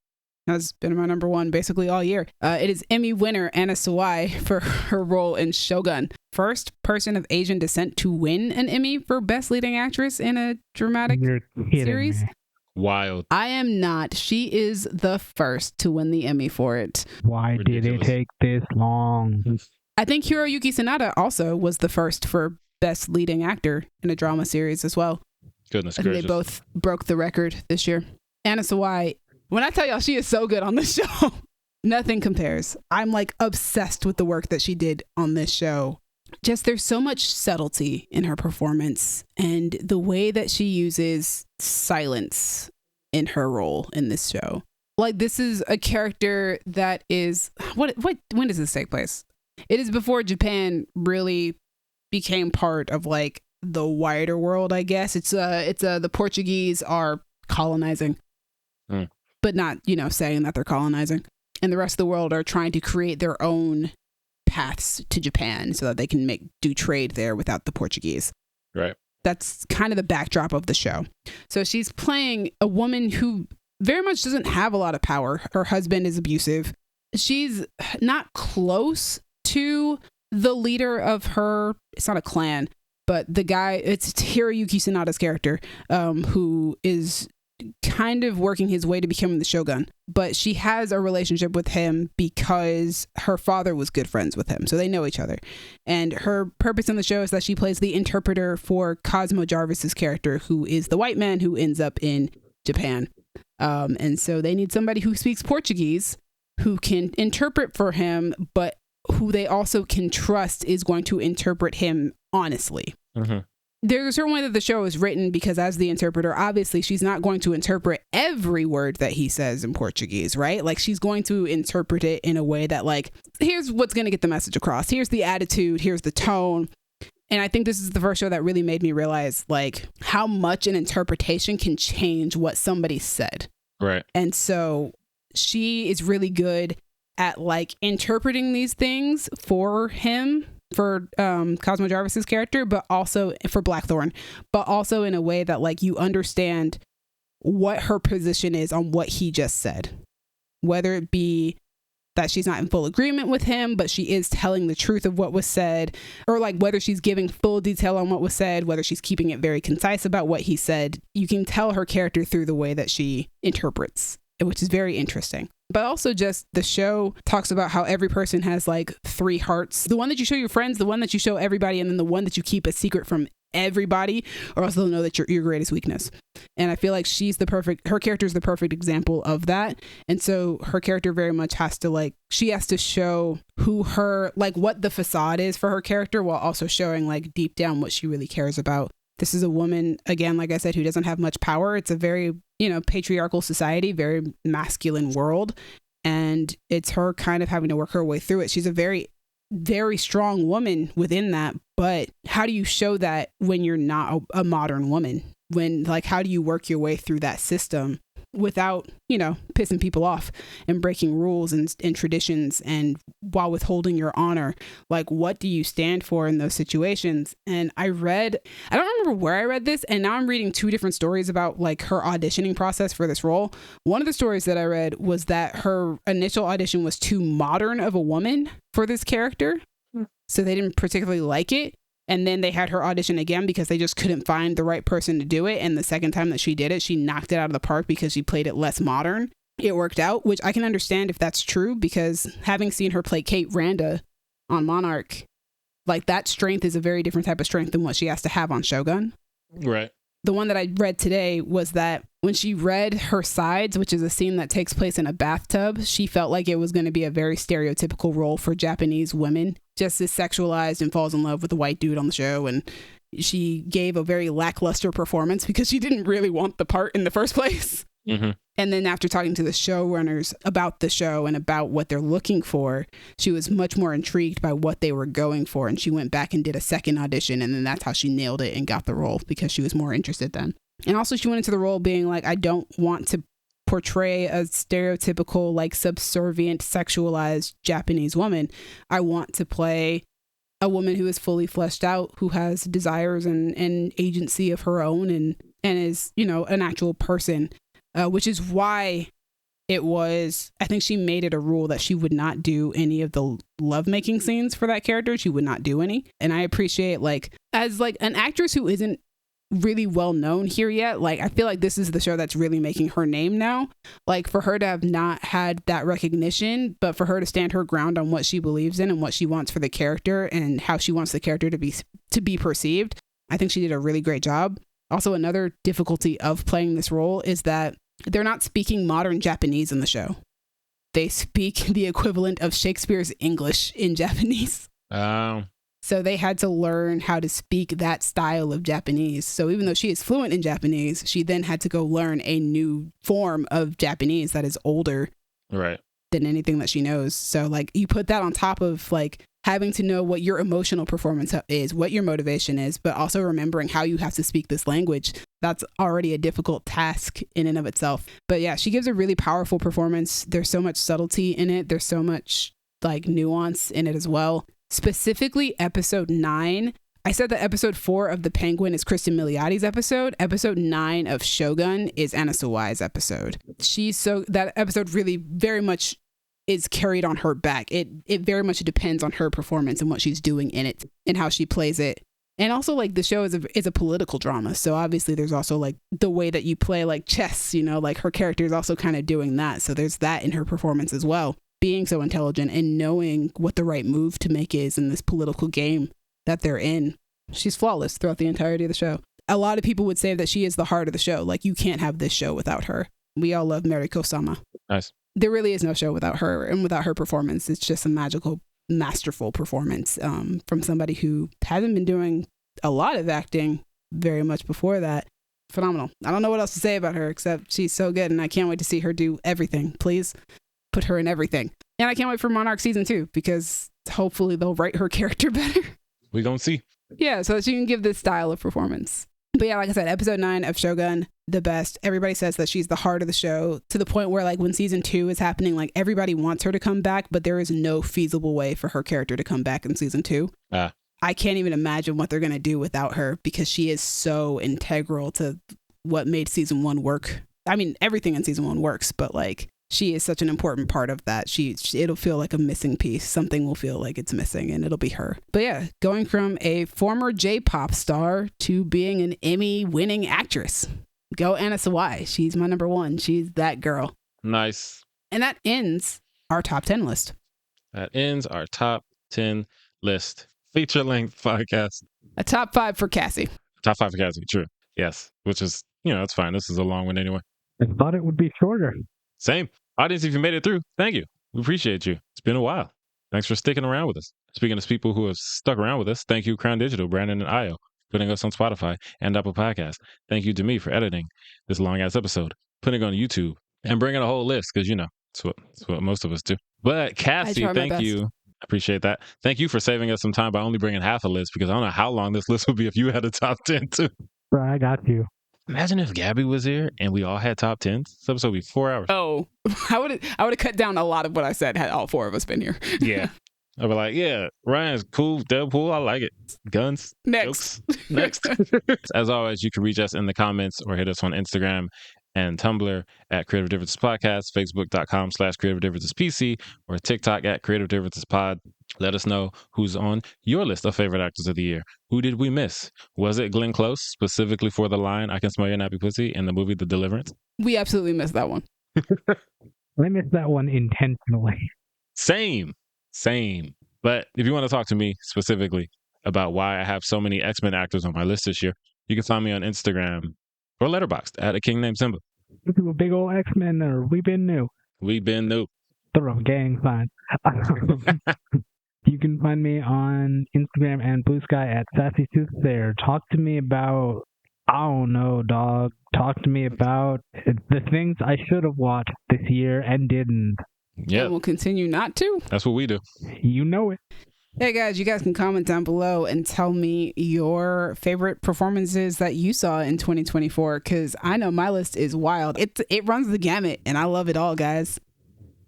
has been my number one basically all year. It is Emmy winner Anna Sawai for her role in Shogun. First person of Asian descent to win an Emmy for Best Leading Actress in a dramatic series. Me. Wild. I am not. She is the first to win the Emmy for it. Why did it take this long? I think Hiroyuki Sanada also was the first for Best Leading Actor in a drama series as well. Goodness I think gracious. they both broke the record this year. Anna Sawai, when I tell y'all she is so good on this show, nothing compares. I'm like obsessed with the work that she did on this show. just there's so much subtlety in her performance and the way that she uses silence in her role in this show. Like, this is a character that is when does this take place? It is before Japan really became part of like the wider world, I guess. It's the Portuguese are colonizing, but not, saying that they're colonizing. And the rest of the world are trying to create their own paths to Japan so that they can do trade there without the Portuguese. Right. That's kind of the backdrop of the show. So she's playing a woman who very much doesn't have a lot of power. Her husband is abusive. She's not close to the leader of her, it's not a clan, but the guy, it's Hiroyuki Sanada's character, who is kind of working his way to becoming the shogun. But she has a relationship with him because her father was good friends with him. So they know each other. And her purpose in the show is that she plays the interpreter for Cosmo Jarvis's character, who is the white man who ends up in Japan. And so they need somebody who speaks Portuguese, who can interpret for him, but who they also can trust is going to interpret him honestly. Mm-hmm. There's a certain way that the show is written because as the interpreter, obviously she's not going to interpret every word that he says in Portuguese, right? Like, she's going to interpret it in a way that, like, here's what's going to get the message across. Here's the attitude. Here's the tone. And I think this is the first show that really made me realize, like, how much an interpretation can change what somebody said. Right. And so she is really good at, like, interpreting these things for him, for Cosmo Jarvis's character, but also for Blackthorn, but also in a way that, like, you understand what her position is on what he just said, whether it be that she's not in full agreement with him, but she is telling the truth of what was said, or like whether she's giving full detail on what was said, whether she's keeping it very concise about what he said. You can tell her character through the way that she interprets, which is very interesting. But also just the show talks about how every person has like 3 hearts. The one that you show your friends, the one that you show everybody, and then the one that you keep a secret from everybody, or else they'll know that your greatest weakness. And I feel like her character is the perfect example of that. And so her character very much has to she has to show what the facade is for her character, while also showing like deep down what she really cares about. This is a woman, again, like I said, who doesn't have much power. It's a very, patriarchal society, very masculine world. And it's her kind of having to work her way through it. She's a very, very strong woman within that. But how do you show that when you're not a modern woman? How do you work your way through that system without, pissing people off and breaking rules and traditions, and while withholding your honor? Like, what do you stand for in those situations? And I don't remember where I read this, and now I'm reading 2 different stories about like her auditioning process for this role. One of the stories that I read was that her initial audition was too modern of a woman for this character. So they didn't particularly like it. And then they had her audition again because they just couldn't find the right person to do it. And the second time that she did it, she knocked it out of the park because she played it less modern. It worked out, which I can understand if that's true, because having seen her play Kate Randa on Monarch, like, that strength is a very different type of strength than what she has to have on Shogun. Right. The one that I read today was that when she read Her Sides, which is a scene that takes place in a bathtub, she felt like it was going to be a very stereotypical role for Japanese women, just as sexualized and falls in love with a white dude on the show. And she gave a very lackluster performance because she didn't really want the part in the first place. Mm-hmm. And then after talking to the showrunners about the show and about what they're looking for, she was much more intrigued by what they were going for. And she went back and did a second audition. And then that's how she nailed it and got the role, because she was more interested then. And also she went into the role being like, I don't want to portray a stereotypical, like, subservient, sexualized Japanese woman. I want to play a woman who is fully fleshed out, who has desires and agency of her own, and is, an actual person. Which is why I think she made it a rule that she would not do any of the lovemaking scenes for that character. She would not do any. And I appreciate, as an actress who isn't really well known here yet, I feel like this is the show that's really making her name now. For her to have not had that recognition, but for her to stand her ground on what she believes in and what she wants for the character and how she wants the character to be perceived, I think she did a really great job. Also, another difficulty of playing this role is that they're not speaking modern Japanese in the show. They speak the equivalent of Shakespeare's English in Japanese. So they had to learn how to speak that style of Japanese. So even though she is fluent in Japanese, she then had to go learn a new form of Japanese that is older Right. than anything that she knows. So like you put that on top of like having to know what your emotional performance is, what your motivation is, but also remembering how you have to speak this language. That's already a difficult task in and of itself. But yeah, she gives a really powerful performance. There's so much subtlety in it. There's so much like nuance in it as well. Specifically episode 9. I said that episode 4 of The Penguin is Kristen Miliotti's episode. Episode 9 of Shogun is Anna Sawai's episode. That episode really very much is carried on her back. It very much depends on her performance and what she's doing in it and how she plays it. And also like the show is a political drama. So obviously there's also like the way that you play like chess, you know, like her character is also kind of doing that. So there's that in her performance as well. Being so intelligent and knowing what the right move to make is in this political game that they're in. She's flawless throughout the entirety of the show. A lot of people would say that she is the heart of the show. Like you can't have this show without her. We all love Mariko-sama. Nice. There really is no show without her and without her performance. It's just a magical, masterful performance from somebody who hasn't been doing a lot of acting very much before that. Phenomenal. I don't know what else to say about her except she's so good and I can't wait to see her do everything. Please put her in everything. And I can't wait for Monarch season 2 because hopefully they'll write her character better. We gonna see. Yeah, so that she can give this style of performance. But yeah, like I said, episode 9 of Shogun, the best. Everybody says that she's the heart of the show to the point where like when season 2 is happening, like everybody wants her to come back, but there is no feasible way for her character to come back in season 2. I can't even imagine what they're going to do without her because she is so integral to what made season 1 work. I mean, everything in season 1 works, but like she is such an important part of that. It'll feel like a missing piece. Something will feel like it's missing and it'll be her. But yeah, going from a former J-pop star to being an Emmy winning actress. Go Anna Sawai. She's my number 1. She's that girl. Nice. And that ends our top 10 list. That ends our top 10 list. Feature length podcast. A top 5 for Cassie. Top 5 for Cassie, true. Yes. Which is, it's fine. This is a long one anyway. I thought it would be shorter. Same. Audience, if you made it through, thank you. We appreciate you. It's been a while. Thanks for sticking around with us. Speaking of people who have stuck around with us, thank you, Crown Digital, Brandon and Io, putting us on Spotify and Apple Podcasts. Thank you to me for editing this long-ass episode, putting it on YouTube, and bringing a whole list, because, it's what most of us do. But Cassie, thank you. I appreciate that. Thank you for saving us some time by only bringing half a list, because I don't know how long this list would be if you had a top 10, too. Bro, I got you. Imagine if Gabby was here and we all had top 10s. This episode would be 4 hours. Oh, I would have cut down a lot of what I said had all 4 of us been here. Yeah. I'd be like, yeah, Ryan's cool. Deadpool, I like it. Guns. Next. Jokes. Next. As always, you can reach us in the comments or hit us on Instagram and Tumblr at Creative Differences Podcast, Facebook.com/Creative Differences PC, or TikTok at Creative Differences Pod. Let us know who's on your list of favorite actors of the year. Who did we miss? Was it Glenn Close, specifically for the line, "I can smell your nappy pussy" in the movie The Deliverance? We absolutely missed that one. I missed that one intentionally. Same. But if you want to talk to me specifically about why I have so many X-Men actors on my list this year, you can find me on Instagram or Letterboxd at A King Named Simba. We do a big old X-Men or we been new. Throw a gang sign. You can find me on Instagram and Blue Sky at Sassy Soothsayer. Talk to me about, I don't know, dog. Talk to me about the things I should have watched this year and didn't. Yeah. And we'll continue not to. That's what we do. You know it. Hey guys, you guys can comment down below and tell me your favorite performances that you saw in 2024, because I know my list is wild. It runs the gamut and I love it all, guys.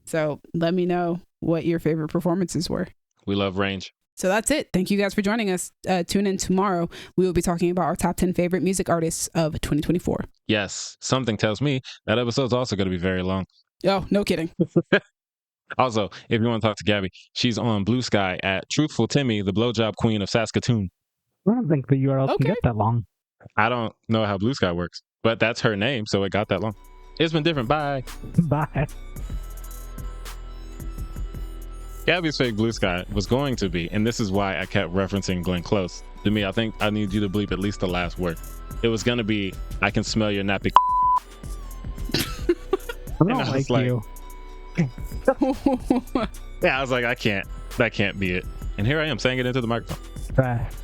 So let me know what your favorite performances were. We love range. So that's it. Thank you guys for joining us. Tune in tomorrow. We will be talking about our top 10 favorite music artists of 2024. Yes. Something tells me that episode's also going to be very long. Oh, no kidding. Also, if you want to talk to Gabby, she's on Blue Sky at Truthful Timmy, the blowjob queen of Saskatoon. I don't think the URL can get that long. I don't know how Blue Sky works, but that's her name, so it got that long. It's been different. Bye. Bye. Gabby's fake Blue Sky was going to be, and this is why I kept referencing Glenn Close. To me, I think I need you to bleep at least the last word. It was going to be, "I can smell your nappy." I don't like you. Yeah, I was like, that can't be it. And here I am saying it into the microphone. Stress.